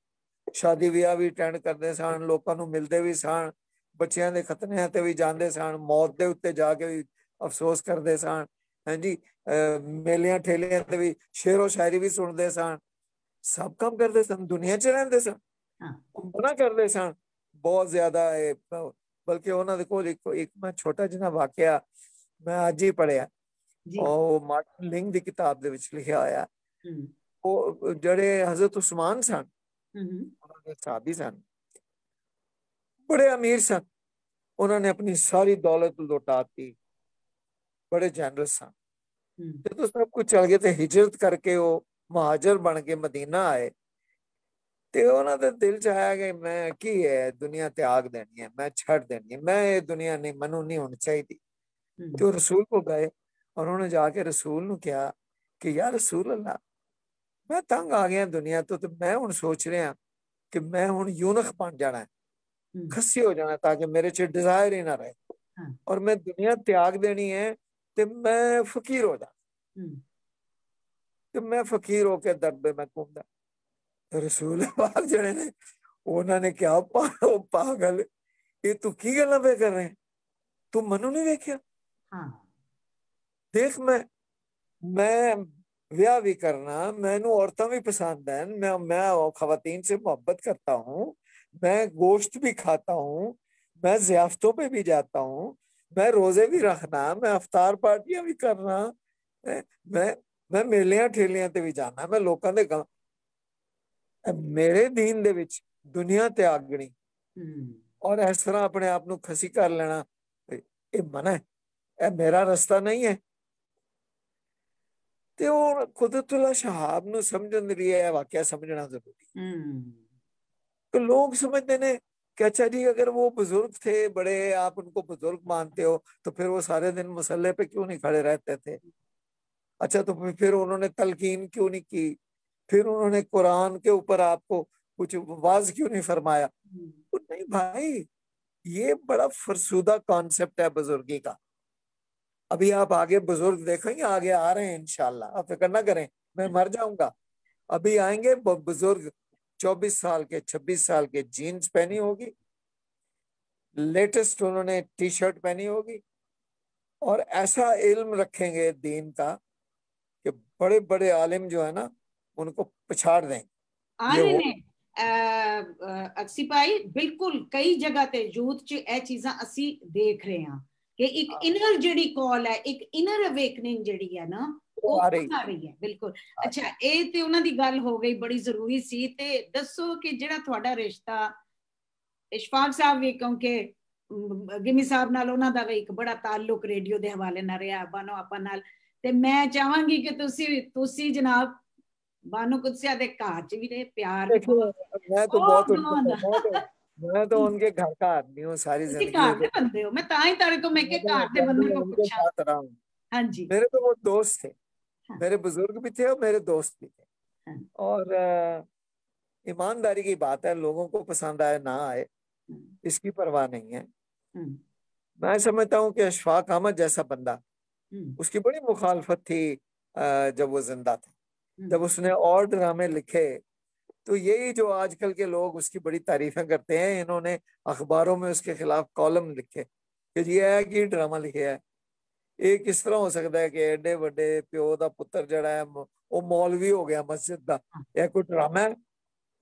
शादी विआह भी अटेंड करते सन, लोगों ਨੂੰ मिलते भी सन, ਬੱਚਿਆਂ ਦੇ ਖਤਨਿਆਂ ਤੇ ਵੀ ਜਾਂਦੇ ਸਨ, ਮੌਤ ਦੇ ਉੱਤੇ ਜਾ ਕੇ ਵੀ ਅਫਸੋਸ ਕਰਦੇ ਸਨ। ਹਾਂਜੀ, ਮੇਲਿਆਂ ਠੇਲਿਆਂ ਤੇ ਵੀ ਸ਼ੇਰੋ ਸ਼ਾਇਰੀ ਵੀ ਸੁਣਦੇ ਸਨ, ਸਭ ਕੰਮ ਕਰਦੇ ਸਨ, ਦੁਨੀਆ 'ਚ ਰਹਿੰਦੇ ਸਨ, ਘੁੰਮਣਾ ਕਰਦੇ ਸਨ ਬਹੁਤ ਜ਼ਿਆਦਾ। ਬਲਕਿ ਉਹਨਾਂ ਦੇ ਕੋਲ ਇੱਕ ਮੈਂ ਛੋਟਾ ਜਿਹਾ ਵਾਕਿਆ ਮੈਂ ਅੱਜ ਹੀ ਪੜ੍ਹਿਆ, ਉਹ ਮਾਰਟਨ ਲਿੰਗ ਦੀ ਕਿਤਾਬ ਦੇ ਵਿੱਚ ਲਿਖਿਆ ਹੋਇਆ। ਉਹ ਜਿਹੜੇ ਹਜ਼ਰਤ ਉਸਮਾਨ ਸਨ, ਉਹਨਾਂ ਦੇ ਸਾਹਬੀ ਸਨ, बड़े अमीर सन, उन्होंने अपनी सारी दौलत लुटाती, बड़े जनरस सन। तो सब कुछ चल गए, हिजरत करके वो महाजर बन के मदीना आए, ਤੇ ਉਹਨਾਂ ਦੇ ਦਿਲ ਚ ਆਇਆ ਕਿ ਮੈਂ ਕੀ ਹੈ ਦੁਨੀਆ त्याग देनी है, मैं छड़ देनी है, मैं ये दुनिया नहीं, मनु नहीं होनी चाहिए। तो रसूल को गए और उन्होंने जाके रसूल ਨੂੰ ਕਿਹਾ कि यार रसूल अल्लाह, मैं तंग आ गया दुनिया तो मैं हुण सोच रहा कि मैं हुण यूनख बन जाना है, खस्सी हो जाना, ताकि मेरे च डिजायर ही ना रहे, और मैं दुनिया त्याग देनी है तो मैं फकीर हो जा, तो मैं फकीर होके दरबे में घूमदा। रसूल पाक जड़े ने उन्होंने क्या पागल, ये तू की गल्लां पे कर रहे हैं, तू मनु नहीं देखिया? देख मैं विआह भी करना, मैनू औरतां भी पसंद है, मैं खवातीन से मोहब्बत करता हूँ, मैं गोश्त भी खाता हूँ, मैं जियाफतों पे भी जाता हूँ, मैं रोजे भी रखना, मैं अफ्तार पार्टियां भी करना, मैं मेलियां ठेलियां ते भी जाना, मैं लोगों दे मेरे दीन दे विच दुनिया त्यागनी और इस तरह अपने आप ਨੂੰ खसी कर लेना, ये मना है, ये मेरा रास्ता नहीं है। ਤੇ ਉਹ ਕੁਦਰਤੁल्लाह शहाब ਨੂੰ ਸਮਝਣ ਲਈ ਇਹ ਵਾਕਿਆ ਸਮਝਣਾ ਜ਼ਰੂਰੀ। तो लोग समझते ने कि अच्छा जी अगर वो बुजुर्ग थे बड़े, आप उनको बुजुर्ग मानते हो, तो फिर वो सारे दिन मुसल्ले पे क्यों नहीं खड़े रहते थे? अच्छा तो फिर उन्होंने तलकीन क्यों नहीं की? फिर उन्होंने कुरान के ऊपर आपको कुछ वाज क्यों नहीं फरमाया? तो नहीं भाई, ये बड़ा फरसूदा कॉन्सेप्ट है बुजुर्गी का। अभी आप आगे बुजुर्ग देखेंगे, आगे आ रहे हैं इंशाल्लाह, आप फिक्र ना करें, मैं मर जाऊंगा, अभी आएंगे बुजुर्ग 24 साल के 26 साल के, जीन्स पहनी होगी, लेटेस्ट उन्होंने टी शर्ट पहनी होगी, और ऐसा इल्म रखेंगे दीन का कि बड़े बड़े आलिम जो है ना उनको पछाड़ देंगे। ਅਕਸੀ ਭਾਈ ਬਿਲਕੁਲ ਕਈ ਜਗ੍ਹਾ ਤੇ ਯੂਥ ਚ ਇਹ ਚੀਜ਼ਾਂ ਅਸੀਂ ਦੇਖ ਰਹੇ ਹਾਂ ਕਿ ਇੱਕ ਇਨਰ ਜਿਹੜੀ ਕਾਲ ਹੈ, ਇੱਕ ਇਨਰ ਅਵੇਕਨਿੰਗ ਜਿਹੜੀ ਹੈ ਨਾ ਉਹ ਆ ਰਹੀ ਹੈ। ਬਿਲਕੁਲ। ਅੱਛਾ, ਇਹ ਤੇ ਉਹਨਾਂ ਦੀ ਗੱਲ ਹੋ ਗਈ, ਬੜੀ ਜ਼ਰੂਰੀ ਸੀ। ਤੇ ਦੱਸੋ ਕਿ ਜਿਹੜਾ ਤੁਹਾਡਾ ਰਿਸ਼ਤਾ ਇਸ਼ਫਾਕ ਸਾਹਿਬ ਵੀ, ਕਿਉਂਕਿ ਗਿਮੀ ਸਾਹਿਬ ਨਾਲ ਉਹਨਾਂ ਦਾ ਵੀ ਇੱਕ ਬੜਾ ਤਾਲੁਕ ਰੇਡੀਓ ਦੇ ਹਵਾਲੇ ਨਾਲ ਰਿਹਾ, ਬਾਨੋ ਆਪਾਂ ਨਾਲ, ਤੇ ਮੈਂ ਚਾਹਾਂਗੀ ਕਿ ਤੁਸੀਂ ਜਨਾਬ बानो कुदसिया दे घर च भी रहे, प्यार भी मैं तो उनके घर का आदमी हूँ सारी जिंदगी। घर दे बंदे हो, मैं ताई तारे को मैं के घर दे बंदे को पूछा। हाँ जी, मेरे तो वो दोस्त थे, मेरे बुजुर्ग भी थे और मेरे दोस्त भी थे। और ईमानदारी की बात है, लोगों को पसंद आए ना आए इसकी परवाह नहीं है। मैं समझता हूँ कि अशफाक अहमद जैसा बंदा, उसकी बड़ी मुखालफत थी जब वो जिंदा था। जब उसने और ड्रामे लिखे तो यही जो आजकल के लोग उसकी बड़ी तारीफें करते हैं, इन्होंने अखबारों में उसके खिलाफ कॉलम लिखे कि ये है कि ड्रामा लिखे है। ये किस तरह हो सकता है कि एडे बड़े प्यो दा पुत्र जड़ा है वो मौलवी हो गया मस्जिद दा, यह कोई ड्रामा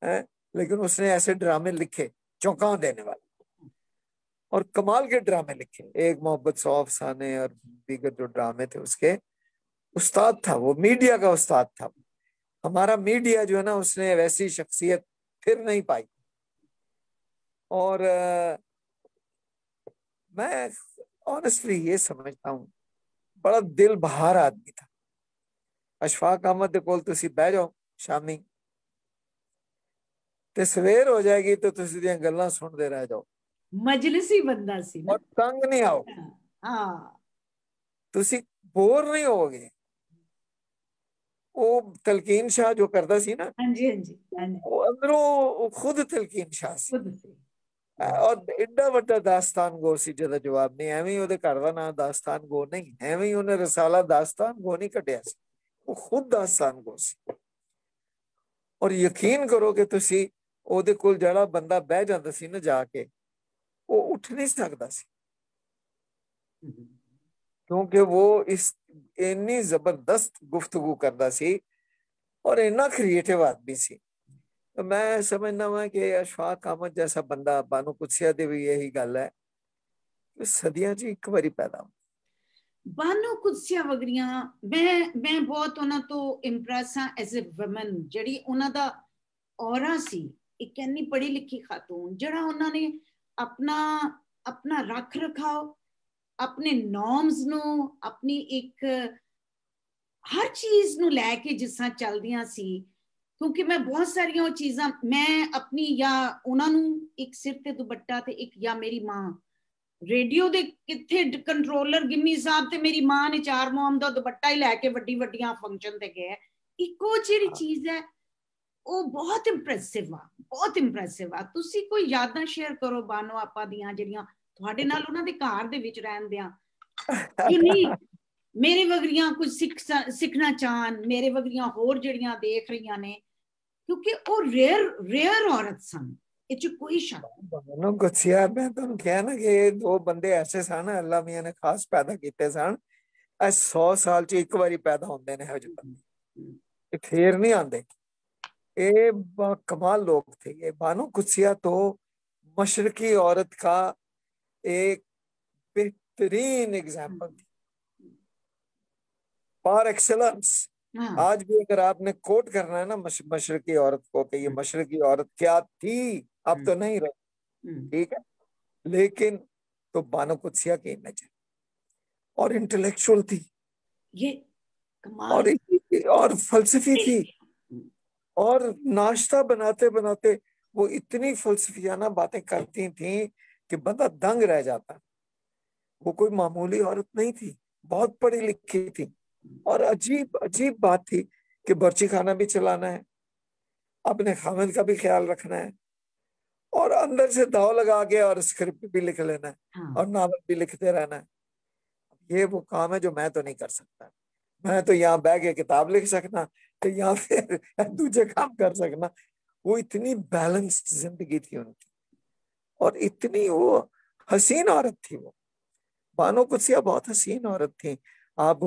है? लेकिन उसने ऐसे ड्रामे लिखे चौंका देने वाले और कमाल के ड्रामे लिखे। एक मोहब्बत सौ अफसाने और दीगर जो ड्रामे थे उसके उस्ताद था वो, मीडिया का उस्ताद था। हमारा मीडिया जो है ना उसने वैसी शख्सियत फिर नहीं पाई। और मैं ऑनेस्टली ये समझता हूँ बड़ा दिल बहार आदमी था अशफाक अहमद दे कोल। तुसी बह जाओ शामी ते सवेर हो जाएगी तो तुसी दियां गल्लां सुनदे रह जाओ, मजलिसी बंदा सी ना, और तंग नहीं आओगे। हाँ, तुसी बोर नहीं होगे। वो तलकीन शाह जो करता सी ना, हाँ जी, हाँ जी, हाँ जी, वो अंदरों खुद तलकीन शाह सी, और एडा वड्डा दास्तान गो सी जदा जवाब नहीं, एवं ओदे घर दा नाम दास्तान गो नहीं, एवं उन्हें रसाला दास्तान गो नहीं कटिया सी, वो खुद दास्तान गो सी। और यकीन करो कि तुसी ओदे कोल जड़ा बंदा बह जांदा सी ना जाके, वो उठ नहीं सकता सी, क्योंकि वो इस इन्नी जबरदस्त गुफ्तगू करता सी और इन्ना क्रिएटिव आदमी सी। तो मैं समझना वा कि अशफाक अहमद जैसा बंदा, बानो कुदसिया दे भी यही गल है, सदियां च एक बारी पैदा हो। बानो कुदसिया वगरियां मैं बहुत उन्हां तो इंप्रेस हां एज ए वुमन, ਜਿਹੜੀ ਉਹਨਾਂ ਦਾ ਔਰਾ ਸੀ, ਇੱਕ ਇੰਨੀ ਪੜ੍ਹੀ ਲਿਖੀ ਖਾਤੂਨ ਜਿਹੜਾ ਉਹਨਾਂ ਨੇ ਆਪਣਾ ਰੱਖ ਰਖਾਓ, ਆਪਣੇ ਨॉर्म्स ਨੂੰ, ਆਪਣੀ ਇੱਕ ਹਰ ਚੀਜ਼ ਨੂੰ ਲੈ ਕੇ ਜਿਸ ਤਰ੍ਹਾਂ ਚੱਲਦੀਆਂ ਸੀ। ਕਿਉਂਕਿ ਮੈਂ ਬਹੁਤ ਸਾਰੀਆਂ ਉਹ ਚੀਜ਼ਾਂ ਮੈਂ ਆਪਣੀ, ਜਾਂ ਉਹਨਾਂ ਨੂੰ ਇੱਕ ਸਿਰ ਤੇ ਦੁਪੱਟਾ ਤੇ ਇੱਕ, ਜਾਂ ਮੇਰੀ ਮਾਂ रेडियो दे किथे कंट्रोलर गिम्मी साहब ते मेरी मां ने 4 मोहम्मद दा दुपट्टा ही लैके वड्डी वड्डियां फंक्शन ते गए। इको जेड़ी चीज है वो बहुत इंप्रेसिव आ, बहुत इंप्रेसिव आ। तुसी कोई यादां शेयर करो बानो आपा दियां जेड़ियां तुहाडे नाल उन्हां दे घर दे विच रहंदियां, यूनिक, मेरे वगरियां कुछ सीखना चाहन, मेरे वगरियां होर जेड़ियां देख रही ने, क्योंकि वो रेयर औरत सन, कोई शक गुस्सिया। मैं तुहानू कहा ना कि दो बंदे ऐसे सन अल्लाह मियां ने खास पैदा किए सन, 100 साल च एक बारी पैदा होंदे ने हज बंदे, फिर नहीं आते। ये कमाल लोग थे। ये बानो कुदसिया तो मशरकी औरत का एक बेहतरीन एग्जाम्पल थी, पार एक्सेलेंस। आज भी अगर आपने कोट करना है ना मशरकी औरत को कि ये मशरकी औरत क्या थी, अब तो नहीं रही, ठीक है, लेकिन तो बानो कुदसिया की इमेज है। और इंटेलेक्चुअल थी, ये कमाल, और फलसफी थी, और नाश्ता बनाते बनाते वो इतनी फलसफियाना बातें करती थी कि बंदा दंग रह जाता। वो कोई मामूली औरत नहीं थी, बहुत पढ़ी लिखी थी। और अजीब अजीब बात थी कि बर्ची खाना भी चलाना है, अपने खामिद का भी ख्याल रखना है, और अंदर से दाव लगा के और स्क्रिप्ट भी लिख लेना है, और नावल भी लिखते रहना है। ये वो काम है जो मैं तो नहीं कर सकता। मैं तो यहाँ बैठ के किताब लिख सकना, तो यहाँ फिर दूसरे काम कर सकना। वो इतनी बैलेंस्ड जिंदगी थी उनकी, और इतनी वो हसीन औरत थी। वो बानो कुदसिया बहुत हसीन औरत थी। आप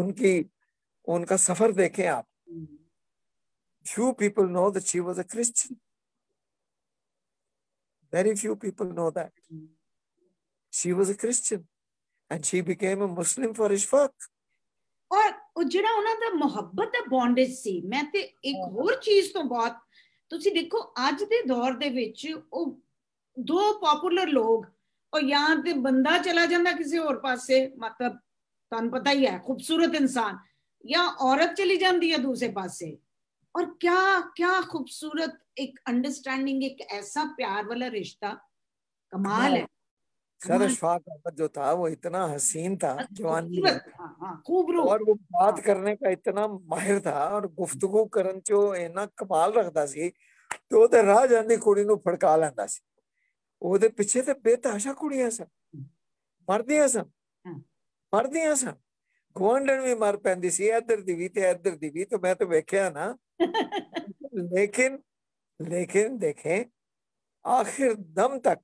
उनका सफर देखें आप। Few people know that she was a Christian. Very few people know that. She was a Christian and she became a Muslim for Ishfaq. और ਉਹ ਜਿਹੜਾ ਉਹਨਾਂ ਦਾ ਮੁਹੱਬਤ ਦਾ ਬੌਂਡੇਜ ਸੀ। ਮੈਂ ਤੇ ਇੱਕ ਹੋਰ ਚੀਜ਼ ਤੋਂ ਬਹੁਤ, ਤੁਸੀਂ ਦੇਖੋ ਅੱਜ ਦੇ ਦੌਰ ਦੇ ਵਿੱਚ ਉਹ ਦੋ ਪਪੂਲਰ ਲੋਕ, ਉਹ ਜਾਂ ਤੇ ਬੰਦਾ ਚਲਾ ਜਾਂਦਾ ਕਿਸੇ ਹੋਰ ਪਾਸੇ, मतलब ਤੁਹਾਨੂੰ ਪਤਾ ਹੀ ਹੈ, खूबसूरत इंसान, या औरत चली जाती है दूसरे पासे। और क्या क्या खूबसूरत एक अंडरस्टैंडिंग, एक ऐसा प्यार वाला रिश्ता, कमाल है। सर अशफाक अहमद जो था वो इतना हसीन था जवानी में, खूबरू, और वो बात करने का इतना माहिर था, और गुफ्तगू करन चो इना कमाल रखता सी। तो ओदे राह जांदी कुड़ी नूं फड़का लैंदा सी। ओदे पिछे ते बेतहाशा कुड़ियां सन, मरदियां सन, गुआंढण भी मर पैंदी सी, इधर दी भी ते इधर दी भी। तो मैं तो वेख्या ना लेकिन लेकिन देखें आखिर दम तक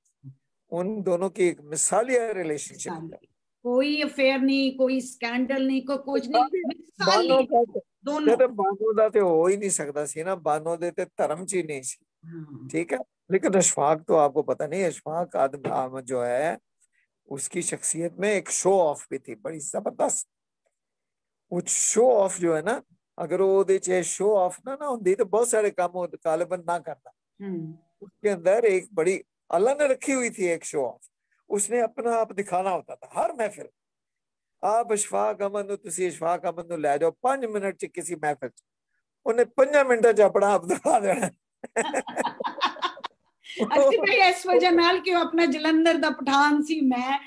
उन दोनों की एक मिसालिया रिलेशनशिप, कोई अफेयर नहीं, कोई स्कैंडल नहीं, कोई कुछ नहीं, बानो दोनों बानो दा ते हो ही नहीं सकता सी ना, बानो दे ते धर्म च ही नहीं सी, ठीक है। लेकिन अशफाक तो आपको पता नहीं, अशफाक आदम जो है उसकी शख्सियत में एक शो ऑफ भी थी बड़ी जबरदस्त। वो शो ऑफ जो है ना, अगर वो शो ऑफ ना होती तो बहुत सारे काम गालिबन ना करता। उसके अंदर एक बड़ी अल्लाह ने रखी हुई थी एक शो ऑफ, उसने अपना आप दिखाना होता था हर महफिल। आप अशफाक अहमद अशफाक अहमद नु लै जाओ 5 मिनट च किसी महफिल च, उन्हें 5 मिनट च अपना आप दिखा देना। ਅਸੀਂ ਭਾਈ ਇਸ ਵਜ੍ਹਾ ਨਾਲ ਕਿ ਆਪਣਾ ਜਲੰਧਰ ਦਾ ਪਠਾਨ ਸੀ। ਮੈਂ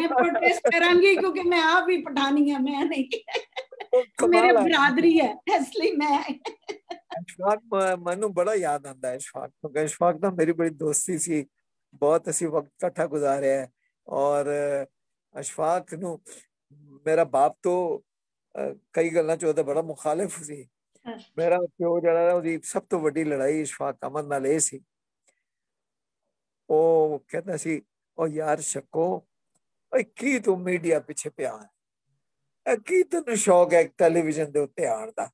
ਪ੍ਰੋਟੈਸਟ ਕਰਾਂਗੀ ਕਿਉਂਕਿ ਮੈਂ ਆਪ ਹੀ ਪਠਾਨੀ ਹਾਂ, ਮੈਂ ਨਹੀਂ, ਮੇਰੇ ਬਰਾਦਰੀ ਹੈ, ਇਸ ਲਈ ਮੈਂ अशफाक मनु बड़ा याद आता है अशफाक, क्योंकि अशफाक ना मेरी बड़ी दोस्ती सी बहुत ਅਸੀਂ ਵਕਤ ਇਕੱਠਾ ਗੁਜ਼ਾਰਿਆ ਹੈ। ਔਰ ਅਸ਼ਫਾਕ ਨੂੰ ਮੇਰਾ ਬਾਪ ਤੋਂ ਕਈ ਗੱਲਾਂ 'ਚ ਉਹਦਾ ਬੜਾ ਮੁਖਾਲਿਫ ਸੀ। ਮੇਰਾ ਪਿਓ ਜਿਹੜਾ ਉਹਦੀ ਸਭ ਤੋਂ ਵੱਡੀ ਲੜਾਈ ਅਸ਼ਫਾਕ ਅਹਿਮਦ ਨਾਲ ਇਹ ਸੀ, ਉਹ ਕਹਿੰਦਾ ਸੀ ਉਹ ਯਾਰ ਸ਼ੱਕੋ ਕੀ ਤੂੰ ਮੀਡੀਆ ਪਿੱਛੇ ਪਿਆ ਹੈ, ਕੀ ਤੈਨੂੰ ਸ਼ੌਕ ਹੈ ਟੈਲੀਵਿਜ਼ਨ ਦੇ ਉੱਤੇ ਆਉਣ ਦਾ,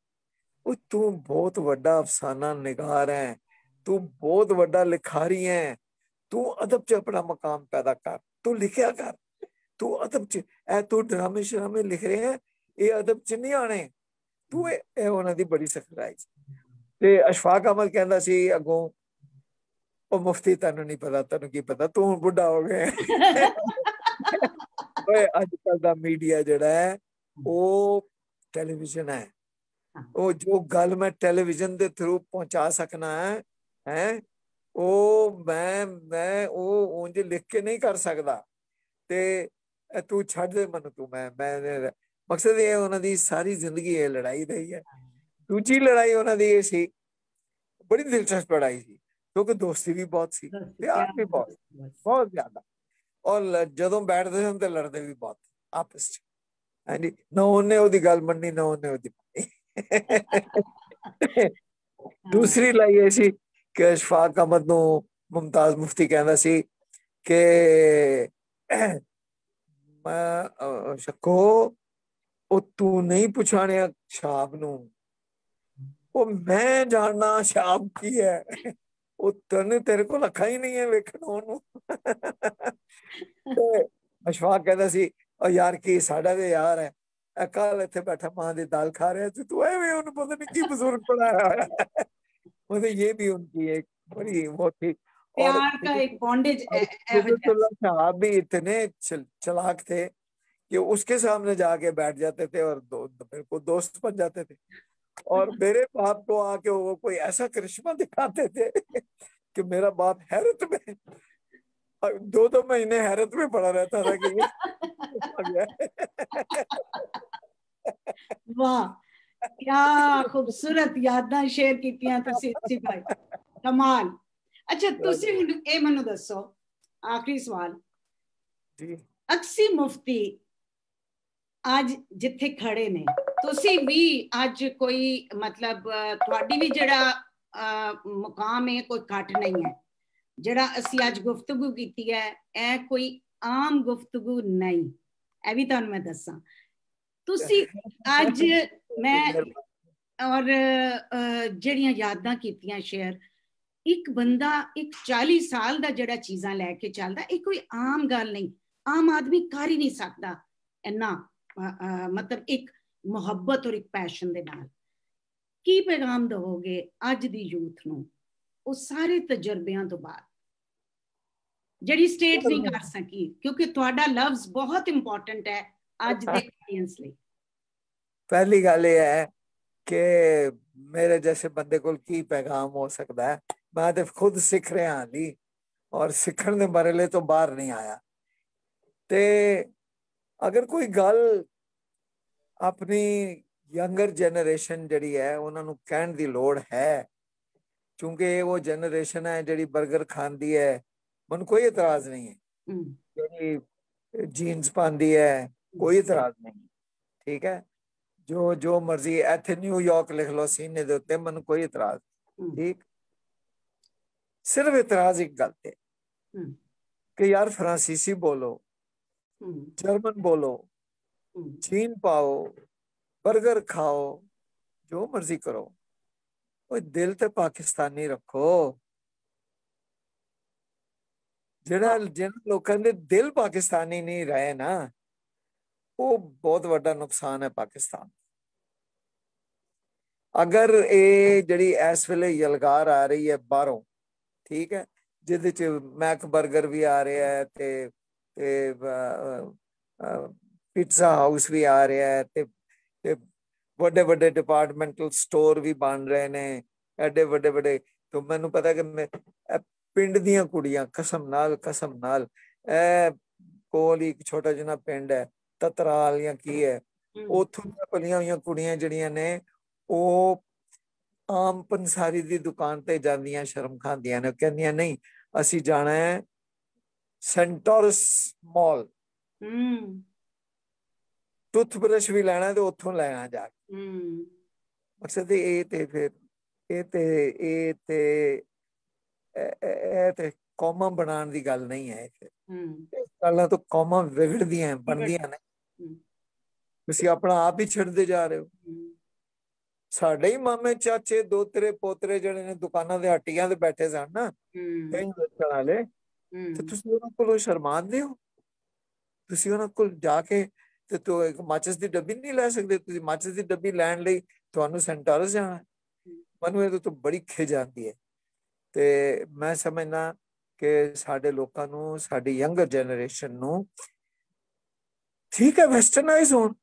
ਉਹ ਤੂੰ ਬਹੁਤ ਵੱਡਾ ਅਫਸਾਨਾ ਨਿਗਾਰ ਹੈ, ਤੂੰ ਬਹੁਤ ਵੱਡਾ ਲਿਖਾਰੀ ਹੈ, ਤੂੰ ਅਦਬ 'ਚ ਆਪਣਾ ਮਕਾਮ ਪੈਦਾ ਕਰ, ਤੂੰ ਲਿਖਿਆ ਕਰ, ਤੂੰ ਅਦਬ 'ਚ ਇਹ ਤੂੰ ਡਰਾਮੇ ਸ਼ਰਾਮੇ ਲਿਖ ਰਿਹਾ ਇਹ ਅਦਬ 'ਚ ਨਹੀਂ ਆਣੇ, ਤੂੰ ਇਹ ਉਹਨਾਂ ਦੀ ਬੜੀ ਸਖਤਾਈ। ਤੇ ਅਸ਼ਫਾਕ ਅਹਿਮਦ ਕਹਿੰਦਾ ਸੀ ਅੱਗੋਂ ਉਹ ਮੁਫਤੀ ਤੈਨੂੰ ਨਹੀਂ ਪਤਾ, ਤੈਨੂੰ ਕੀ ਪਤਾ, ਤੂੰ ਬੁੱਢਾ ਹੋ ਗਿਆ। ਓਏ ਅੱਜ ਕੱਲ ਦਾ ਮੀਡੀਆ ਜਿਹੜਾ ਹੈ ਉਹ ਟੈਲੀਵਿਜ਼ਨ ਹੈ, ਉਹ ਜੋ ਗੱਲ ਮੈਂ ਟੈਲੀਵਿਜ਼ਨ ਦੇ ਥਰੂ ਪਹੁੰਚਾ ਸਕਣਾ ਹੈ ਉਹ ਮੈਂ ਉਹ ਉਂਝ ਲਿਖ ਕੇ ਨਹੀਂ ਕਰ ਸਕਦਾ। ਤੇ ਤੂੰ ਛੱਡ ਦੇ ਮੈਨੂੰ, ਤੂੰ ਮੈਂ ਮਕਸਦ ਇਹ ਉਹਨਾਂ ਦੀ ਸਾਰੀ ਜ਼ਿੰਦਗੀ ਇਹ ਲੜਾਈ ਰਹੀ ਹੈ। ਦੂਜੀ ਲੜਾਈ ਉਹਨਾਂ ਦੀ ਇਹ ਸੀ, ਬੜੀ ਦਿਲਚਸਪ ਲੜਾਈ ਸੀ, ਕਿਉਂਕਿ ਦੋਸਤੀ ਵੀ ਬਹੁਤ ਸੀ, ਪਿਆਰ ਵੀ ਬਹੁਤ ਜ਼ਿਆਦਾ, ਔਰ ਜਦੋਂ ਬੈਠਦੇ ਸਨ ਤੇ ਲੜਦੇ ਵੀ ਬਹੁਤ ਆਪਸ 'ਚ। ਹਾਂਜੀ, ਨਾ ਉਹਨੇ ਉਹਦੀ ਗੱਲ ਮੰਨੀ ਨਾ ਉਹਨੇ ਉਹਦੀ ਮੰਨੀ। ਦੂਸਰੀ ਲੜਾਈ ਇਹ ਸੀ ਕਿ ਅਸ਼ਫਾਕ ਅਹਿਮਦ ਨੂੰ ਮੁਮਤਾਜ਼ ਮੁਫਤੀ ਕਹਿੰਦਾ ਸੀ ਕਿ ਮੈਂ ਸ਼ੱਕੋ ਉਹ ਤੂੰ ਨਹੀਂ ਪਛਾਣਿਆ ਸ਼ਾਬ ਨੂੰ, ਉਹ ਮੈਂ ਜਾਣਨਾ ਸ਼ਾਬ ਕੀ ਹੈ, ਉਹ ਤੇਰੇ ਕੋਲ ਅੱਖਾਂ ਹੀ ਨਹੀਂ ਹੈ ਵੇਖਣ ਉਹਨੂੰ। ਤੇ ਅਸ਼ਫਾਕ ਕਹਿੰਦਾ ਸੀ ਉਹ ਯਾਰ ਕੀ ਸਾਡਾ ਤੇ ਯਾਰ ਹੈ, ਕੱਲ ਇੱਥੇ ਬੈਠਾ ਮਾਂ ਦੀ ਦਾਲ ਖਾ ਰਿਹਾ ਸੀ, ਤੂੰ ਐਵੇਂ ਉਹਨੂੰ ਪਤਾ नहीं ਕੀ ਬਜ਼ੁਰਗ बनाया होया है। मतलब ये भी उनकी एक बड़ी बहुत ही और प्यार का एक बॉन्डेज साहब भी इतने चालाक थे कि उसके सामने जाके बैठ जाते थे और मेरे को दोस्त बन जाते थे, और मेरे बाप को आके वो कोई ऐसा करिश्मा दिखाते थे कि मेरा बाप हैरत में 2-2 महीने हैरत में पड़ा रहता था कि वाह क्या खूबसूरत यादां शेयर कीतियां तुसी अच्छी भाई, कमाल। अच्छा तुसी ਇਹ ਮੈਨੂੰ ਦੱਸੋ, ਆਖਰੀ ਸਵਾਲ ਜੀ, ਅਕਸੀ ਮੁਫਤੀ ਅੱਜ ਜਿੱਥੇ ਖੜੇ ਨੇ, ਤੁਸੀਂ ਵੀ ਅੱਜ ਕੋਈ ਮਤਲਬ ਤੁਹਾਡੀ ਵੀ ਜਿਹੜਾ ਮੁਕਾਮ ਹੈ ਕੋਈ ਘੱਟ ਨਹੀਂ ਹੈ, ਜਿਹੜਾ ਅਸੀਂ ਅੱਜ ਗੁਫ਼ਤਗੂ ਕੀਤੀ ਹੈ ਇਹ ਕੋਈ ਆਮ ਗੁਫ਼ਤਗੂ ਨਹੀਂ, ਇਹ ਵੀ ਤੁਹਾਨੂੰ ਮੈਂ ਦੱਸਾਂ। ਤੁਸੀਂ ਅੱਜ ਮੈਂ ਔਰ ਜਿਹੜੀਆਂ ਯਾਦਾਂ ਕੀਤੀਆਂ ਸ਼ੇਅਰ, ਇੱਕ ਬੰਦਾ ਇੱਕ 40 ਸਾਲ ਦਾ ਜਿਹੜਾ ਚੀਜ਼ਾਂ ਲੈ ਕੇ ਚੱਲਦਾ, ਇਹ ਕੋਈ ਆਮ ਗੱਲ ਨਹੀਂ, ਆਮ ਆਦਮੀ ਕਰ ਹੀ ਨਹੀਂ ਸਕਦਾ ਇੰਨਾ, ਮਤਲਬ ਇੱਕ ਮੁਹੱਬਤ ਔਰ ਇੱਕ ਪੈਸ਼ਨ ਦੇ ਨਾਲ। ਕੀ ਪੈਗਾਮ ਦਵੋਗੇ ਅੱਜ ਦੀ ਯੂਥ ਨੂੰ ਉਹ ਸਾਰੇ ਤਜਰਬਿਆਂ ਤੋਂ ਬਾਅਦ, ਜਿਹੜੀ ਸਟੇਟ ਨਹੀਂ ਕਰ ਸਕੀ, ਕਿਉਂਕਿ ਤੁਹਾਡਾ ਲਫ਼ਜ਼ ਬਹੁਤ ਇੰਪੋਰਟੈਂਟ ਹੈ ਅੱਜ ਦੇ ਆਡੀਅנס ਲਈ। ਪਹਿਲੀ ਗੱਲ ਇਹ ਹੈ ਕਿ ਮੇਰੇ ਜੈਸੇ ਬੰਦੇ ਕੋਲ ਕੀ ਪੈਗਾਮ ਹੋ ਸਕਦਾ ਹੈ, ਮੈਂ ਤੇ ਖੁਦ ਸਿੱਖ ਰਿਹਾ ਹਾਲੀ, ਔਰ ਸਿੱਖਣ ਦੇ ਮਰਹਲੇ ਤੋਂ ਬਾਹਰ ਨਹੀਂ ਆਇਆ। ਤੇ ਅਗਰ ਕੋਈ ਗੱਲ ਆਪਣੀ ਯੰਗਰ ਜਨਰੇਸ਼ਨ ਜਿਹੜੀ ਹੈ ਉਹਨਾਂ ਨੂੰ ਕਹਿਣ ਦੀ ਲੋੜ ਹੈ, ਕਿਉਂਕਿ ਇਹ ਉਹ ਜਨਰੇਸ਼ਨ ਹੈ ਜਿਹੜੀ 버ਗਰ ਖਾਂਦੀ ਹੈ, ਮੈਨੂੰ ਕੋਈ ਇਤਰਾਜ਼ ਨਹੀਂ ਹੈ, ਜਿਹੜੀ ਜੀਨਸ ਪਾਉਂਦੀ ਹੈ ਕੋਈ ਇਤਰਾਜ਼ ਨਹੀਂ, ਠੀਕ ਹੈ, ਜੋ ਮਰਜ਼ੀ ਇੱਥੇ ਨਿਊਯਾਰਕ ਲਿਖ ਲਓ ਸੀਨੇ ਦੇ ਉੱਤੇ, ਮੈਨੂੰ ਕੋਈ ਇਤਰਾਜ਼, ਠੀਕ। ਸਿਰਫ ਇਤਰਾਜ਼ ਇੱਕ ਗੱਲ ਤੇ ਕਿ ਯਾਰ ਫਰਾਂਸੀਸੀ ਬੋਲੋ, ਜਰਮਨ ਬੋਲੋ, ਚੀਨ ਪਾਓ, 버ਗਰ ਖਾਓ, ਜੋ ਮਰਜ਼ੀ ਕਰੋ, ਉਹ ਦਿਲ ਤੇ ਪਾਕਿਸਤਾਨੀ ਰੱਖੋ। ਜਿਹਨਾਂ ਲੋਕਾਂ ਦੇ ਦਿਲ ਪਾਕਿਸਤਾਨੀ ਨਹੀਂ ਰਹੇ ਨਾ, ਉਹ ਬਹੁਤ ਵੱਡਾ ਨੁਕਸਾਨ ਹੈ ਪਾਕਿਸਤਾਨ। ਅਗਰ ਇਹ ਜਿਹੜੀ ਇਸ ਵੇਲੇ ਯਲਗਾਰ ਆ ਰਹੀ ਹੈ ਬਾਹਰੋਂ, ਠੀਕ ਹੈ, ਜਿਹਦੇ ਚ ਮੈਕ 버ਗਰ ਵੀ ਆ ਰਿਹਾ ਹੈ ਤੇ ਪਿੱਜ਼ਾ ਹਾਊਸ ਵੀ ਆ ਰਿਹਾ ਹੈ, ਤੇ ਵੱਡੇ ਵੱਡੇ ਡਿਪਾਰਟਮੈਂਟਲ ਸਟੋਰ ਵੀ ਬਣ ਰਹੇ ਨੇ, ਐਡੇ ਵੱਡੇ ਵੱਡੇ। ਤੇ ਮੈਨੂੰ ਪਤਾ ਕਿ ਪਿੰਡ ਦੀਆਂ ਕੁੜੀਆਂ ਕਸਮ ਨਾਲ ਇਹ ਕੋਲ ਇੱਕ ਛੋਟਾ ਜਿਹਾ ਪਿੰਡ ਹੈ ਤਤਰਾਲ ਜਾਂ ਕੀ ਹੈ, ਉੱਥੋਂ ਦੀਆਂ ਪਲੀਆਂ ਹੋਈਆਂ ਕੁੜੀਆਂ ਜਿਹੜੀਆਂ ਨੇ ਉਹ ਆਮ ਪੰਸਾਰੀ ਦੀ ਦੁਕਾਨ ਤੇ ਜਾਂਦੀਆਂ ਸ਼ਰਮ ਖਾਂਦੀਆਂ ਨੇ, ਕਹਿੰਦੀਆਂ ਨਹੀਂ ਅਸੀਂ ਜਾਣਾ ਹੈ सेंटोरस मॉल टूथब्रश भी लेना तो उथों लेना जाके मकसद ये ते फिर ये कौमा बनाने की गल नहीं है गल्लां तो कौमा विगड़दियां बनदियां ने तुसीं अपना आप ही छड्डदे जा रहे हो साडे ही मामे चाचे दोतरे पोतरे जिहड़े ने दुकानां ते हट्टियां ते बैठे सन ना बेचण वाले ते तुसीं उन्हां कोलों शर्मांदे हो तुसीं उन्हां कोल जाके ते तो एक माचिस दी डब्बी नहीं लै सकदे तुसीं माचिस दी डब्बी लैण लई तुहानूं सेंटोरस जाना मैनूं इहदे तो बड़ी खिज आंदी है ते मैं समझना कि साडे लोकां नूं साडी यंगर जनरेशन नूं ठीक है वेस्टरनाइज होण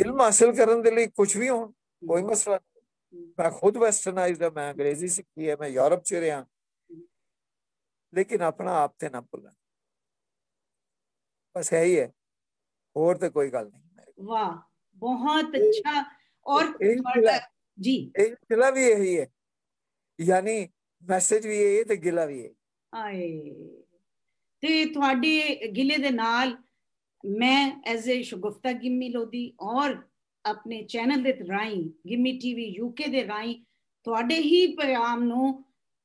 इल्म हासिल करन दे लई कुछ भी होण कोई मसला नहीं मैं खुद वेस्टरनाइज है मैं अंग्रेजी सीखी है मैं यूरोप च रहा लेकिन अपना आप ते ना भुल्लण बस यही है और तो कोई गल नहीं वाह बहुत अच्छा और जी गिला भी यही है यानी मैसेज भी यही है ते गिला भी यही आए ते तुहाडे गिले दे नाल मैं एज ए शगुफ्ता गिम्मी लोधी और अपने चैनल दे राई गिम्मी टीवी यूके दे राई तुहाडे ही प्रोग्राम नूं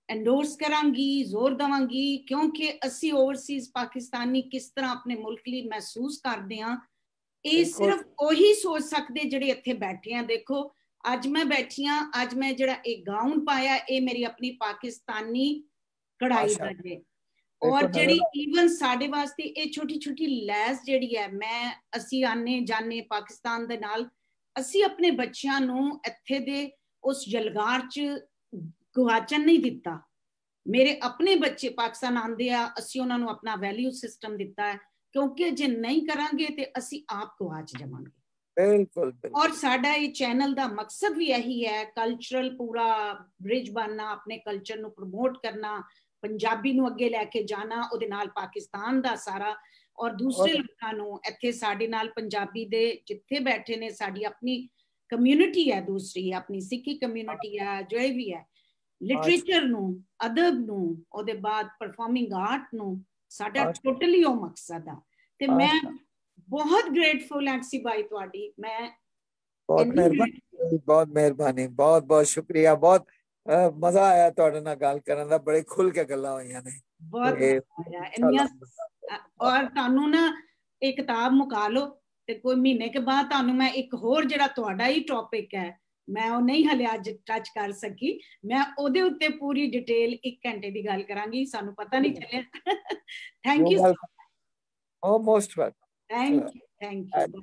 एंडोर्स करांगी जोर दवांगी क्योंकि असी ओवरसीज पाकिस्तानी किस तरह अपने मुल्क लिए महसूस करते हैं ये सिर्फ वही सोच सकते जिहड़े इत्थे बैठे हैं देखो अज मैं बैठी हाँ अज मैं जिहड़ा एक गाउन पाया ये मेरी अपनी पाकिस्तानी कढ़ाई दा जे और जिहड़ी ईवन साडे वास्ते ये छोटी छोटी लैस जिहड़ी है मैं असी आने जाने पाकिस्तान दे नाल असी अपने बच्चियां नूं इत्थे दे उस जलगार च गुआचन नहीं दिता मेरे अपने बच्चे पाकिस्तान आंदे आ असी उन्हां नूं अपना वैल्यू सिस्टम दिता है क्योंकि जे नहीं करांगे ते असी आप गुआच जावांगे बिल्कुल और साडा ये चैनल दा मकसद भी यही है कल्चरल पूरा ब्रिज बनना अपने कल्चर नूं प्रमोट करना पंजाबी नूं अगे लैके जाना उहदे नाल पाकिस्तान दा सारा और दूसरे लोकां नूं इत्थे साडे नाल पंजाबी दे जिथे बैठे ने साडी अपनी कम्यूनिटी है दूसरी अपनी सिक्खी कम्यूनिटी है जो भी है लिटरेचर नूं अदब नूं उहदे बाद परफॉर्मिंग आर्ट नूं साडा टोटली ओ मकसद आ ते मैं बहुत ग्रेटफुल हाँ सी भाई तुहाडी मैं बहुत मेहरबानी बहुत बहुत शुक्रिया बहुत मजा आया तुहाडे नाल गल करन दा बड़े खुल के गल्लां होईयां ने बहुत मजा आया और तुहानू ना एक किताब मुका लो ते कोई महीने के बाद तुहानू मैं एक होर जिहड़ा तुहाडा ही टॉपिक है मैं वो नहीं हले अज टच कर सकी मैं ओदे उत्ते पूरी डिटेल 1 घंटे दी गल करांगी सानू पता नहीं चलिया thank you most welcome thank you